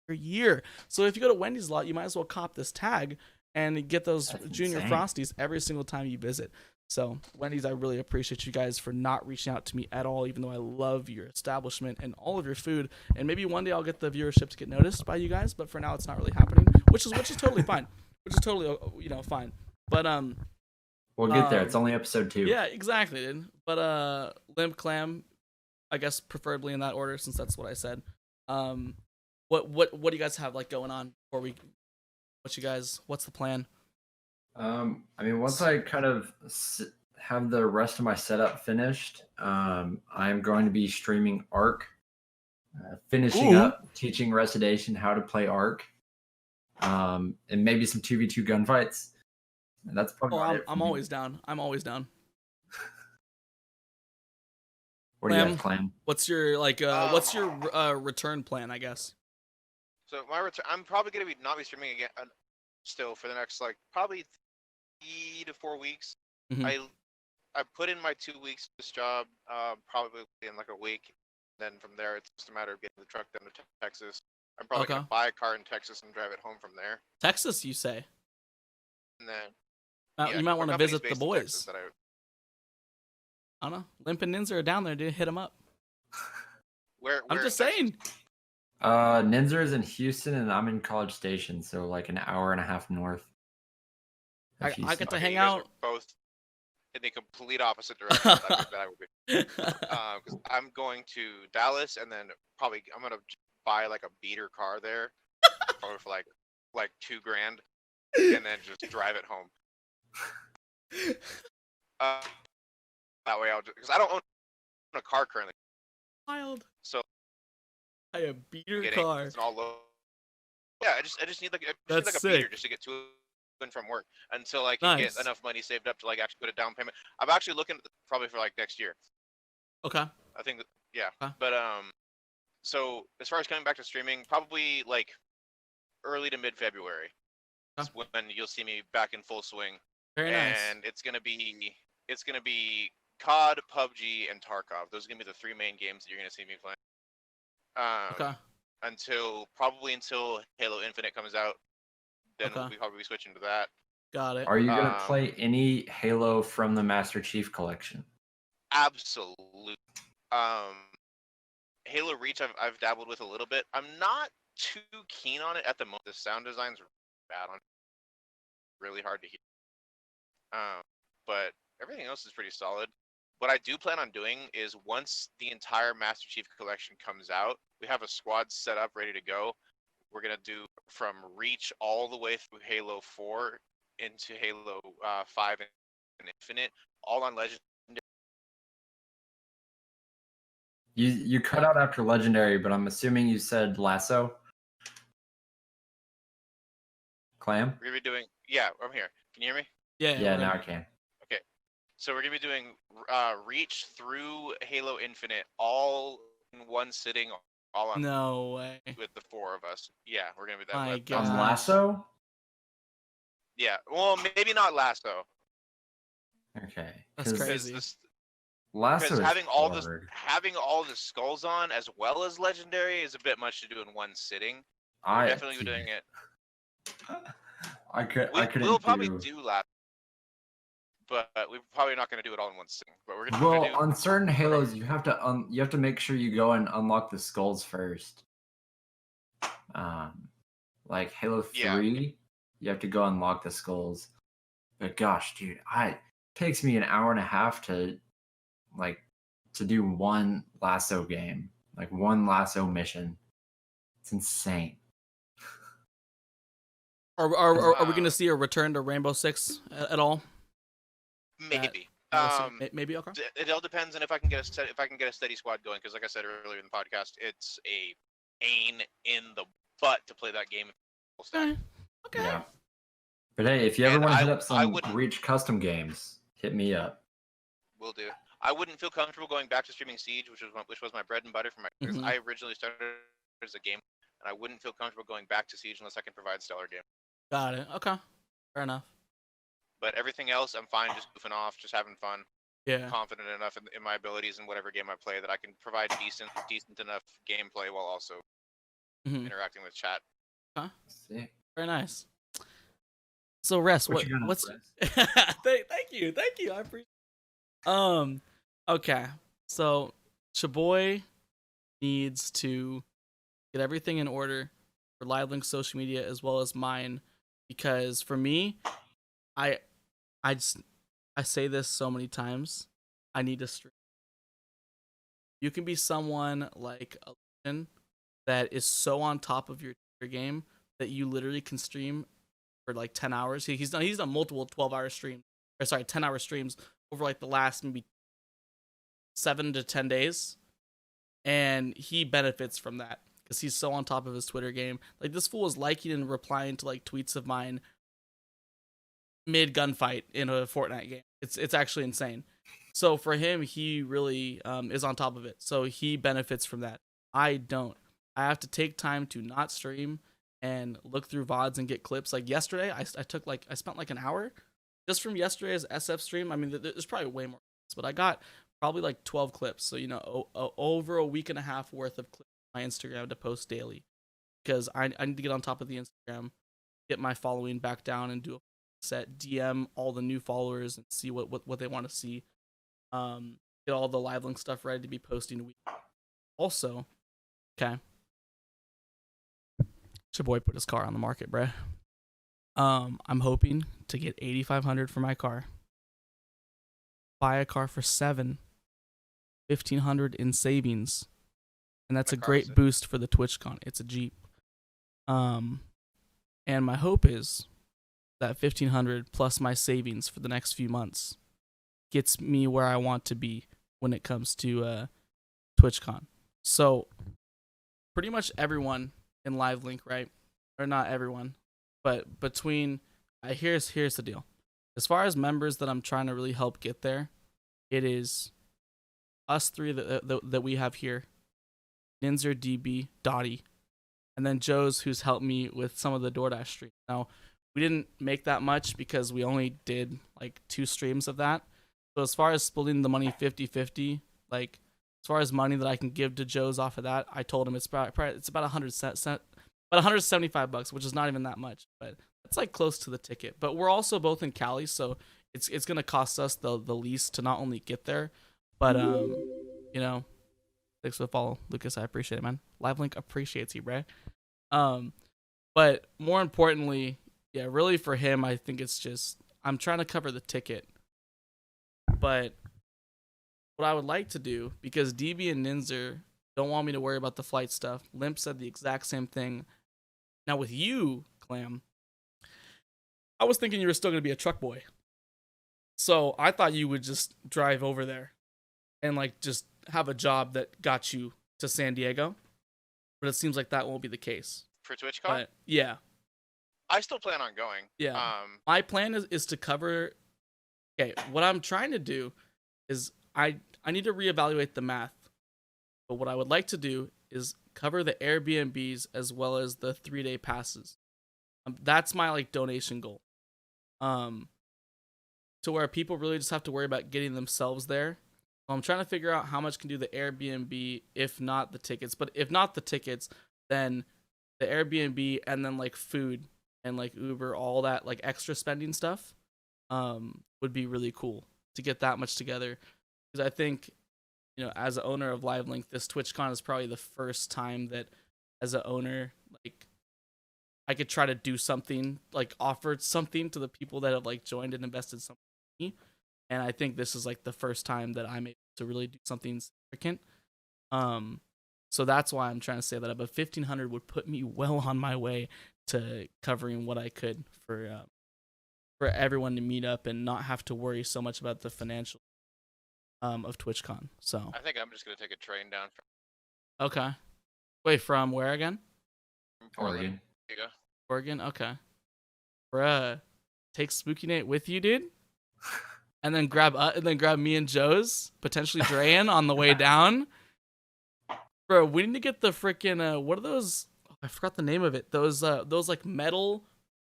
a year. So if you go to Wendy's a lot, you might as well cop this tag and get those That's Junior insane. Frosties every single time you visit. So Wendy's, I really appreciate you guys for not reaching out to me at all, even though I love your establishment and all of your food. And maybe one day I'll get the viewership to get noticed by you guys, but for now it's not really happening, which is totally fine. Which is totally fine. But We'll get there. It's only episode 2. yeah, exactly, dude. But Limp Clam, I guess preferably in that order since that's what I said. What do you guys have like going on before we? What's the plan? I mean, once I kind of have the rest of my setup finished, I'm going to be streaming Ark, finishing Ooh. up teaching Recidation how to play Ark, and maybe some 2v2 gunfights. And that's probably about it for I'm me. always down. What do you Clam? have, Clam? What's your return plan? I guess. So my return, I'm probably gonna not be streaming again still for the next like probably 3 to 4 weeks. Mhm. I put in my 2 weeks to this job, probably in like a week. Then from there, it's just a matter of getting the truck down to Texas. I'm probably Okay. gonna buy a car in Texas and drive it home from there. Texas, you say? And then You might our want to company's visit the based in boys. Texas that I don't know. Limp and Ninja are down there, dude. Hit them up. where I'm in just Texas? saying. Ninzer is in Houston, and I'm in College Station, so like an hour and a half north. of I Houston. get to Okay, hang you guys out. are both in the complete opposite direction that I would be. Because I'm going to Dallas, and then probably I'm gonna buy like a beater car there, probably for like $2,000, and then just drive it home. That way I'll just because I don't own a car currently, Wild. so I have beater getting car. it's all low. Yeah, I just need like That's a sick. beater just to get to and from work until I can Nice. get enough money saved up to like actually put a down payment. I'm actually looking at probably for like next year. Okay. I think yeah, Okay. but so as far as coming back to streaming, probably like early to mid February. Okay. When you'll see me back in full swing. Very nice. And it's gonna be COD, PUBG, and Tarkov. Those are gonna be the 3 main games that you're gonna see me playing. Okay. Until Halo Infinite comes out, then we'll probably be switching to that. Got it. Are you gonna play any Halo from the Master Chief Collection? Absolutely. Halo Reach, I've dabbled with a little bit. I'm not too keen on it at the moment. The sound design's bad on it. Really hard to hear. But everything else is pretty solid. What I do plan on doing is once the entire Master Chief Collection comes out, we have a squad set up ready to go. We're gonna do from Reach all the way through Halo 4 into Halo 5 and Infinite, all on Legendary. You cut out after Legendary, but I'm assuming you said Lasso. Clam? We're gonna be doing I'm here. Can you hear me? Yeah, now I can. So we're gonna be doing Reach through Halo Infinite all in one sitting, all on No way. with the 4 of us. Yeah, we're gonna be that. My way. God. On Lasso? Yeah, well, maybe not Lasso. Okay. That's 'cause crazy. Lasso Because is having hard. all the skulls on as well as Legendary is a bit much to do in one sitting. We're I definitely be doing it. I couldn't We'll probably do Lasso, but we're probably not going to do it all in one sitting. But we're gonna Well, do on certain Halos, you have to make sure you go and unlock the skulls first. Like Halo 3, You have to go unlock the skulls. But gosh, dude, it takes me an hour and a half to do one lasso game, like one lasso mission. It's insane. Are we gonna see a return to Rainbow Six at all? Maybe. Maybe okay. It all depends on if I can get a steady squad going. Because like I said earlier in the podcast, it's a pain in the butt to play that game. Okay. Yeah. But hey, if you ever And want to hit I up some wouldn't- Reach custom games, hit me up. Will do. I wouldn't feel comfortable going back to streaming Siege, which was my bread and butter for my careers. Mhm. I originally started as a game, and I wouldn't feel comfortable going back to Siege unless I can provide stellar game. Got it. Okay. Fair enough. But everything else, I'm fine, just goofing off, just having fun. Yeah. Confident enough in my abilities in whatever game I play that I can provide decent enough gameplay while also Mhm. interacting with chat. Sick. Very nice. So, Rest, What you got on, what's? Rest? Thank you. I appreciate. Okay. So, Chaboy needs to get everything in order for LiveLink's social media as well as mine, because for me, I say this so many times. I need to stream. You can be someone like a legend that is so on top of your game that you literally can stream for like 10 hours. He's done multiple 12-hour streams, or sorry, 10-hour streams over like the last maybe 7 to 10 days, and he benefits from that because he's so on top of his Twitter game. Like, this fool is liking and replying to like tweets of mine mid gunfight in a Fortnite game. It's actually insane. So for him, he really is on top of it. So he benefits from that. I don't. I have to take time to not stream and look through VODs and get clips. Like yesterday, I spent like an hour just from yesterday's SF stream. I mean, there's probably way more clips, but I got probably like 12 clips. So, you know, over a week and a half worth of clips on my Instagram to post daily, because I need to get on top of the Instagram, get my following back down, and do a set, DM all the new followers and see what they want to see. Get all the LiveLink stuff ready to be posting week. Also, okay, your boy put his car on the market, bruh. I'm hoping to get $8,500 for my car. Buy a car for $1,500 in savings, and that's a great boost for the TwitchCon. It's a Jeep. And my hope is that $1,500 plus my savings for the next few months gets me where I want to be when it comes to TwitchCon. So pretty much everyone in LiveLink, right? Or not everyone, but between here's the deal. As far as members that I'm trying to really help get there, it is us three that we have here: Ninzer, DB, Dottie, and then Joe's, who's helped me with some of the DoorDash streams. Now, we didn't make that much because we only did like 2 streams of that. So as far as splitting the money 50-50, like as far as money that I can give to Joe's off of that, I told him it's about $175, which is not even that much, but it's like close to the ticket. But we're also both in Cali, so it's gonna cost us the least to not only get there, but you know, thanks for the follow, Lucas. I appreciate it, man. LiveLink appreciates you, bro. But more importantly, yeah, really for him, I think it's just I'm trying to cover the ticket. But what I would like to do, because DB and Ninzer don't want me to worry about the flight stuff, Limp said the exact same thing. Now with you, Clam, I was thinking you were still going to be a truck boy. So I thought you would just drive over there and like just have a job that got you to San Diego. But it seems like that won't be the case. For TwitchCon? But yeah. I still plan on going. Yeah. My plan is to cover. Okay, what I'm trying to do is I need to reevaluate the math. But what I would like to do is cover the Airbnbs as well as the 3-day passes. That's my like donation goal. To where people really just have to worry about getting themselves there. I'm trying to figure out how much can do the Airbnb, if not the tickets. But if not the tickets, then the Airbnb and then like food and like Uber, all that like extra spending stuff would be really cool to get that much together. Because I think, you know, as an owner of LiveLink, this TwitchCon is probably the first time that as an owner, like I could try to do something, like offer something to the people that have like joined and invested some money. And I think this is like the first time that I'm able to really do something significant. So that's why I'm trying to say that. But 1,500 would put me well on my way to covering what I could for everyone to meet up and not have to worry so much about the financial of TwitchCon. So I think I'm just gonna take a train down okay, wait, from where again? from Portland. Oregon. There you go. Oregon. Okay, bruh, take Spooky Nate with you, dude. And then grab me and Joe's, potentially Drayan on the way down. Bro, we need to get the freaking what are those? Oh, I forgot the name of it. Those like metal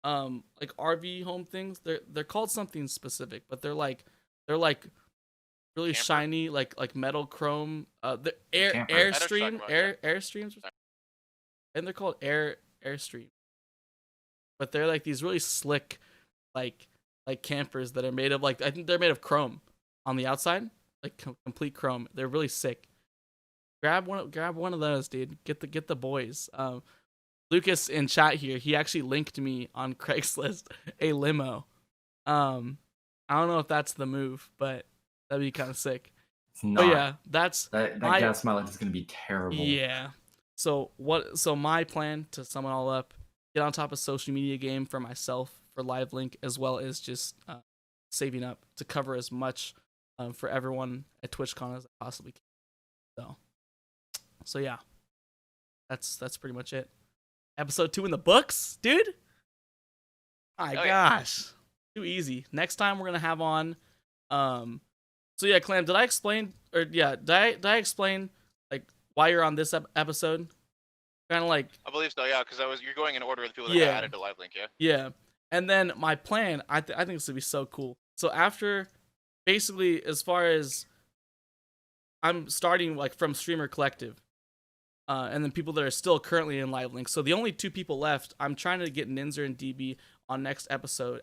like RV home things. They're called something specific, but they're like really Camper? shiny like metal chrome. The Camper. Airstream, about, yeah. Airstreams, and they're called Airstream. But they're like these really slick like campers that are made of like, I think they're made of chrome on the outside, like complete chrome. They're really sick. Grab one of those, dude. Get the boys. Lucas in chat here, he actually linked me on Craigslist a limo. I don't know if that's the move, but that'd be kind of sick. It's not. But yeah, that's that my- gas mileage is gonna be terrible. yeah. So my plan to sum it all up, get on top of social media game for myself, for Live Link, as well as just saving up to cover as much for everyone at TwitchCon as I possibly can. So yeah, that's pretty much it. Episode 2 in the books, dude. My gosh, too easy. Next time we're gonna have on. So yeah, Clam, did I explain did I explain like why you're on this episode? Kind of like, I believe so, yeah, because you're going in order of the people that Yeah. got added to Live Link, yeah. yeah. And then my plan, I think this would be so cool. So after, basically, as far as I'm starting like from Streamer Collective, and then people that are still currently in Live Link. So the only 2 people left, I'm trying to get Ninzer and DB on next episode,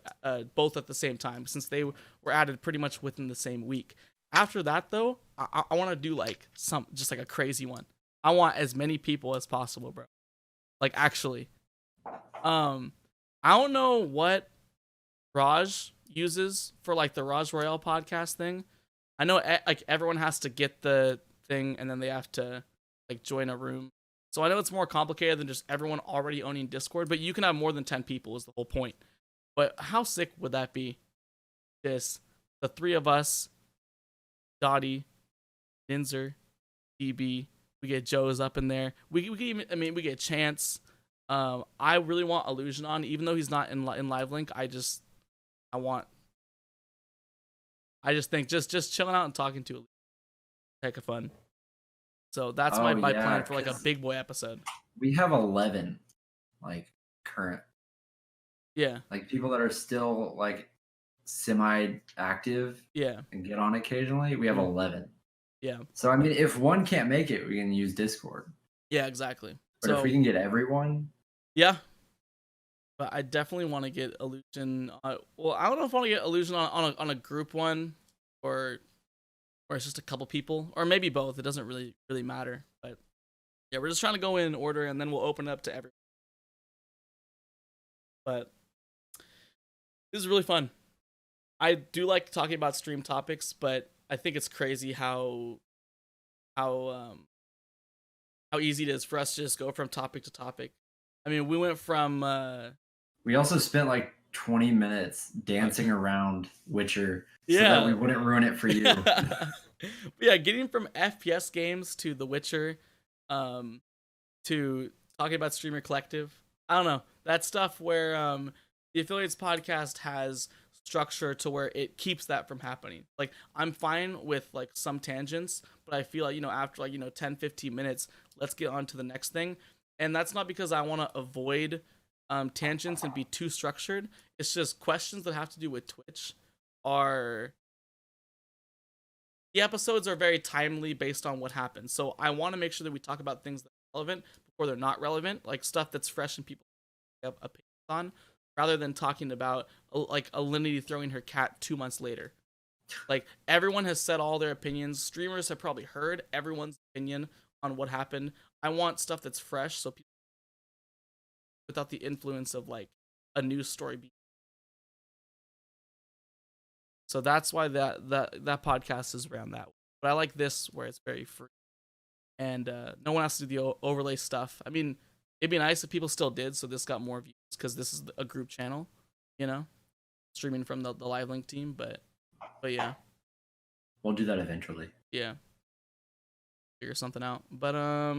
both at the same time, since they were added pretty much within the same week. After that, though, I want to do like just like a crazy one. I want as many people as possible, bro. Like actually, I don't know what Raj uses for like the Raj Royale podcast thing. I know like everyone has to get the thing and then they have to like join a room. So I know it's more complicated than just everyone already owning Discord, but you can have more than 10 people is the whole point. But how sick would that be? Just the 3 of us, Dottie, Ninzer, DB, we get Joe's up in there. We even, I mean, we get Chance. I really want Illusion on, even though he's not in Live Link. I just think just chilling out and talking to Illusion, heck of fun. So that's my plan for like a big boy episode. We have 11 like current, Yeah, like people that are still like semi-active yeah, and get on occasionally. We have 11. yeah, So I mean, if one can't make it, we can use Discord. yeah, exactly. But So if we can get everyone, yeah, but I definitely want to get Illusion. Well, I don't know if I want to get Illusion on a group one, or it's just a couple people, or maybe both. It doesn't really matter. But yeah, we're just trying to go in order, and then we'll open it up to everyone. But this is really fun. I do like talking about stream topics, but I think it's crazy how easy it is for us to just go from topic to topic. I mean, we went from we also spent like 20 minutes dancing around Witcher so Yeah. that we wouldn't ruin it for you. Yeah, getting from FPS games to The Witcher, to talking about Streamer Collective. I don't know. That stuff where the Affiliates podcast has structure to where it keeps that from happening. Like, I'm fine with like some tangents, but I feel like, after like, 10, 15 minutes, let's get on to the next thing. And that's not because I want to avoid tangents and be too structured. It's just questions that have to do with Twitch are... The episodes are very timely based on what happens. So I want to make sure that we talk about things that are relevant before they're not relevant, like stuff that's fresh and people have opinions on, rather than talking about like Alinity throwing her cat 2 months later. Like, everyone has said all their opinions. Streamers have probably heard everyone's opinion on what happened. I want stuff that's fresh, so people, without the influence of like a news story. So that's why that podcast is around that. But I like this where it's very free, and no one has to do the overlay stuff. I mean, it'd be nice if people still did, so this got more views because this is a group channel, you know, streaming from the live link team. But yeah, we'll do that eventually. Yeah, figure something out. But I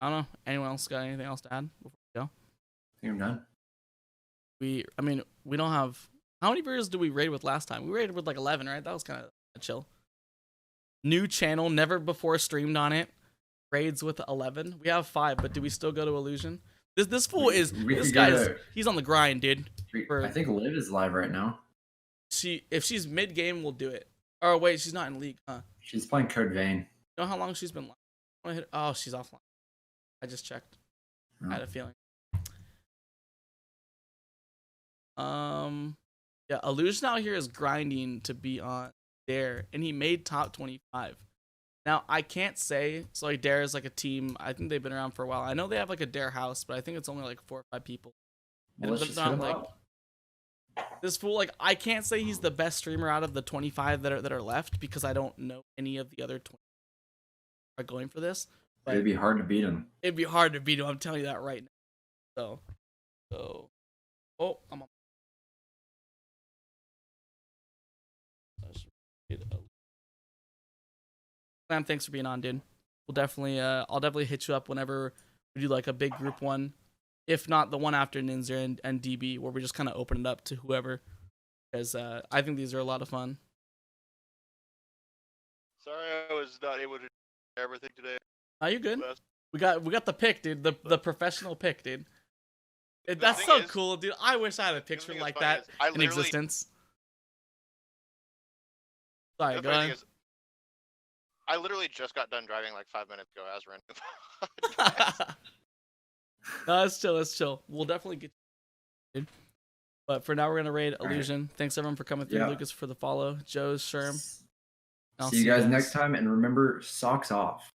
don't know. Anyone else got anything else to add before we go? I think I'm done. I mean, we don't have. How many viewers did we raid with last time? We raided with like 11, right? That was kind of chill. New channel, never before streamed on it. Raids with 11. We have 5, but do we still go to Illusion? This fool is this guy is he's on the grind, dude. I think Liv is live right now. If she's mid game, we'll do it. Oh wait, she's not in league, huh? She's playing Code Vein. You know how long she's been live? Oh, she's offline. I just checked. Oh. I had a feeling. Yeah, Illusion out here is grinding to be on Dare, and he made top 25. Now I can't say so. Like Dare is like a team. I think they've been around for a while. I know they have like a Dare house, but I think it's only like 4 or 5 people. Well, let's just hit him up. This fool, like I can't say he's the best streamer out of the 25 that are left because I don't know any of the other 20 are going for this. But it'd be hard to beat him. It'd be hard to beat him. I'm telling you that right now. So, oh, I'm on. Clam, thanks for being on, dude. We'll definitely, I'll definitely hit you up whenever we do like a big group one. If not the one after Ninja and DB, where we just kind of open it up to whoever, because I think these are a lot of fun. Sorry, I was not able to do everything today. Are you good? We got the pick, dude. The professional pick, dude. That's so cool, dude. I wish I had a picture like that in existence. Sorry, go ahead. I literally just got done driving like 5 minutes ago as random. No, it's chill. It's chill. We'll definitely get you, dude. But for now, we're gonna raid Illusion. Right. Thanks everyone for coming through. Yeah. Lucas for the follow. Joe's Sherm. See you guys next time, and remember, socks off.